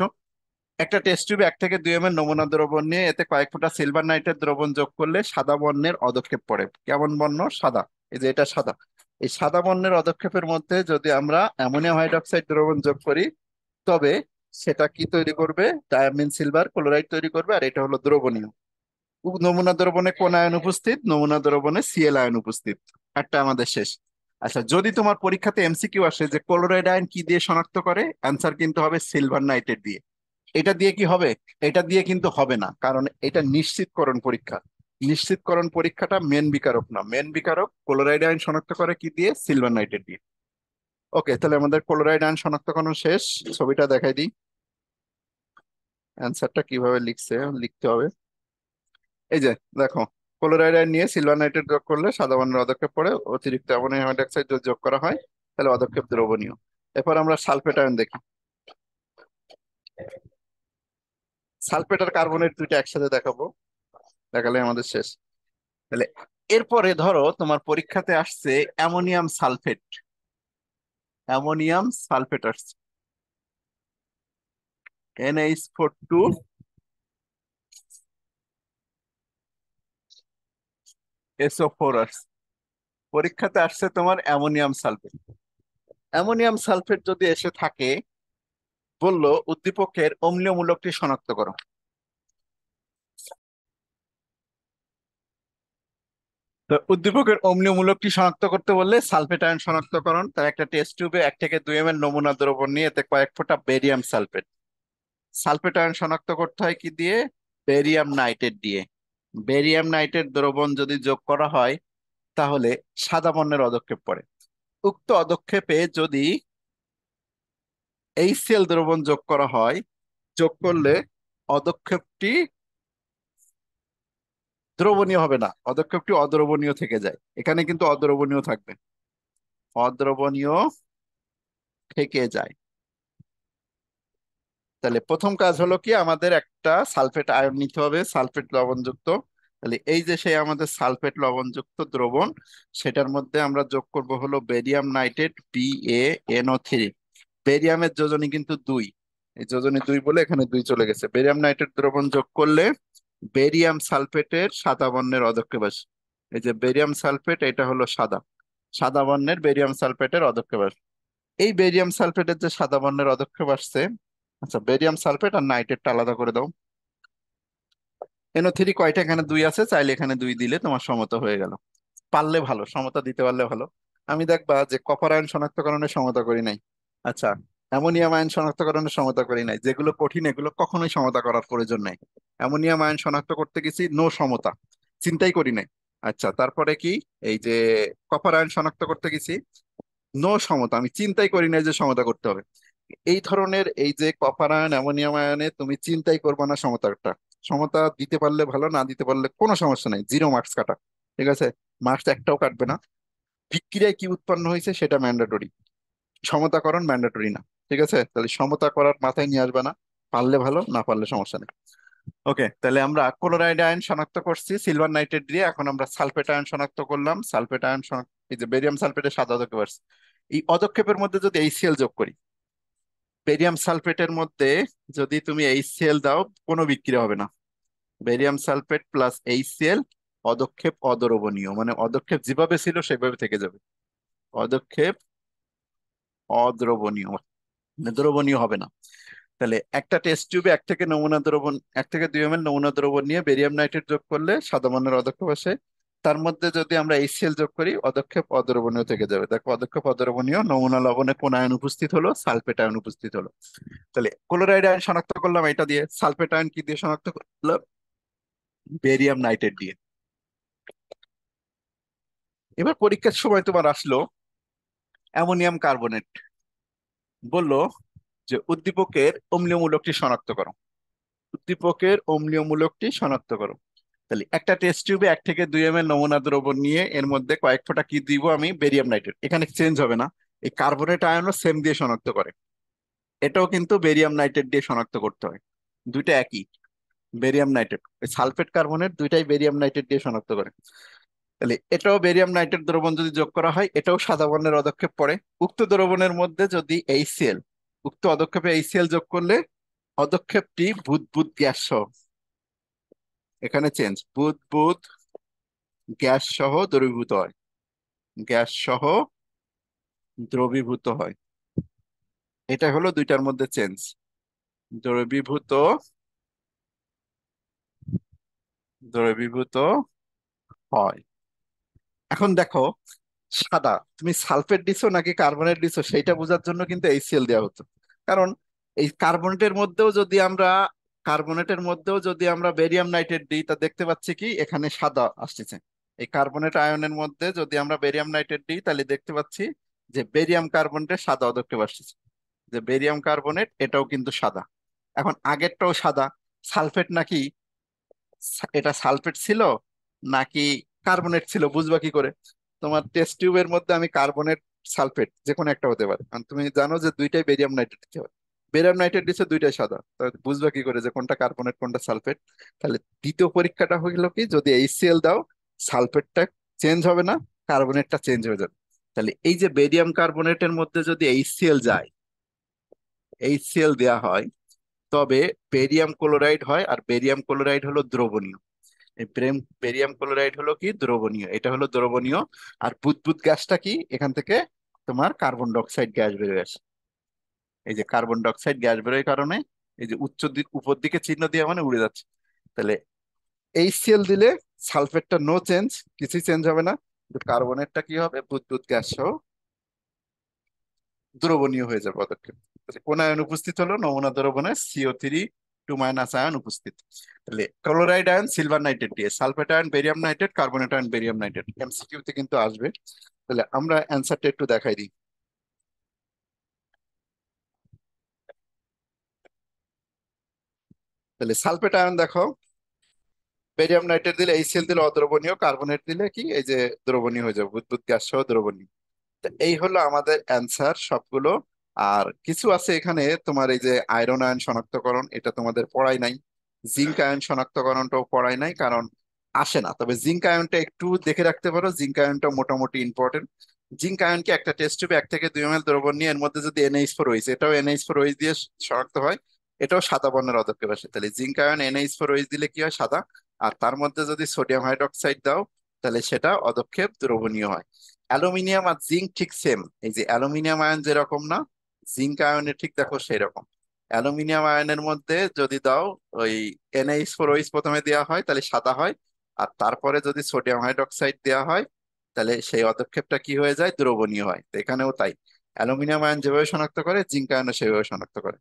একটা টেস্ট টিউবে 1 থেকে 2 ml নমুনা দ্রবণ নিয়ে এতে কয়েক ফোঁটা সিলভার নাইট্রেট দ্রবণ যোগ করলে সাদা বর্ণের পদক্ষেপ পড়ে। কেমন বর্ণ? সাদা, এই যে এটা সাদা। এই সাদা বর্ণের পদক্ষেপের মধ্যে যদি আমরা অ্যামোনিয়াম হাইড্রোক্সাইড দ্রবণ যোগ করি, তবে সেটা কি তৈরি করবে? ডায়ামিন সিলভার ক্লোরাইড তৈরি করবে, আর এটা হলো দ্রবণীয়। নমুনা দ্রবণে কোন আয়ন উপস্থিত? নমুনা দ্রবণে Cl আয়ন উপস্থিত। একটা আমাদের শেষ। আচ্ছা, যদি তোমার পরীক্ষাতে এমসিকিউ আসে যে ক্লোরাইড আয়ন কি দিয়ে শনাক্ত করে, অ্যান্সার কিন্তু হবে সিলভার নাইট্রেট দিয়ে। এটা দিয়ে কি হবে? এটা দিয়ে কিন্তু হবে না, কারণ এটা নিশ্চিতকরণ পরীক্ষা। নিশ্চিতকরণ পরীক্ষাটা মেন বিকারক না, মেন বিকারক ক্লোরাইড আয়ন শনাক্ত করে কি দিয়ে? সিলভার নাইট্রেট দিয়ে। ওকে, তাহলে আমাদের ক্লোরাইড আয়ন শনাক্তকরণ শেষ। ছবিটা দেখাই দিই, অ্যান্সারটা কিভাবে লিখছে, লিখতে হবে। এই যে দেখো, ক্লোরাইড আয়ন নিয়ে সিলভার নাইট্রেট যোগ করলে সাদা বর্ণের পদক্ষেপ পড়ে, অতিরিক্ত অ্যামোনিয়াম হাইড্রোক্সাইড যদি যোগ করা হয় তাহলে পদক্ষেপ দ্রবণীয়। এরপর আমরা সালফেট আয়ন দেখি। সালফেট আর কার্বনেট দুইটা একসাথে দেখাবো, দেখালে আমাদের শেষ। তাহলে এরপরে ধরো তোমার পরীক্ষাতে আসছে অ্যামোনিয়াম সালফেট, অ্যামোনিয়াম সালফেট আসছে, NH4 SO4 আসছে। পরীক্ষাতে আসছে তোমার অ্যামোনিয়াম সালফেট। অ্যামোনিয়াম সালফেট যদি এসে থাকে, বললো উদ্দীপকের অম্লীয় মূলকটি শনাক্ত করো। তো উদ্দীপকের অম্লীয় মূলকটি শনাক্ত করতে বললে সালফেট আয়ন শনাক্তকরণ, তার একটা টেস্ট টিউবে 1 থেকে 2 ml নমুনা দ্রবণ নিয়ে এতে কয়েক ফোঁটা বেরিয়াম সালফেট, সালফেট আয়ন শনাক্ত করতে হয় কি দিয়ে? বেরিয়াম নাইট্রেট দিয়ে। বেরিয়াম নাইট্রেট দ্রবণ যদি যোগ করা হয়, তাহলে সাদা বর্ণের পদক্ষেপ পড়ে। উক্ত পদক্ষেপে যদি HCl দ্রবণ যোগ করা হয়, যোগ করলে পদক্ষেপটি দ্রবণীয় হবে না, পদক্ষেপটি অদ্রবণীয় থেকে যায়, এখানে কিন্তু অদ্রবণীয় থাকবে। অদ্রবণীয় থেকে যায়। তাহলে প্রথম কাজ হলো কি, আমাদের একটা সালফেট আয়ন নিতে হবে, সালফেট লবণযুক্ত। তাহলে এই যে সেই আমাদের সালফেট লবণযুক্ত দ্রবণ, সেটার মধ্যে আমরা যোগ করব হলো বেরিয়াম নাইট্রেট BaNO3। বেরিয়ামের যোজনী কিন্তু 2, এই যোজনী 2 বলে এখানে 2 চলে গেছে। বেরিয়াম নাইট্রেট দ্রবণ যোগ করলে বেরিয়াম সালফেটের সাদা বর্ণের অধক্ষেপ আসে। এই যে বেরিয়াম সালফেট, এটা হলো সাদা, সাদা বর্ণের বেরিয়াম সালফেটের অধক্ষেপ আসে। এই বেরিয়াম সালফেটের যে সাদা বর্ণের অধক্ষেপ আসছে, আচ্ছা বেরিয়াম সালফেট আর নাইট্রেটটা আলাদা করে দাও। NO3 কয়টা, এখানে 2 আছে, চাইলে এখানে 2 দিলে তোমার সমতা হয়ে গেল। পারলে ভালো, সমতা দিতে পারলে ভালো। আমি দেখবা যে কপার আয়ন শনাক্তকরণের সমতা করি নাই, আচ্ছা অ্যামোনিয়াম আয়ন শনাক্তকরণের সমতা করি নাই। যেগুলো কঠিন এগুলো কখনোই সমতা করার প্রয়োজন নাই। অ্যামোনিয়াম আয়ন শনাক্ত করতে গেছি, নো সমতা, চিন্তাই করি নাই। আচ্ছা তারপরে কি, এই যে কপার আয়ন শনাক্ত করতে গেছি, নো সমতা, আমি চিন্তাই করি নাই যে সমতা করতে হবে। এই ধরনের এই যে কপার আয়ন অ্যামোনিয়াম আয়নে তুমি চিন্তাই করবে না সমতাটা। সমতা দিতে পারলে ভালো, না দিতে পারলে কোনো সমস্যা নাই, 0 মার্কস কাটা, ঠিক আছে, মার্কস একটাও কাটবে না। বিক্রিয়ায় কি উৎপন্ন হয়েছে সেটা ম্যান্ডেটরি, সমতাকরণ ম্যান্ডেটরি না। ঠিক আছে, তাহলে সমতা করার মাথায় নিয়ে আসবে না, পারলে ভালো, না পারলে সমস্যা নেই। ওকে, তাহলে আমরা ক্লোরাইড আয়ন শনাক্ত করছি সিলভার নাইট্রেট দিয়ে, এখন আমরা সালফেট আয়ন শনাক্ত করলাম। সালফেট আয়ন এই যে বেরিয়াম সালফেটের সাদা অধক্ষেপ আসছে। এই অধক্ষেপের মধ্যে যদি HCl যোগ করি, বেরিয়াম সালফেটের মধ্যে যদি তুমি HCl দাও, কোনো বিক্রিয়া হবে না। বেরিয়াম সালফেট প্লাস HCl, অধক্ষেপ অদ্রবণীয়, মানে অধক্ষেপ যেভাবে ছিল সেভাবে থেকে যাবে। অধক্ষেপ অদ্রবণীয়, মানে দ্রবণীয় হবে না। তাহলে একটা টেস্ট টিউবে 1 থেকে 2 ml নমুনা দ্রবণ নিয়ে বেরিয়াম নাইট্রেট যোগ করলে সাদা বর্ণের অধক্ষেপ আসে। তার মধ্যে যদি আমরা HCl যোগ করি, অধক্ষেপ অদ্রবণীয় থেকে যাবে। দেখো অধক্ষেপ অদ্রবণীয়, নমুনা লবণে কোন আয়ন উপস্থিত হলো, সালফেট আয়ন উপস্থিত হলো। তাহলে ক্লোরাইড আয়ন শনাক্ত করলাম এটা দিয়ে, সালফেট আয়ন কি দিয়ে শনাক্ত করলাম, বেরিয়াম নাইট্রেট দিয়ে। এবার পরীক্ষার সময় তোমার আসলো অ্যামোনিয়াম কার্বনেট, বললো যে উদ্দীপকের অম্লীয় মূলকটি শনাক্ত করো, উদ্দীপকের অম্লীয় মূলকটি শনাক্ত করো। তাহলে একটা টেস্ট টিউবে 1 থেকে 2 ml নমুনা দ্রবণ নিয়ে এর মধ্যে কয়েক ফোঁটা কি দিব আমি, বেরিয়াম নাইট্রেট, এখানে চেঞ্জ হবে না। এই কার্বনেট আয়নও সেম দিয়ে শনাক্ত করে, এটাও কিন্তু বেরিয়াম নাইট্রেট দিয়ে শনাক্ত করতে হয়, দুইটা একই। বেরিয়াম নাইট্রেট, ওই সালফেট কার্বনেট দুইটাই বেরিয়াম নাইট্রেট দিয়ে শনাক্ত করে। তাহলে এটাও বেরিয়াম নাইট্রেট দ্রবণ যদি যোগ করা হয়, এটাও সাদা বর্ণের অধক্ষেপ পড়ে। উক্ত দ্রবণের মধ্যে যদি HCl, উক্ত অধক্ষেপে HCl যোগ করলে অধক্ষেপটি বুদবুদ গ্যাস সহ, এখানে চেঞ্জ, বুদবুদ গ্যাস সহ দ্রবীভূত হয়, গ্যাস সহ দ্রবীভূত হয়। এটা হলো দুইটার মধ্যে চেঞ্জ, দ্রবীভূত, দ্রবীভূত হয়। এখন দেখো, সাদা, তুমি সালফেট দিছো নাকি কার্বনেট দিছো সেইটা বোঝার জন্য কিন্তু HCl দেওয়া হতো। কারণ এই কার্বনেটের মধ্যেও যদি আমরা বেরিয়াম নাইট্রেট দিই, তা দেখতে পাচ্ছি কি এখানে সাদা আসতেছে। এই কার্বনেট আয়নের মধ্যে যদি আমরা বেরিয়াম নাইট্রেট দিই, তাহলে দেখতে পাচ্ছি যে বেরিয়াম কার্বনেটের সাদা অধক্ষেপ আসতেছে, যে বেরিয়াম কার্বনেট এটাও কিন্তু সাদা। এখন আগেরটাও সাদা, সালফেট নাকি, এটা সালফেট ছিল নাকি কার্বনেট ছিল বুঝবা কি করে? তোমার টেস্ট টিউবের মধ্যে আমি কার্বনেট সালফেট যে কোনো একটা হতে পারে, কারণ তুমি জানো যে দুইটাই বেরিয়াম নাইট্রেট দিতে হয়। বেরিয়াম নাইট্রেট দিচ্ছে দুইটাই সাদা, তো বুঝবা কি করে যে কোনটা কার্বনেট কোনটা সালফেট? তাহলে দ্বিতীয় পরীক্ষাটা হইলো কি, যদি HCl দাও, সালফেটটা চেঞ্জ হবে না, কার্বনেটটা চেঞ্জ হয়ে যাবে। তাহলে এই যে বেরিয়াম কার্বনেটের মধ্যে যদি HCl যায়, HCl দেয়া হয়, তবে বেরিয়াম ক্লোরাইড হয়, আর বেরিয়াম ক্লোরাইড হলো দ্রবণীয়। এই বেরিয়াম ক্লোরাইড হলো কি, দ্রবণীয়, এটা হলো দ্রবণীয়। আর বুদবুদ গ্যাসটা কি, এখান থেকে তোমার কার্বন ডাই অক্সাইড গ্যাস বেরোয় আসে। এই যে কার্বন ডাই অক্সাইড গ্যাস বেরোয় কারণে এই যে উপর দিকে চিহ্ন দিয়ে মানে উড়ে যাচ্ছে। তাহলে HCl দিলে সালফেটটা নো চেঞ্জ, কিছুই চেঞ্জ হবে না, কিন্তু কার্বনেটটা কি হবে, বুদবুদ গ্যাস সহ দ্রবণীয় হয়ে যাবে পদক্ষেপ। তাহলে কোন আয়ন উপস্থিত হলো, নমুনা দ্রবণে CO3 2 - আয়ন উপস্থিত। তাহলে ক্লোরাইড আয়ন সিলভার নাইট্রেট দিয়ে, sulphate ion barium nitrate, carbonate ion barium nitrate, MCQ তে কিন্তু আসবে। তাহলে আমরা অ্যান্সারটা একটু দেখাই দিই। তাহলে সালফেট আয়ন দেখো, বেরিয়াম নাইট্রেট দিলে HCl দিলে অদ্রবণীয়, কার্বনেট দিলে কি এই যে দ্রবণীয় হয়ে যাবে, বুদবুদ গ্যাস সহ দ্রবণীয়। তো এই হলো আমাদের অ্যান্সার সবগুলো। আর কিছু আছে এখানে তোমার, এই যে আয়রন আয়ন শনাক্তকরণ, এটা তোমাদের পড়াই নাই। জিঙ্ক আয়ন শনাক্তকরণটাও পড়াই নাই, কারণ আসে না। তবে জিঙ্ক আয়নটা একটু দেখে রাখতে পারো, জিঙ্ক আয়নটা মোটামুটি ইম্পর্টেন্ট। জিঙ্ক আয়নকে একটা টেস্ট টিউবে 1 থেকে 2 ml দ্রবণ নিয়ে এর মধ্যে যদি NH4OH, এটাও NH4OH দিয়ে শনাক্ত হয়, এটাও সাদা বর্ণের অদক্ষেপ আসে। তাহলে জিঙ্ক আয়ন NH4OH দিলে কি হয়? সাদা। আর তার মধ্যে যদি সোডিয়াম হাইড্রোক্সাইড দাও, তাহলে সেটা অদক্ষেপ দ্রবণীয় হয়। অ্যালুমিনিয়াম আর জিঙ্ক ঠিক সেম। এই যে অ্যালুমিনিয়াম আয়ন যেরকম না, জিঙ্ক আয়নের ঠিক দেখো সেই রকম। অ্যালুমিনিয়াম আয়নের মধ্যে যদি দাও ওই NH4OH প্রথমে দেওয়া হয়, তাহলে সাদা হয়। আর তারপরে যদি সোডিয়াম হাইড্রোক্সাইড দেওয়া হয়, তাহলে সেই অদক্ষেপটা কি হয়ে যায়? দ্রবণীয় হয়। তো এখানেও তাই, অ্যালুমিনিয়াম আয়ন যেভাবে শনাক্ত করে, জিঙ্ক আয়নও সেভাবে শনাক্ত করে।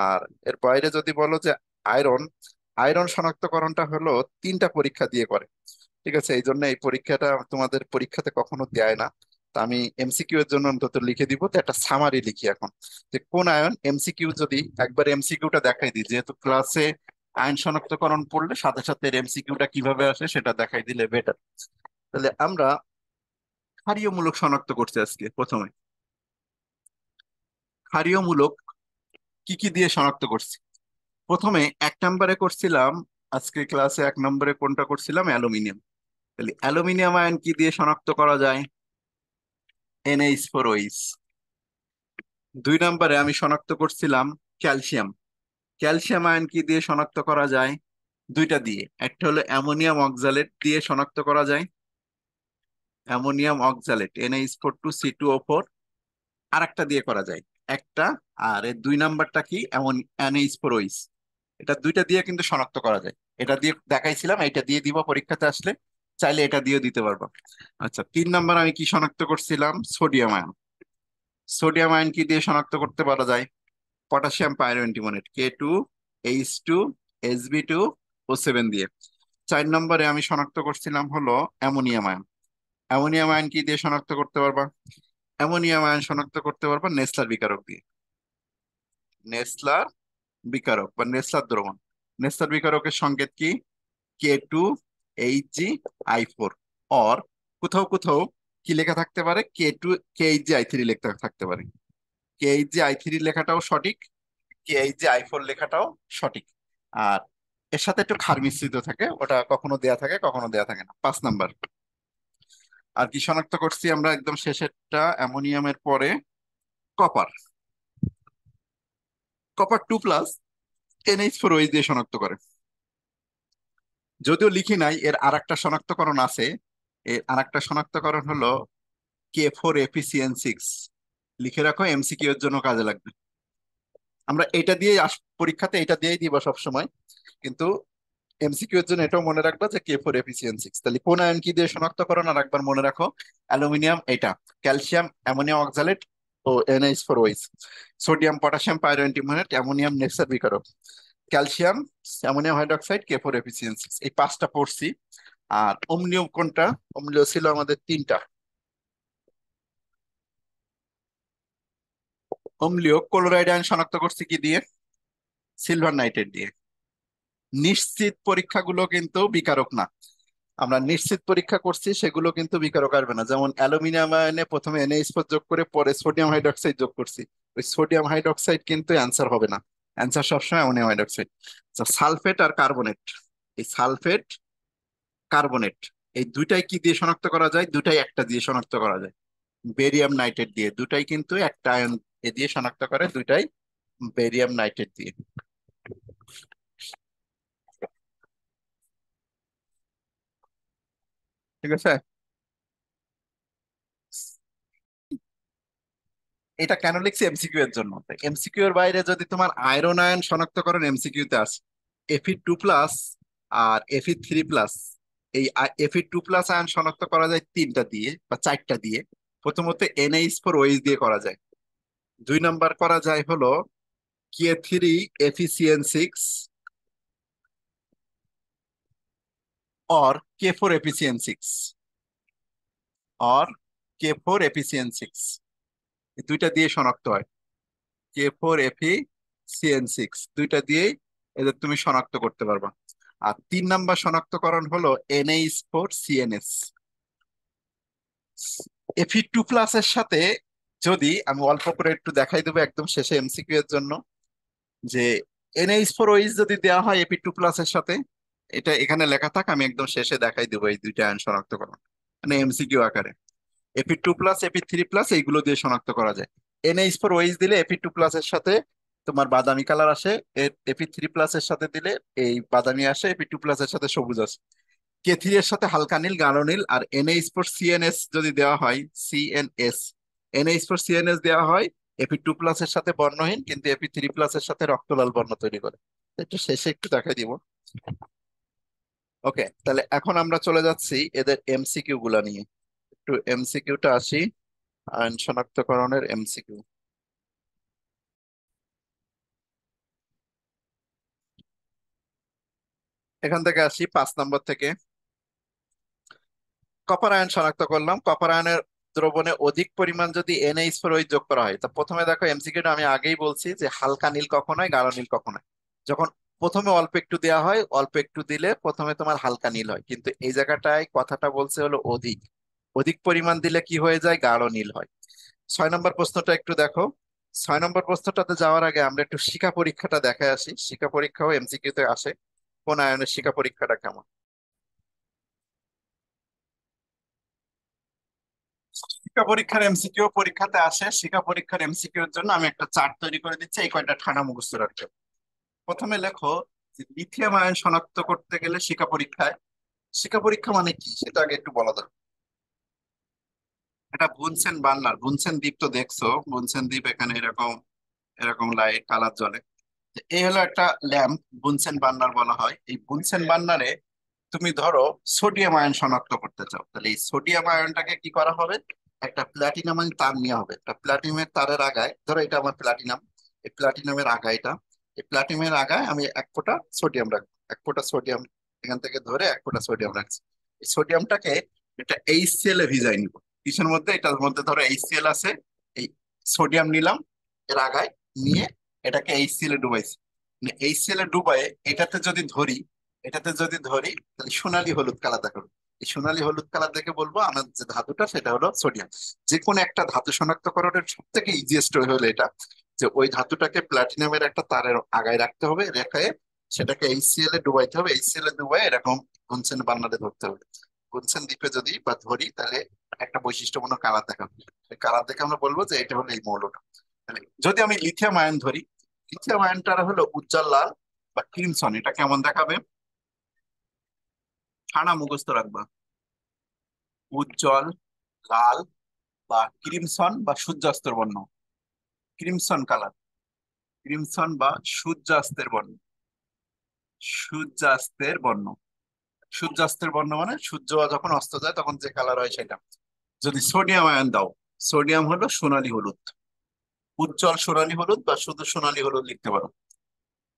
আর এর বাইরে যদি বলো যে আয়রন, আয়রন শনাক্তকরণটা হলো 3টা পরীক্ষা দিয়ে করে। ঠিক আছে, এই জন্য এই পরীক্ষাটা তোমাদের পরীক্ষাতে কখনো দেয় না। তা আমি MCQ এর জন্য অন্তত লিখে দিব। তো একটা সামারি লিখি এখন, যে কোন আয়ন। MCQ যদি একবার MCQটা দেখাই দিই, যেহেতু ক্লাসে আয়ন শনাক্তকরণ পড়লে সাথে সাথে MCQটা কিভাবে আসে সেটা দেখাই দিলে বেটার। তাহলে আমরা ক্ষারীয় মূলক শনাক্ত করছি আজকে। প্রথমে ক্ষারীয় মূলক কি কি দিয়ে শনাক্ত করছি। প্রথমে 1 নম্বরে করছিলাম, আজকে ক্লাসে 1 নম্বরে কোনটা করছিলাম? অ্যালুমিনিয়াম। তাহলে অ্যালুমিনিয়াম আয়ন কি দিয়ে শনাক্ত করা যায়? NH4OH। 2 নম্বরে আমি শনাক্ত করছিলাম ক্যালসিয়াম। ক্যালসিয়াম আয়ন কি দিয়ে শনাক্ত করা যায়? দুইটা দিয়ে, একটা হলো অ্যামোনিয়াম অক্সালেট দিয়ে শনাক্ত করা যায়। Ammonium oxalate NH4 2 C2O4। আর একটা দিয়ে করা যায় একটা। আর এর 2 নাম্বারটা কি? এমন NH4OH। এটা দুইটা দিয়ে কিন্তু শনাক্ত করা যায়। এটা দিয়ে দেখাইছিলাম, এটা দিয়ে দিব পরীক্ষাতে আসলে, চাইলে এটা দিয়েও দিতে পারবো। আচ্ছা, 3 নম্বর আমি কি শনাক্ত করছিলাম? Sodium ion. সোডিয়াম আয়ন কি দিয়ে শনাক্ত করতে পারা যায়? পটাশিয়াম পাইরোঅ্যান্টিমোনেট K2H2SB2O7 দিয়ে। 4 নম্বরে আমি শনাক্ত করছিলাম হলো অ্যামোনিয়াম আয়ন। অ্যামোনিয়াম আয়ন কি দিয়ে শনাক্ত করতে পারবা? অ্যামোনিয়াম আয়ন শনাক্ত করতে পারবা নেসলার বিকারক দিয়ে। নেসলার বিকারক বা নেসলার দ্রবণ। নেসলার বিকারকের সংকেত কি? K2HgI4। অর কোথাও কোথাও কি লেখা থাকতে পারে? K2KHgI3 লেখা থাকতে পারে। KHgI3 লেখাটাও সঠিক, KHgI4 লেখাটাও সঠিক। আর এর সাথে একটু ক্ষার মিশ্রিত থাকে, ওটা কখনো দেয়া থাকে কখনো দেয়া থাকে না। 5 নম্বর আর কি শনাক্ত করছি আমরা একদম শেষেরটা, অ্যামোনিয়ামের পরে কপার। কপার 2+ NH4OH দিয়ে শনাক্ত করে। যদিও লিখি নাই, এর আরেকটা শনাক্তকরণ আছে। এর আরেকটা শনাক্তকরণ হলো K4FeCN6। লিখে রাখো, MCQ এর জন্য কাজে লাগবে। আমরা এটা দিয়ে পরীক্ষাতে এটা দিয়েই দিব সবসময়, কিন্তু MCQ এর জন্য এটাও মনে রাখবা যে K4FeCN6। তাহলে কোন আয়ন কি দিয়ে শনাক্তকরণ আর একবার মনে রাখো? অ্যালুমিনিয়াম এটা, ক্যালসিয়াম অ্যামোনিয়াম অক্সালেট ও NH4OH, sodium potassium pyroantimonate ammonium Nessler বিকারক, ক্যালসিয়াম অ্যামোনিয়াম হাইড্রোক্সাইড K4FeCN6। এই 5টা পড়ছি। আর অম্লীয় কোনটা? অম্লীয় ছিল আমাদের 3টা। অম্লীয় ক্লোরাইড আয়ন শনাক্ত করছি কি দিয়ে? সিলভার নাইট্রেট দিয়ে। নিশ্চিত পরীক্ষাগুলো কিন্তু বিকারক না। আমরা নিশ্চিত পরীক্ষা করছি, সেগুলো কিন্তু বিকারক আসবে না। যেমন অ্যালুমিনিয়াম আয়নে প্রথমে NH4 যোগ করে পরে সোডিয়াম হাইড্রোক্সাইড যোগ করছি, ওই সোডিয়াম হাইড্রোক্সাইড কিন্তু অ্যান্সার হবে না। অ্যান্সার সবসময় অ্যামোনিয়াম হাইড্রোক্সাইড। সালফেট আর কার্বনেট, এই সালফেট কার্বনেট এই দুইটাই কি দিয়ে শনাক্ত করা যায়? দুটাই একটা দিয়ে শনাক্ত করা যায়, বেরিয়াম নাইট্রেট দিয়ে। দুটাই কিন্তু একটা আয়ন এ দিয়ে শনাক্ত করে, দুইটাই বেরিয়াম নাইট্রেট দিয়ে। ঠিক আছে। এটা কেন লিখছি? MCQ এর জন্য। MCQ এর বাইরে যদি তোমার আয়রন আয়ন শনাক্তকরণ MCQ তে আসে, Fe2+ আর Fe3+, এই Fe2+ আয়ন শনাক্ত করা যায় 3টা দিয়ে বা 4টা দিয়ে। প্রথমত NH4OH দিয়ে করা যায়। 2 নম্বর করা যায় হলো K3FeCN6 or K4FeCN6 or K4FeCN6, এই দুইটা দিয়ে শনাক্ত হয়। K4FeCN6 দুইটা দিয়েই এদের তুমি শনাক্ত করতে পারবা। আর 3 নম্বর শনাক্তকরণ হলো NH4CNS। Fe2+ এর সাথে যদি আমি অল্প করে একটু দেখাই দেবো একদম শেষে এমসিকিউ এর জন্য, যে NH4OH যদি দেওয়া হয় Fe2+ এর সাথে, এটা এখানে লেখা থাক, আমি একদম শেষে দেখাই দেবো এই দুইটা আয়ন শনাক্তকরণ, মানে এমসিকিউ আকারে। Fe2+, Fe3+ এইগুলো দিয়ে শনাক্ত করা যায়। NH4OH দিলে Fe2+ এর সাথে তোমার বাদামি কালার আসে, Fe3+ এর সাথে দিলে এই বাদামি আসে, Fe2+ এর সাথে সবুজ আসে। K3 এর সাথে হালকা নীল, গাঢ় নীল। আর NH4CNS যদি দেওয়া হয়, সিএনএস, NH4CNS দেওয়া হয় Fe2+ এর সাথে বর্ণহীন, কিন্তু Fe3+ এর সাথে রক্তলাল বর্ণ তৈরি করে। একটু শেষে একটু দেখাই দিব। ওকে, তাহলে এখন আমরা চলে যাচ্ছি এদের এমসিকিউ গুলা নিয়ে। একটু এমসিকিউটা আসি, আয়ন শনাক্তকরণের এমসিকিউ। এখান থেকে আসি 5 নম্বর থেকে। কপার আয়ন শনাক্ত করলাম। কপার আয়নের দ্রবণে অধিক পরিমাণ যদি NH4OH যোগ করা হয়, তা প্রথমে দেখো এমসিকিউটা আমি আগেই বলছি যে হালকা নীল কখন হয়, গাঢ় নীল কখন হয়। যখন প্রথমে অল্প একটু দেওয়া হয়, অল্প একটু দিলে প্রথমে তোমার হালকা নীল হয়, কিন্তু এই জায়গাটায় কথাটা বলছে হলো অধিক। অধিক পরিমাণ দিলে কি হয়ে যায়, গাঢ় নীল হয়। 6 নম্বর প্রশ্নটা একটু দেখো। 6 নম্বর প্রশ্নটাতে যাওয়ার আগে আমরা একটু শিখা পরীক্ষাটা দেখে আসি। শিখা পরীক্ষাও এমসিকিউ তে আসে। কোন আয়নের শিখা পরীক্ষাটা কেমন? শিক্ষা পরীক্ষার এমসিকিউ পরীক্ষাতে আসে। শিক্ষা পরীক্ষার এমসিকিউ এর জন্য আমি একটা চার্ট তৈরি করে দিচ্ছি, এই কয়টা ঠান্ডা মুখস্থ রাখতে হবে। প্রথমে লেখো যে লিথিয়াম আয়ন শনাক্ত করতে গেলে শিক্ষা পরীক্ষায়, শিক্ষা পরীক্ষা মানে কি সেটা আগে একটু বলা দরকার। এটা বুনসেন বার্নার, বুনসেন দ্বীপ তো দেখছো, বুনসেন দ্বীপ এখানে এরকম এরকম লাইট কালার জ্বলে। এই হলো একটা ল্যাম্প, বুনসেন বার্নার বলা হয়। এই বুনসেন বার্নারে তুমি ধরো সোডিয়াম আয়ন শনাক্ত করতে চাও, তাহলে এই সোডিয়াম আয়নটাকে কি করা হবে, একটা প্লাটিনাম তার নেওয়া হবে। একটা প্লাটিনামের তারের আগায়, ধরো এটা আমার প্লাটিনাম, এই প্লাটিনামের আগা এটা, এই প্লাটিনামের আগায় আমি এক ফোঁটা সোডিয়াম রাখবো। এক ফোঁটা সোডিয়াম এখান থেকে ধরে এক ফোঁটা সোডিয়াম রাখছি। এই সোডিয়ামটাকে এটা HCl এ ভিজাই নিব। কিসের মধ্যে, এটার মধ্যে ধরো HCl আছে, এই সোডিয়াম নিলাম এর আগায়, নিয়ে এটাকে HCl এ ডুবাইছি। HCl এ ডুবাই এটাতে যদি ধরি, এটাতে যদি ধরি তাহলে সোনালী হলুদ কালার দেখাবে। এই সোনালী হলুদ কালার দেখে বলবো আমার যে ধাতুটা সেটা হলো সোডিয়াম। যে কোনো একটা ধাতু শনাক্তকরণের সব থেকে ইজিয়েস্ট হলো এটা, যে ওই ধাতুটাকে প্লাটিনামের একটা তারের আগায় রাখতে হবে, রেখে সেটাকে HCl এ ডুবাইতে হবে। HCl এ ডুবাই এরকম বুনসেন বার্নারে ধরতে হবে। বুনসেন দ্বীপে যদি বা ধরি তাহলে একটা বৈশিষ্ট্যপূর্ণ কালার দেখাবে। কালার দেখে আমরা বলবো যে এটা হলো এই মৌলটা। তাহলে যদি আমি লিথিয়াম আয়ন ধরি, লিথিয়াম আয়নটা হলো উজ্জ্বল লাল বা ক্রিমসন। এটা কেমন দেখাবে, ঠাড়া মুখস্থ রাখবা। উজ্জ্বল লাল বা ক্রিমসন বা সূর্যাস্তের বর্ণ, ক্রিমসন কালার, ক্রিমসন বা সূর্যাস্তের বর্ণ, সূর্যাস্তের বর্ণ। সূর্যাস্তের বর্ণ মানে সূর্য যখন অস্ত যায় তখন যে কালার হয় সেটা। যদি সোডিয়াম আয়ন দাও, সোডিয়াম হলো সোনালী হলুদ, উজ্জ্বল সোনালী হলুদ বা শুধু সোনালী হলুদ লিখতে পারো।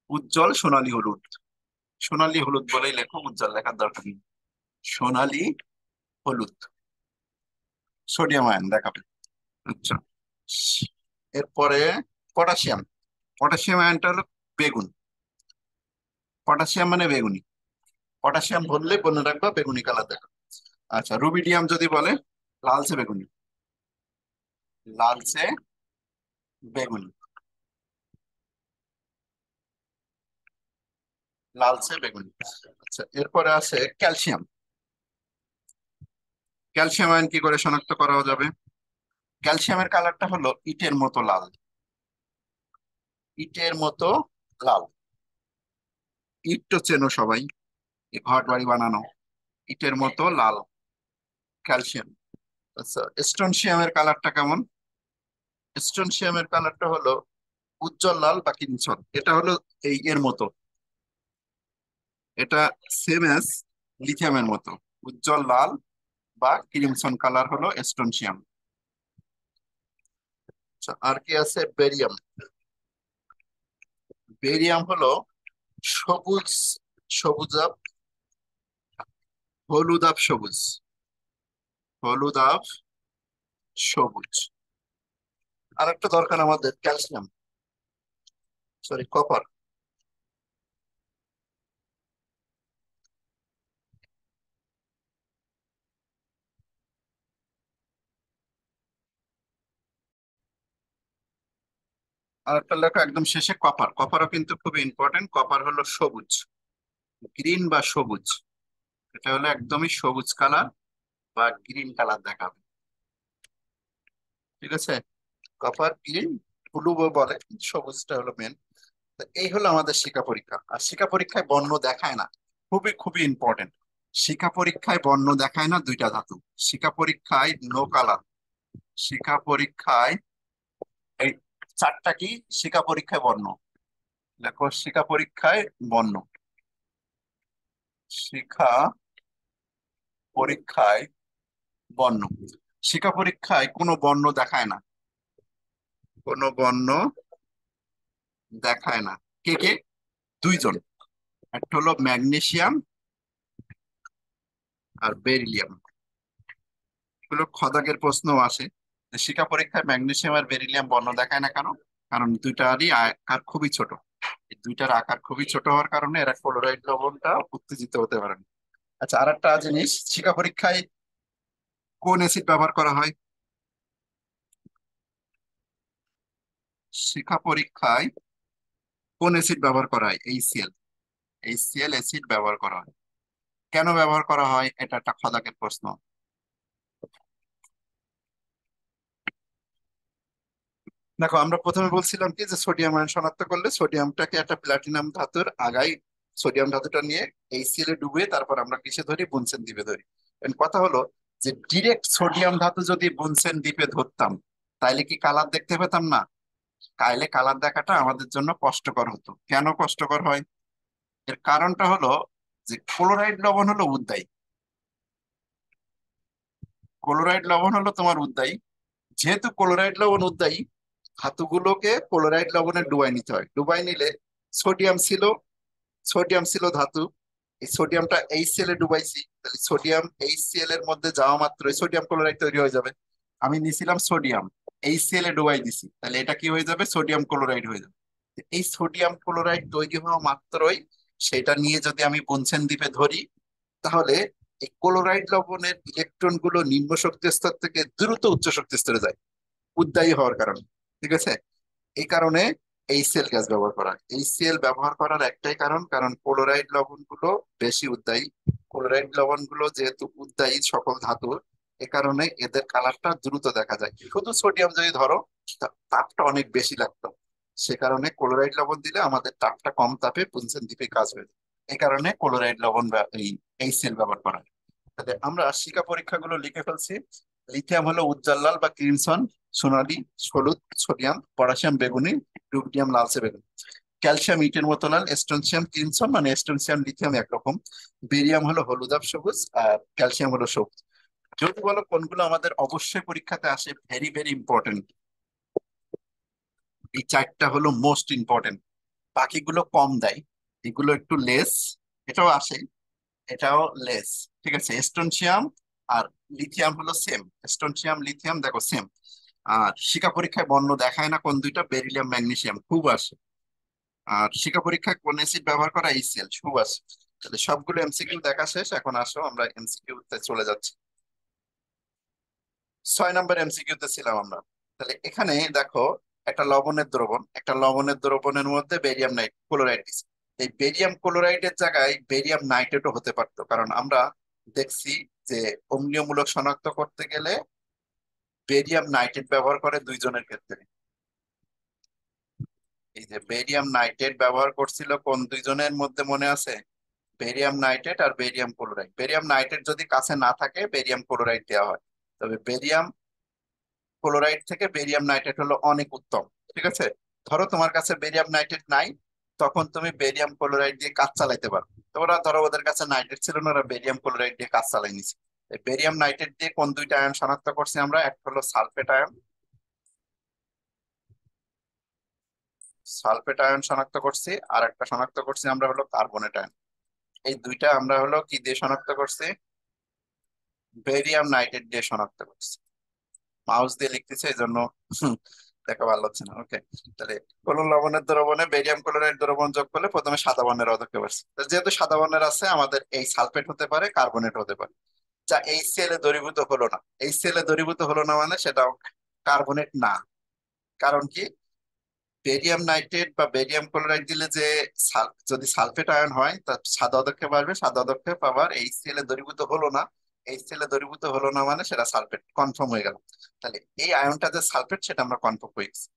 উজ্জ্বল সোনালী হলুদ, সোনালী হলুদ বলেই লেখো, উজ্জ্বল লেখার দরকার নেই। সোনালী হলুদ সোডিয়াম আয়ন দেখাবে। আচ্ছা, এরপরে পটাশিয়াম। পটাশিয়াম আয়নটা হলো বেগুন, পটাশিয়াম মানে বেগুনি। পটাশিয়াম বললে মনে রাখবা বেগুনি কালার দেখো। আচ্ছা, রুবিডিয়াম যদি বলে লালচে বেগুনি, লালচে বেগুনি, লালচে বেগুনি। আচ্ছা, এরপরে আছে ক্যালসিয়াম। ক্যালসিয়াম আয়ন কি করে শনাক্ত করা যাবে, ক্যালসিয়ামের কালারটা হলো ইটের মতো লাল, ইটের মতো লাল। ইট তো চেনো সবাই, এই ঘর বাড়ি বানানো, ইটের মতো লাল ক্যালসিয়াম। আচ্ছা, স্ট্রনশিয়ামের কালারটা কেমন, স্ট্রনশিয়ামের কালারটা হলো উজ্জ্বল লাল বা কিঞ্চন। এটা হলো এই এর মতো, এটা সেম অ্যাজ লিথিয়ামের মতো, উজ্জ্বল লাল বা ক্রিমসন কালার হলো স্ট্রনশিয়াম। আচ্ছা, আর কি আছে, বেরিয়াম। বেরিয়াম হলো সবুজ, সবুজাভ, হলুদাভ সবুজ, হলুদাভ সবুজ। আর একটা দরকার আমাদের ক্যালসিয়াম, সরি কপার। আর একটা লেখা একদম শেষে কপার। কপারও কিন্তু খুবই ইম্পর্টেন্ট। কপার হলো সবুজ, গ্রিন বা সবুজ। এটা হলো একদমই সবুজ কালার বা গ্রিন কালার দেখাবে। ঠিক আছে, কপার, গ্রিন, ব্লু বলে, কিন্তু সবুজটা হলো মেন। তো এই হলো আমাদের শিক্ষা পরীক্ষা। আর শিক্ষা পরীক্ষায় বর্ণ দেখায় না, খুবই খুবই ইম্পর্টেন্ট। শিক্ষা পরীক্ষায় বর্ণ দেখায় না দুইটা ধাতু। শিক্ষা পরীক্ষায় নো কালার। শিক্ষা পরীক্ষায় এই চারটা কি শিক্ষা পরীক্ষায় বর্ণ। দেখো, শিক্ষা পরীক্ষায় বর্ণ, শিক্ষা পরীক্ষায় বর্ণ। শিক্ষা পরীক্ষায় কোনো বর্ণ দেখায় না, কোনো বর্ণ দেখায় না। কে কে? দুইজন। একটা হলো ম্যাগনেসিয়াম আর বেরিলিয়াম। এগুলো খদাগের প্রশ্ন আসে যে শিক্ষা পরীক্ষায় ম্যাগনেসিয়াম আর বেরিলিয়াম বর্ণ দেখায় না কেন? কারণ দুইটারই আকার খুবই ছোট। এই দুইটার আকার খুবই ছোট হওয়ার কারণে এরা ক্লোরাইড লবণটা উত্তেজিত হতে পারে না। আচ্ছা, আর একটা জিনিস, শিক্ষা পরীক্ষায় কোন অ্যাসিড ব্যবহার করা হয়? শিক্ষা পরীক্ষায় কোন অ্যাসিড ব্যবহার করা হয়? এইচসিএল। এইচসিএল অ্যাসিড ব্যবহার করা হয়। কেন ব্যবহার করা হয়, এটা একটা খদাকের প্রশ্ন। দেখো, আমরা প্রথমে বলছিলাম কি যে সোডিয়াম আয়ন শনাক্ত করলে সোডিয়ামটাকে একটা প্লাটিনাম ধাতুর আগায়, সোডিয়াম ধাতুটা নিয়ে এইচসিএল এ ডুবিয়ে তারপর আমরা কিসে ধরি? বুনসেন দ্বীপে ধরি। এখন কথা হলো যে ডিরেক্ট সোডিয়াম ধাতু যদি বুনসেন দ্বীপে ধরতাম, তাইলে কি কালার দেখতে পেতাম না? তাইলে কালার দেখাটা আমাদের জন্য কষ্টকর হতো। কেন কষ্টকর হয়? এর কারণটা হলো যে ক্লোরাইড লবণ হলো উদ্বায়ী। ক্লোরাইড লবণ হলো তোমার উদ্বায়ী। যেহেতু ক্লোরাইড লবণ উদ্বায়ী, ধাতুগুলোকে ক্লোরাইড লবণে ডুবাই নিতে হয়। ডুবাই নিলে সোডিয়াম ছিল, সোডিয়াম ছিল ধাতু, এই সোডিয়ামটা এইচসিএল এ ডুবাইছি, তাহলে সোডিয়াম এইচসিএল এর মধ্যে যাওয়া মাত্রই সোডিয়াম ক্লোরাইড তৈরি হয়ে যাবে। আমি নিছিলাম সোডিয়াম, এইচসিএল এ ডুবাই দিছি, তাহলে এটা কি হয়ে যাবে? সোডিয়াম ক্লোরাইড হয়ে যাবে। এই সোডিয়াম ক্লোরাইড তৈরি হওয়া মাত্রই সেটা নিয়ে যদি আমি বুনসেন দ্বীপে ধরি, তাহলে এই ক্লোরাইড লবণের ইলেকট্রন গুলো নিম্ন শক্তি স্তর থেকে দ্রুত উচ্চ শক্তি স্তরে যায়, উদ্বায়ী হওয়ার কারণে। ঠিক আছে, এই কারণে এইচসিএল গ্যাস ব্যবহার করা হয়। এইচসিএল ব্যবহার করার একটাই কারণ, কারণ ক্লোরাইড লবণ গুলো বেশি উদ্বায়ী। ক্লোরাইড লবণ গুলো যেহেতু উদ্বায়ী সকল ধাতুর, এ কারণে এদের কালারটা দ্রুত দেখা যায়। শুধু সোডিয়াম যদি ধরো, তাপটা অনেক বেশি লাগতো। সে কারণে ক্লোরাইড লবণ দিলে আমাদের তাপটা কম তাপে পুনসেন দ্বীপে কাজ হয়ে যায়। এই কারণে ক্লোরাইড লবণ বা এই এইচসিএল ব্যবহার করা হয়। তাহলে আমরা শিখা পরীক্ষাগুলো লিখে ফেলছি। লিথিয়াম হলো উজ্জ্বল লাল বা ক্রিমসন, সোনালী হলুদ। সোডিয়াম পটাশিয়াম বেগুনি, রুবিডিয়াম লালচে বেগুনি। ক্যালসিয়াম ইটের মতো লাল, স্ট্রনশিয়াম ক্রিমসন, মানে স্ট্রনশিয়াম লিথিয়াম একরকম। বেরিয়াম হলো হলুদাভ সবুজ, আর ক্যালসিয়াম হলো সবুজ। যদি বলো কোনগুলো আমাদের অবশ্যই পরীক্ষাতে আসে, ভেরি ভেরি ইম্পর্টেন্ট, এই চারটা হলো মোস্ট ইম্পর্টেন্ট। বাকিগুলো কম দেয়, এগুলো একটু লেস। এটাও আসে, এটাও লেস। ঠিক আছে, স্ট্রনশিয়াম আর লিথিয়াম হলো সেম। স্ট্রনশিয়াম লিথিয়াম দেখো সেম। আর শিখা পরীক্ষায় বর্ণ দেখায় না কোন দুইটা? বেরিলিয়াম ম্যাগনেসিয়াম খুব আসে। আর শিখা পরীক্ষায় কোন অ্যাসিড ব্যবহার করা? এইচসিএল খুব আসে। তাহলে সবগুলো এমসিকিউ দেখা শেষ, এখন আসো আমরা এমসিকিউ তে চলে যাচ্ছি। 6 নম্বর এমসিকিউ তে ছিলাম আমরা। তাহলে এখানে দেখো, একটা লবণের দ্রবণ, একটা লবণের দ্রবণের মধ্যে বেরিয়াম নাইট ক্লোরাইড দিচ্ছে। এই বেরিয়াম ক্লোরাইডের জায়গায় বেরিয়াম নাইট্রেটও হতে পারতো, কারণ আমরা দেখছি যে অম্লীয়মূলক শনাক্ত করতে গেলে বেরিয়াম নাইট্রেট ব্যবহার করে দুইজনের ক্ষেত্রে। এই যে বেরিয়াম নাইট্রেট ব্যবহার করছিল কোন দুইজনের মধ্যে মনে আছে? বেরিয়াম নাইট্রেট আর বেরিয়াম ক্লোরাইড। বেরিয়াম নাইট্রেট যদি কাছে না থাকে, বেরিয়াম ক্লোরাইড দেওয়া হয়। তবে বেরিয়াম ক্লোরাইড থেকে বেরিয়াম নাইট্রেট হলো অনেক উত্তম। ঠিক আছে, ধরো তোমার কাছে বেরিয়াম নাইট্রেট নাই, তখন তুমি বেরিয়াম ক্লোরাইড দিয়ে কাজ চালাইতে পারো। তো ওরা ধরো ওদের কাছে নাইট্রেট ছিল না, ওরা বেরিয়াম ক্লোরাইড দিয়ে কাজ চালাই নিছে। এই বেরিয়াম নাইট্রেট দিয়ে কোন দুইটা আয়ন শনাক্ত করছি আমরা? একটা হলো সালফেট আয়ন, সালফেট আয়ন শনাক্ত করছি। আর একটা শনাক্ত করছি আমরা হলো কার্বনেট আয়ন। এই দুইটা আমরা হলো কি দিয়ে শনাক্ত করছি? বেরিয়াম নাইট্রেট দিয়ে শনাক্ত করছি। মাউস দিয়ে লিখতেছে এই জন্য দেখা ভালো হচ্ছে না। ওকে, তাহলে কোন লবণের দ্রবণে বেরিয়াম ক্লোরাইড দ্রবণ যোগ করলে প্রথমে সাদা বর্ণের পদক্ষেপ আসছে। তো যেহেতু সাদা বর্ণের আছে, আমাদের এই সালফেট হতে পারে, কার্বনেট হতে পারে। যা এইচসিএল এ দ্রবীভূত হলো না। এইচসিএল এ দ্রবীভূত হলো না মানে সেটাও কার্বনেট না। কারণ কি? বেরিয়াম নাইট্রেট বা বেরিয়াম ক্লোরাইড দিলে যে যদি সালফেট আয়ন হয় তা সাদা পদক্ষেপ আসবে, সাদা পদক্ষেপ আবার HCl এ দ্রবীভূত হলো না, HCl এ দ্রবীভূত হলো না মানে সেটা সালফেট কনফার্ম হয়ে গেল। তাহলে এই আয়নটা যে সালফেট সেটা আমরা কনফার্ম হয়ে গেছি।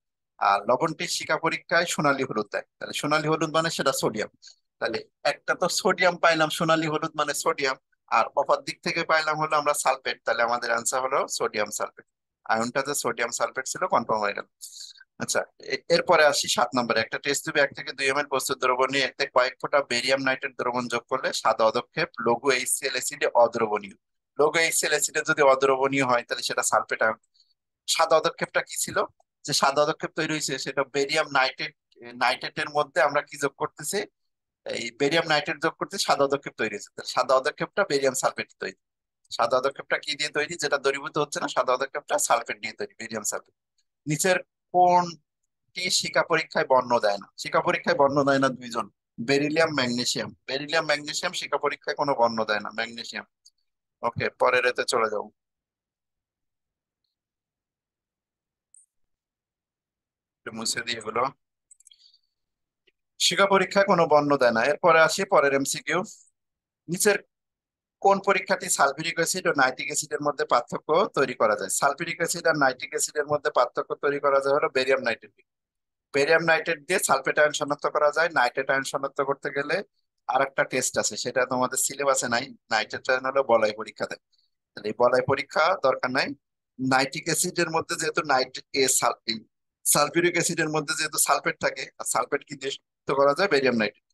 আর লবণটি শিকা পরীক্ষায় সোনালী হলুদ দেয়, তাহলে সোনালী হলুদ মানে সেটা সোডিয়াম। তাহলে একটা তো সোডিয়াম পাইলাম, সোনালী হলুদ মানে সোডিয়াম, আর অপর দিক থেকে পাইলাম হলো আমরা সালফেট, তাহলে আমাদের অ্যান্সার হলো সোডিয়াম সালফেট। আয়নটা যে সোডিয়াম সালফেট ছিল কনফার্ম হয়ে গেল। আচ্ছা, এরপরে আসি 7 নম্বরে। একটা টেস্ট টিউবে 1 থেকে 2 ml প্রস্তুত দ্রবণ নিয়ে এতে কয়েক ফোঁটা বেরিয়াম নাইট্রেট দ্রবণ যোগ করলে সাদা পদক্ষেপ লঘু HCl অ্যাসিডে অদ্রবণীয়। লঘু HCl অ্যাসিডে যদি অদ্রবণীয় হয় তাহলে সেটা সালফেট আয়ন। সাদা পদক্ষেপটা কি ছিল? যে সাদা পদক্ষেপ তৈরি হয়েছে সেটা বেরিয়াম নাইট্রেট, নাইট্রেটের মধ্যে আমরা কি যোগ করতেছি, এই বেরিয়াম নাইট্রেট যোগ করতে সাদা পদক্ষেপ তৈরি হয়েছে, তাহলে সাদা পদক্ষেপটা বেরিয়াম সালফেট তৈরি। সাদা পদক্ষেপটা কি দিয়ে তৈরি, যেটা দ্রবীভূত হচ্ছে না, সাদা পদক্ষেপটা সালফেট দিয়ে তৈরি, বেরিয়াম সালফেট। নিচের কোন টি শিকা পরীক্ষায় বর্ণ দেয় না? শিকা পরীক্ষায় বর্ণ দেয় না দুইজন, বেরিলিয়াম ম্যাগনেসিয়াম। বেরিলিয়াম ম্যাগনেসিয়াম শিকা পরীক্ষায় কোনো বর্ণ দেয় না, ম্যাগনেসিয়াম। ওকে, পরের এতে চলে যাও, একটু মুছে দিয়ে এগুলো। শিকা পরীক্ষায় কোনো বর্ণ দেয় না। এরপরে আসি পরের MCQ। নিচের কোন পরীক্ষাটি সালফিউরিক অ্যাসিড ও নাইট্রিক অ্যাসিডের মধ্যে পার্থক্য তৈরি করা যায়? সালফিউরিক অ্যাসিড আর নাইট্রিক অ্যাসিডের মধ্যে পার্থক্য তৈরি করা যায় হলো বেরিয়াম নাইট্রেট। বেরিয়াম নাইট্রেট দিয়ে সালফেট আয়ন শনাক্ত করা যায়। নাইট্রেট আয়ন শনাক্ত করতে গেলে আর একটা টেস্ট আছে, সেটা তোমাদের সিলেবাসে নাই। নাইট্রেট আয়ন হলো বলয় পরীক্ষা দেয়, তাহলে এই বলয় পরীক্ষা দরকার নাই। নাইট্রিক অ্যাসিডের মধ্যে যেহেতু সালফিউরিক অ্যাসিডের মধ্যে যেহেতু সালফেট থাকে, আর সালফেট কি দিয়ে শনাক্ত করা যায়? Barium nitrate.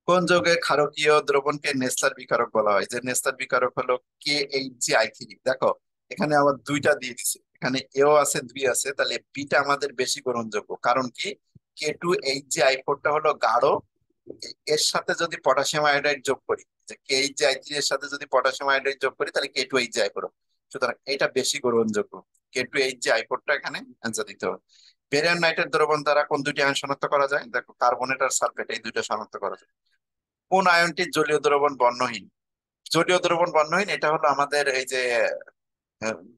কোন যৌগের ক্ষারকীয় দ্রবণকে নেসলার বিকারক বলা হয়? যে নেসলার বিকারক হলো KHgI3। দেখো এখানে আবার দুইটা দিয়ে দিছে, এখানে এও আছে, দুই আছে, তাহলে বিটা আমাদের বেশি গ্রহণযোগ্য। কারণ কি, K2HgI4টা হলো গাঢ়, এর সাথে যদি পটাশিয়াম আয়োডাইড যোগ করি, যে KHgI3 এর সাথে যদি পটাশিয়াম আয়োডাইড যোগ করি তাহলে K2HgI4। সুতরাং এটা বেশি গ্রহণযোগ্য, K2HgI4টা এখানে অ্যান্সার দিতে হবে। বেরিয়াম নাইট্রেট দ্রবণ দ্বারা কোন দুটি আয়ন শনাক্ত করা যায়? দেখো কার্বনেট আর সালফেট, এই দুইটা শনাক্ত করা যায়। কোন আয়নটি জলীয় দ্রবণ বর্ণহীন? জলীয় দ্রবণ বর্ণহীন এটা হলো আমাদের এই যে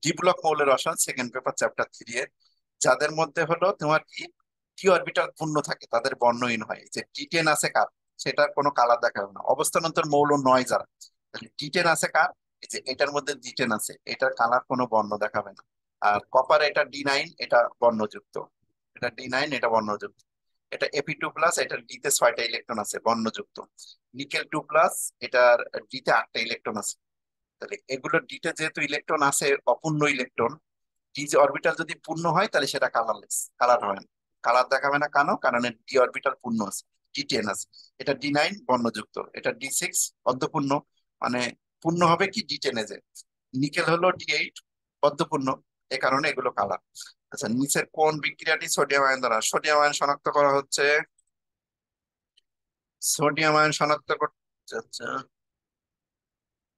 ডি ব্লক মৌলের রসায়ন, সেকেন্ড পেপার চ্যাপ্টার 3 এর, যাদের মধ্যে হলো তোমার কি ডি অরবিটাল পূর্ণ থাকে তাদের বর্ণহীন হয়। এই যে D10 আছে কার, সেটার কোনো কালার দেখাবে না। অবস্থান্তর মৌল নয় যারা, তাহলে D10 আছে কার, এই যে এটার মধ্যে D10 আছে, এটার কালার কোনো বর্ণ দেখাবে না। আর কপার এটা D9, এটা বর্ণযুক্ত, এটা D9, এটা বর্ণযুক্ত। এটা Fe2+, এটার ডিতে 6টা ইলেকট্রন আছে, বর্ণযুক্ত। নিকেল 2+, এটার ডিতে 8টা ইলেকট্রন আছে। তাহলে এগুলো ডিতে যেহেতু ইলেকট্রন আছে, অপূর্ণ ইলেকট্রন, ডি যে অরবিটাল যদি পূর্ণ হয় তাহলে সেটা কালারলেস, কালার হয় না, কালার দেখাবে না। কেন? কারণ এর ডি অরবিটাল পূর্ণ আছে, D10 আছে। এটা D9 বর্ণযুক্ত, এটা D6 অর্ধপূর্ণ, মানে পূর্ণ হবে কি D10 এ যে। নিকেল হলো D8 অর্ধপূর্ণ, এ কারণে এগুলো কালার। আচ্ছা, নিচের কোন বিক্রিয়াটি সোডিয়াম আয়ন দ্বারা? সোডিয়াম আয়ন শনাক্ত করা হচ্ছে, সোডিয়াম আয়ন শনাক্ত করতে, আচ্ছা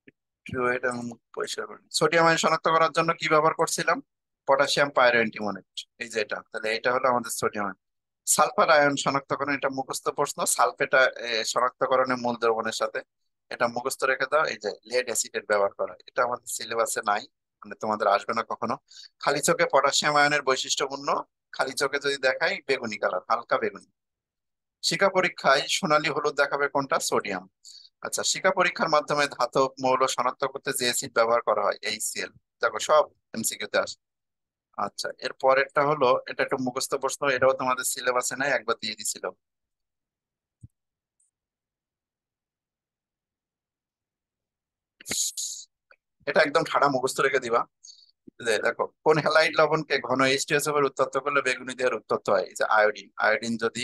একটু এটা পরিষ্কার করি। সোডিয়াম আয়ন শনাক্ত করার জন্য কি ব্যবহার করছিলাম? পটাশিয়াম পাইরোঅ্যান্টিমোনেট, এই যে এটা, তাহলে এটা হলো আমাদের সোডিয়াম আয়ন। সালফার আয়ন শনাক্তকরণ, এটা মুখস্থ প্রশ্ন। সালফেট শনাক্তকরণের মূল দ্রবণের সাথে, এটা মুখস্থ রেখে দাও। এই যে লেড অ্যাসিডের ব্যবহার করা, এটা আমাদের সিলেবাসে নাই, মানে তোমাদের আসবে না কখনো। খালি চোখে পটাশিয়াম আয়নের বৈশিষ্ট্যপূর্ণ, খালি চোখে যদি দেখাই বেগুনি কালার, হালকা বেগুনি। শিকা পরীক্ষায় সোনালী হলুদ দেখাবে কোনটা? সোডিয়াম। আচ্ছা, শিকা পরীক্ষার মাধ্যমে ধাতব মৌল শনাক্ত করতে যে অ্যাসিড ব্যবহার করা হয়? HCl। দেখো সব MCQ তে আসে। আচ্ছা, এর পরেরটা হলো, এটা একটু মুখস্থ প্রশ্ন, এটাও তোমাদের সিলেবাসে নাই, একবার দিয়ে দিছিল। এটা একদম ঠাড়া মুখস্থ রেখে দিবা। যে দেখো কোন হ্যালাইড লবণকে ঘন H2SO4 উত্তপ্ত করলে বেগুনি দেওয়ার উত্তপ্ত হয়? এই যে আয়োডিন। আয়োডিন যদি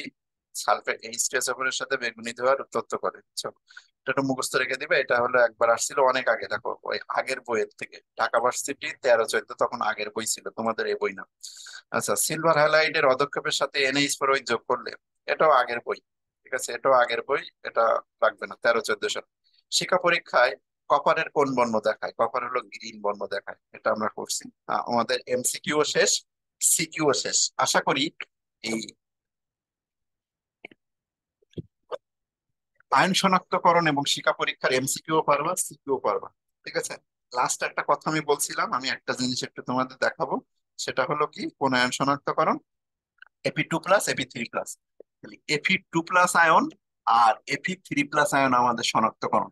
সালফেট H2SO4 এর সাথে বেগুনি দেওয়ার উত্তপ্ত করে, বুঝছো? এটা একটু মুখস্থ রেখে দিবে। এটা হলো একবার আসছিল অনেক আগে, দেখো ওই আগের বইয়ের থেকে, ঢাকা ভার্সিটি 13-14, তখন আগের বই ছিল, তোমাদের এই বই না। আচ্ছা, সিলভার হ্যালাইডের অধক্ষেপের সাথে NH4 যোগ করলে, এটাও আগের বই, ঠিক আছে, এটাও আগের বই, এটা লাগবে না, 13-14 সাল। শিক্ষা পরীক্ষায় কপারের কোন বর্ণ দেখায়? কপার হলো গ্রিন বর্ণ দেখায়, এটা আমরা করছি। আমাদের MCQ শেষ, CQ শেষ। আশা করি এই আইন শনাক্তকরণ এবং শিক্ষা পরীক্ষার MCQ পারবা, CQ পারবা, ঠিক আছে। লাস্ট একটা কথা আমি বলছিলাম, আমি একটা জিনিস একটু তোমাদের দেখাবো, সেটা হলো কি, কোন আয়ন শনাক্তকরণ? Fe2+ Fe3+। Fe2+ আয়ন আর Fe3+ আয়ন আমাদের শনাক্তকরণ।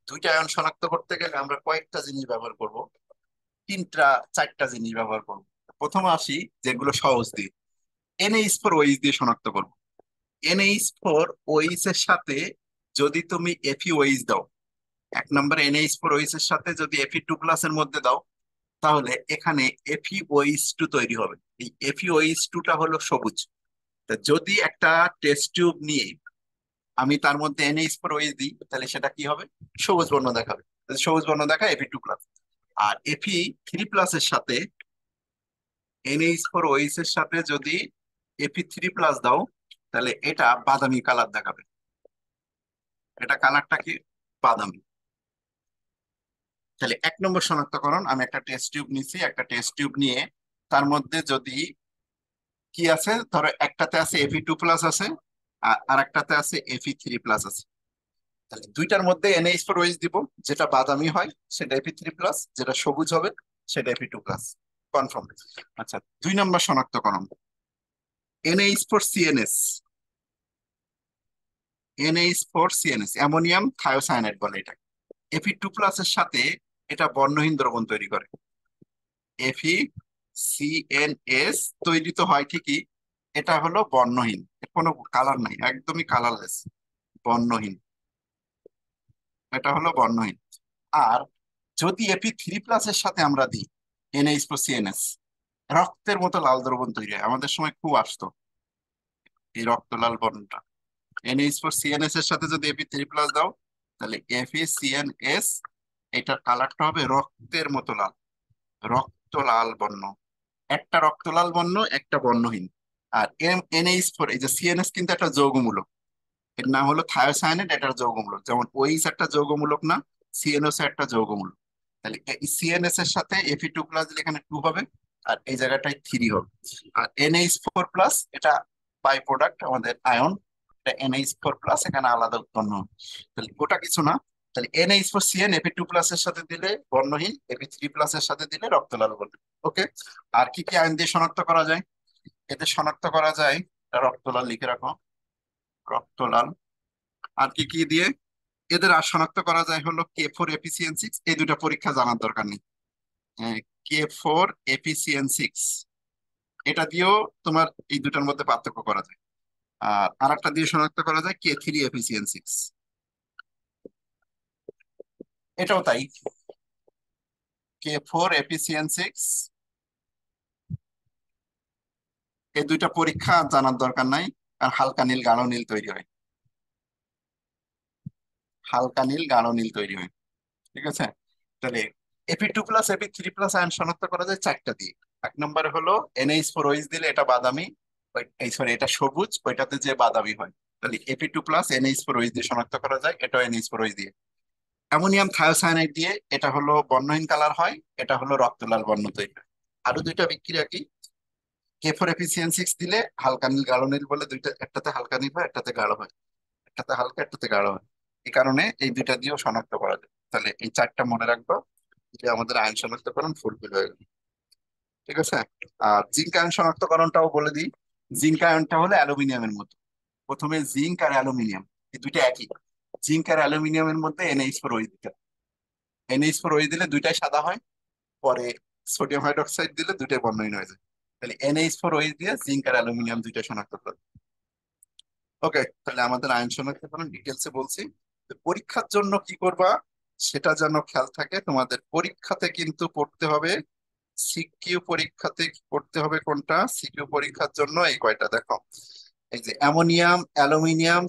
দুইটা আয়ন শনাক্ত করতে গেলে আমরা কয়েকটা জিনিস ব্যবহার করব, তিনটা চারটা জিনিস ব্যবহার করব। প্রথমে আসি যেগুলো সহজ দিয়ে, NH4OH দিয়ে শনাক্ত করব। NH4OH এর সাথে যদি তুমি FeOH দাও, 1 নম্বর NH4OH এর সাথে যদি Fe2+ এর মধ্যে দাও, তাহলে এখানে FeOH2 তৈরি হবে। এই FeOH2টা হলো সবুজ। তা যদি একটা টেস্ট টিউব নিয়ে আমি তার মধ্যে NH4OH দিই, তাহলে সেটা কি হবে? সবুজ বর্ণ দেখাবে। তাহলে সবুজ বর্ণ দেখা Fe2+। আর Fe3+ এর সাথে NH4OH এর সাথে যদি Fe3+ দাও, তাহলে এটা বাদামি কালার দেখাবে। এটা কালারটা কি? বাদামি। তাহলে 1 নম্বর শনাক্তকরণ, আমি একটা টেস্ট টিউব নিছি, একটা টেস্ট টিউব নিয়ে তার মধ্যে যদি কি আছে, ধরো একটাতে আছে Fe2+ আছে আর একটাতে আছে Fe3+ আছে, তাহলে দুইটার মধ্যে NH4OH দিব। যেটা বাদামি হয় সেটা Fe3+, যেটা সবুজ হবে সেটা Fe2+। কনফার্ম। আচ্ছা, 2 নম্বর শনাক্তকরণ, NH4CNS। NH4CNS অ্যামোনিয়াম থায়োসায়ানাইড বলে এটা। Fe2+ এর সাথে এটা বর্ণহীন দ্রবণ তৈরি করে। FeCNS তৈরি তো হয় ঠিকই, এটা হলো বর্ণহীন, এর কোনো কালার নাই, একদমই কালারলেস, বর্ণহীন। এটা হলো বর্ণহীন। আর যদি Fe3+ এর সাথে আমরা দিই NH4CNS, রক্তের মতো লাল দ্রবণ তৈরি হয়। আমাদের সময় খুব আসতো এই রক্ত লাল বর্ণটা। NH4CNS এর সাথে যদি Fe3+ দাও, তাহলে FeCNS, এটার কালারটা হবে রক্তের মতো লাল, রক্ত লাল বর্ণ। একটা রক্ত লাল বর্ণ, একটা বর্ণহীন। আর NH4, এই যে CNS কিন্তু একটা যৌগমূলক, এর নাম হলো থায়োসায়ানেট, এটার যৌগমূলক। যেমন ওইস একটা যৌগমূলক না, সিএনএস একটা যৌগমূলক। তাহলে এই সিএনএস এর সাথে Fe2+ দিলে এখানে 2 হবে, আর এই জায়গাটায় 3 হবে। আর NH4+, এটা বাই প্রোডাক্ট আমাদের আয়ন, এটা NH4+, এখানে আলাদা উৎপন্ন হবে। তাহলে ওটা কিছু না। তাহলে NH4CN Fe2+ এর সাথে দিলে বর্ণহীন, Fe3+ এর সাথে দিলে রক্তলাল বলে। ওকে। আর কি কি আয়ন দিয়ে শনাক্ত করা যায়? এতে শনাক্ত করা যায়, এটা রক্তলাল লিখে রাখো, রক্তলাল। আর কি কি দিয়ে এদের আর শনাক্ত করা যায় হলো K4 Fe6। এই দুটা পরীক্ষা জানার দরকার নেই। K4 Fe6, এটা দিয়েও তোমার এই দুটার মধ্যে পার্থক্য করা যায়। আর আরেকটা দিয়ে শনাক্ত করা যায় K3 Fe6, এটাও তাই। K4 Fe6, এই দুইটা পরীক্ষা জানার দরকার নাই। আর হালকা নীল গাঢ় নীল তৈরি হয়, হালকা নীল গাঢ় নীল তৈরি হয়। ঠিক আছে। তাহলে Fe2+ Fe3+ আয়ন শনাক্ত করা যায় 4টা দিয়ে। 1 নম্বরে হলো NH4OH দিলে এটা বাদামি, এই সরি এটা সবুজ, ওইটাতে যে বাদামি হয়। তাহলে Fe2+ NH4OH দিয়ে শনাক্ত করা যায়, এটাও NH4OH দিয়ে। অ্যামোনিয়াম থায়োসায়ানাইড দিয়ে এটা হলো বর্ণহীন কালার হয়, এটা হলো রক্তলাল বর্ণ তৈরি হয়। আরো দুইটা বিক্রিয়া কি, K4 Fe6 দিলে হালকা নীল গাঢ় নীল বলে দুইটা, একটাতে হালকা নীল হয়, একটাতে গাঢ় হয়, একটাতে হালকা, একটাতে গাঢ় হয়। এই কারণে এই দুইটা দিয়েও শনাক্ত করা যায়। তাহলে এই 4টা মনে রাখবো, যে আমাদের আয়ন শনাক্তকরণ ফুলফিল হয়ে গেল। ঠিক আছে। আর জিঙ্ক আয়ন শনাক্তকরণটাও বলে দিই। জিঙ্ক আয়নটা হলো অ্যালুমিনিয়ামের মতো। প্রথমে জিঙ্ক আর অ্যালুমিনিয়াম, এই দুইটা একই। জিঙ্ক আর অ্যালুমিনিয়ামের মধ্যে NH4OH দিতে, NH4OH দিলে দুইটাই সাদা হয়। পরে সোডিয়াম হাইড্রোক্সাইড দিলে দুইটাই বর্ণহীন হয়ে যায়। তাহলে NH4OH দিয়ে জিঙ্ক আর অ্যালুমিনিয়াম দুইটা শনাক্ত করে। ওকে, তাহলে আমাদের আয়ন শনাক্তকরণ ডিটেলসে বলছি। তো পরীক্ষার জন্য কি করবা সেটা যেন খেয়াল থাকে। তোমাদের পরীক্ষাতে কিন্তু পড়তে হবে, সিকিউ পরীক্ষাতে পড়তে হবে কোনটা? সিকিউ পরীক্ষার জন্য এই কয়টা দেখো, এই যে অ্যামোনিয়াম, অ্যালুমিনিয়াম,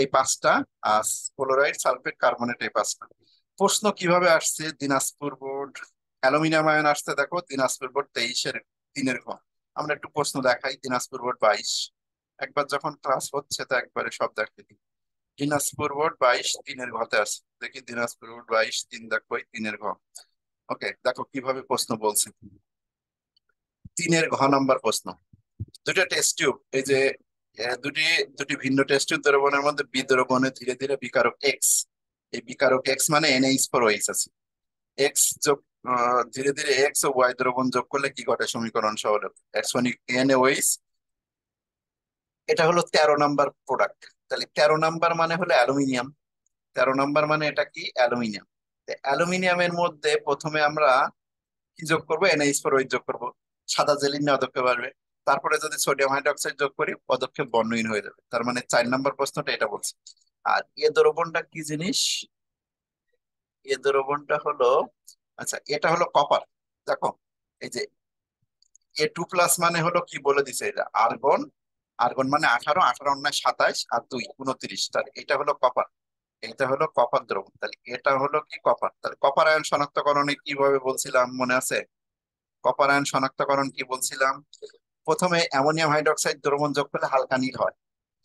এই 5টা, আর ক্লোরাইড, সালফেট, কার্বনেট, এই 5টা। প্রশ্ন কিভাবে আসছে দিনাজপুর বোর্ড? অ্যালুমিনিয়াম আয়ন আসছে দেখো দিনাজপুর বোর্ড 23-এর 3-এর ঘ। আমরা একটু প্রশ্ন দেখাই, দিনাজপুর বোর্ড 22। একবার যখন ক্লাস হচ্ছে তো একবারে সব দেখিয়ে দিই। দিনাজপুর বোর্ড 22 3-এর ঘতে আছে, দেখি দিনাজপুর বোর্ড 22 3, দেখো 3-এর ঘ। ওকে, দেখো কিভাবে প্রশ্ন বলছে। 3-এর ঘ নাম্বার প্রশ্ন, দুটো টেস্ট টিউব, এই যে দুটি দুটি ভিন্ন টেস্ট টিউব দ্রবণের মধ্যে বিদ্রবণে ধীরে ধীরে বিকারক এক্স, এই বিকারক এক্স মানে NH4OH আছে, এক্স যোগ ধীরে ধীরে এক্স ও ওয়াই দ্রবণ যোগ করলে কি ঘটে? সমীকরণ সহজ। এক্স মানে NaOH এটা হলো 13 নাম্বার প্রোডাক্ট। তাহলে 13 নাম্বার মানে হলো অ্যালুমিনিয়াম। 13 নাম্বার মানে এটা কি, অ্যালুমিনিয়াম। অ্যালুমিনিয়ামের মধ্যে প্রথমে আমরা কি যোগ করবো, NH4OH যোগ করবো, সাদা জেলিন নেওয়া পদক্ষেপ আসবে। তারপরে যদি সোডিয়াম হাইড্রোক্সাইড যোগ করি পদক্ষেপ বর্ণহীন হয়ে যাবে। তার মানে 4 নাম্বার প্রশ্নটা এটা বলছে। আর এ দ্রবণটা কি জিনিস, এ দ্রবণটা হলো, আচ্ছা এটা হলো কপার। দেখো এই যে A2+ মানে হলো কি বলে দিছে, এটা আর্গন। আর্গন মানে 18, 18 27 আর 2 29, তার এটা হলো কপার। এটা হলো কপার দ্রবণ। তাহলে এটা হলো কি, কপার। তাহলে কপার আয়ন শনাক্তকরণে কিভাবে বলছিলাম মনে আছে? কপার আয়ন শনাক্তকরণ কি বলছিলাম, প্রথমে অ্যামোনিয়াম হাইড্রোক্সাইড দ্রবণ যোগ করলে হালকা নীল হয়।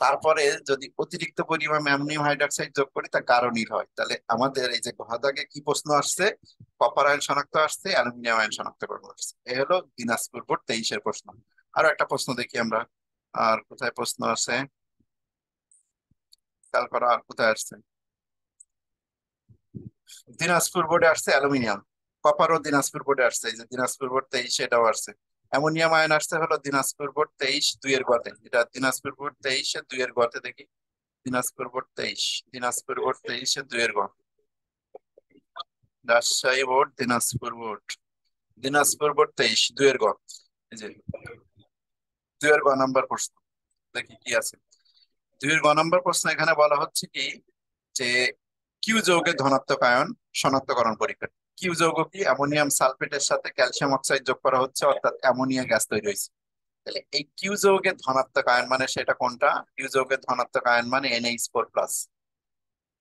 তারপরে যদি অতিরিক্ত পরিমাণ অ্যামোনিয়াম হাইড্রোক্সাইড যোগ করি তা গাঢ় নীল হয়। তাহলে আমাদের এই যে ঘদাগে কি প্রশ্ন আসছে, কপার আয়ন শনাক্ত আসছে, অ্যালুমিনিয়াম আয়ন শনাক্তকরণ আসছে। এই হলো দিনাজপুর বোর্ড 23-এর প্রশ্ন। আরো একটা প্রশ্ন দেখি আমরা, আর কোথায় প্রশ্ন আছে, খেয়াল করো আর কোথায় আসছে। দিনাজপুর বোর্ডে আসছে অ্যালুমিনিয়াম। কপারও দিনাজপুর বোর্ডে আসছে, এই যে দিনাজপুর বোর্ড 23 এটাও আসছে। অ্যামোনিয়াম আয়ন আসছে হলো দিনাজপুর বোর্ড 23 2 এর গতে। এটা দিনাজপুর বোর্ড 23-এর 2 এর গতে দেখি। দিনাজপুর বোর্ড 23, দিনাজপুর বোর্ড 23-এর 2 এর গ। Rajshahi board, Dinajpur board, Dinajpur board 23 2 এর গ। এই যে 2 এর গ নাম্বার প্রশ্ন, দেখি কি আছে। 2 এর গ নাম্বার প্রশ্ন এখানে বলা হচ্ছে কি, যে কিউ যৌগের ধনাত্মক আয়ন শনাক্তকরণ পরীক্ষা। কিউ যৌগ কি, অ্যামোনিয়াম সালফেটের সাথে ক্যালসিয়াম অক্সাইড যোগ করা হচ্ছে, অর্থাৎ অ্যামোনিয়া গ্যাস তৈরি হয়েছে। তাহলে এই কিউ যৌগের ধনাত্মক আয়ন মানে সেটা কোনটা, কিউ যৌগের ধনাত্মক আয়ন মানে NH4+।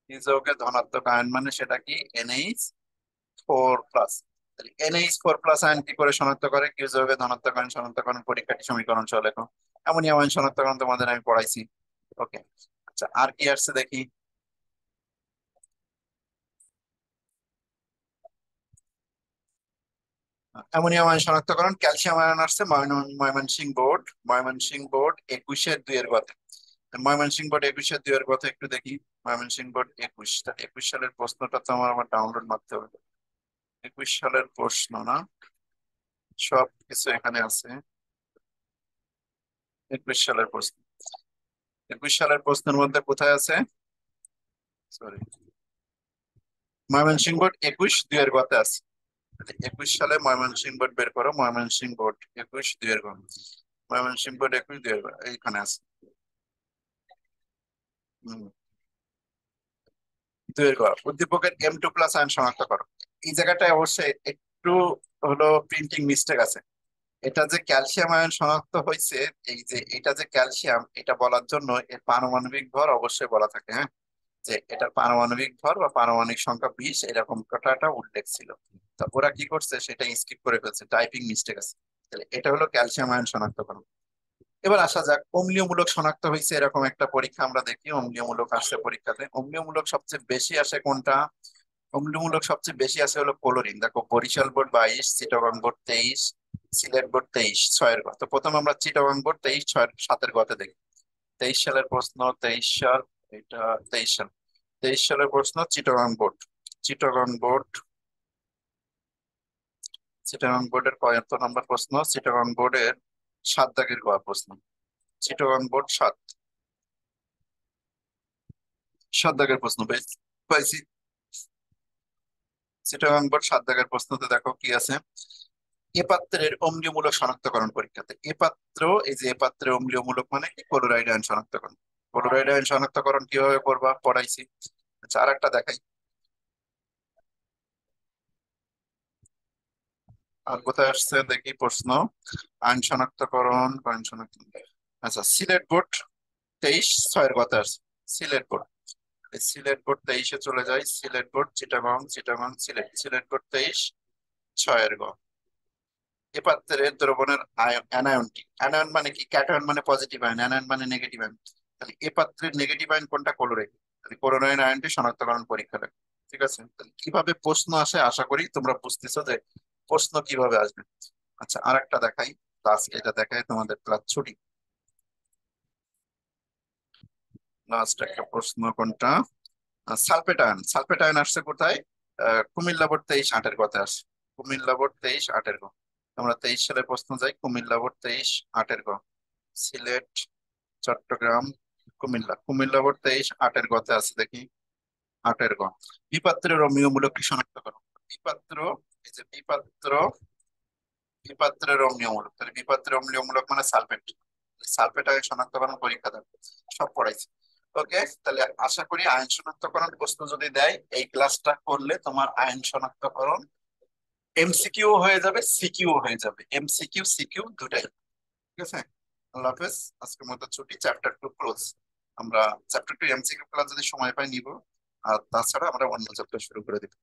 কিউ যৌগের ধনাত্মক আয়ন মানে সেটা কি, NH4+। তাহলে NH4+ আয়ন কি করে শনাক্ত করে, কিউ যৌগের ধনাত্মক আয়ন শনাক্তকরণ পরীক্ষাটি সমীকরণ সহ লেখো। অ্যামোনিয়াম আয়ন শনাক্তকরণ তোমাদের আমি পড়াইছি। ওকে, আচ্ছা আর কি আসছে দেখি। অ্যামোনিয়াম আয়ন শনাক্তকরণ, ক্যালসিয়াম আয়ন আসছে ময়মনসিংহ বোর্ড, ময়মনসিংহ বোর্ড 21-এর 2 এর গতে। ময়মনসিংহ বোর্ড 21-এর 2 এর গতে একটু দেখি। ময়মনসিংহ বোর্ড 21, তা 21 সালের প্রশ্নটা তো আমার ডাউনলোড মারতে হবে। 21 সালের প্রশ্ন না, সব কিছু এখানে আছে। 21 সালের প্রশ্ন, 21 সালের প্রশ্নের মধ্যে কোথায় আছে, সরি, ময়মনসিংহ বোর্ড 21 2 এর গতে আছে। 21 সালে ময়মনসিংহ বোর্ড বের করো, ময়মনসিংহ বোর্ড 21 2 এর গ। ময়মনসিংহ বোর্ড 21 2 এর গ এইখানে আছে। হম, 2 এর গ, উদ্দীপকের M2+ আয়ন শনাক্ত করো। এই জায়গাটায় অবশ্যই একটু হলো প্রিন্টিং মিস্টেক আছে। এটা যে ক্যালসিয়াম আয়ন শনাক্ত হয়েছে, এই যে এটা যে ক্যালসিয়াম, এটা বলার জন্য এর পারমাণবিক ভর অবশ্যই বলা থাকে, হ্যাঁ, যে এটার পারমাণবিক ভর বা পারমাণবিক সংখ্যা 20 এরকম একটা উল্লেখ ছিল। তো ওরা কি করছে সেটা স্কিপ করে ফেলছে, টাইপিং মিস্টেক আছে। তাহলে এটা হলো ক্যালসিয়াম আয়ন শনাক্তকরণ। এবার আসা যাক, অম্লীয়মূলক শনাক্ত হয়েছে এরকম একটা পরীক্ষা আমরা দেখি। অম্লীয়মূলক আসছে পরীক্ষাতে, অম্লীয়মূলক সবচেয়ে বেশি আসে কোনটা, অম্লমূলক সবচেয়ে বেশি আছে হলো ক্লোরিন। দেখো Barisal board 22, Chittagong board 23, Sylhet board 23 6-এর গত। প্রথম আমরা চিটাগং বোর্ড 23 6 7-এর গতে দেখি। 23 সালের প্রশ্ন, 23 সাল, এটা 23 সাল, 23 সালের প্রশ্ন চিটাগং বোর্ড। চিটাগং বোর্ড, চিটাগং বোর্ডের কত নম্বর প্রশ্ন, চিটাগং বোর্ডের 7 দাগের গ প্রশ্ন। চিটাগং বোর্ড 7 দাগের প্রশ্ন পাইছি। চিটাগং বোর্ড 7 দাগের প্রশ্নতে দেখো কি আছে, এ পাত্রের অম্লীয়মূলক শনাক্তকরণ পরীক্ষাতে। এ পাত্র, এই যে এ পাত্রের অম্লীয়মূলক মানে কি, ক্লোরাইড আয়ন শনাক্তকরণ। ক্লোরাইড আয়ন শনাক্তকরণ কিভাবে করবা পড়াইছি। আচ্ছা আর একটা দেখাই, আর কোথায় আসছে দেখি প্রশ্ন, আয়ন শনাক্তকরণ, আয়ন শনাক্ত। আচ্ছা সিলেট বোর্ড 23 6-এর কথা আসছে। সিলেট বোর্ড, এই সিলেট বোর্ড 23-এ চলে যায়। সিলেট বোর্ড, চিটাগং, চিটাগং সিলেট, সিলেট বোর্ড 23 6-এর গ। এ পাত্রের দ্রবণের অ্যানায়নটি, অ্যানায়ন মানে কি, ক্যাটায়ন মানে পজিটিভ আয়ন, অ্যানায়ন মানে নেগেটিভ আয়ন। তাহলে এ পাত্রের নেগেটিভ আয়ন কোনটা, ক্লোরাইড। তাহলে ক্লোরাইড আয়নটি শনাক্তকরণ পরীক্ষা লাগে। ঠিক আছে, তাহলে কিভাবে প্রশ্ন আসে আশা করি তোমরা বুঝতেছো যে প্রশ্ন কিভাবে আসবে। আচ্ছা আর একটা দেখাই, লাস্ট এটা দেখাই, তোমাদের ক্লাস ছুটি। লাস্ট একটা প্রশ্ন কোনটা, সালফেট আয়ন। সালফেট আয়ন আসছে কোথায়, কুমিল্লা বোর্ড 23 8-এর কথা আসছে। কুমিল্লা বোর্ড 23 8-এর গ। আমরা 23 সালে প্রশ্ন যাই, কুমিল্লা বোর্ড 23 8-এর গ। সিলেট চট্টগ্রাম, কুমিল্লা। কুমিল্লা বোর্ড 23, 8-এর গতে আছে দেখি। 8-এর গ, বিপাত্রের অম্লীয়মূলক কি শনাক্ত করো। বিপাত্র, এই যে বিপাত্র, বিপাত্রের অম্লীয়মূলক, তাহলে বিপাত্রের অম্লীয়মূলক মানে সালফেট। সালফেট আগে শনাক্তকরণ পরীক্ষা দেবে, সব পড়াইছে। ওকে, তাহলে আশা করি আয়ন শনাক্তকরণ প্রশ্ন যদি দেয় এই ক্লাসটা করলে তোমার আয়ন শনাক্তকরণ এমসিকিউ হয়ে যাবে, সিকিউ হয়ে যাবে, এমসিকিউ সিকিউ দুটাই। ঠিক আছে, আল্লাহ হাফেজ। আজকের মতো ছুটি, চ্যাপ্টার 2 ক্লোজ। আমরা চ্যাপ্টার 2 এমসিকিউ ক্লাস যদি সময় পাই নিব, আর তাছাড়া আমরা অন্য চ্যাপ্টার শুরু করে দিব।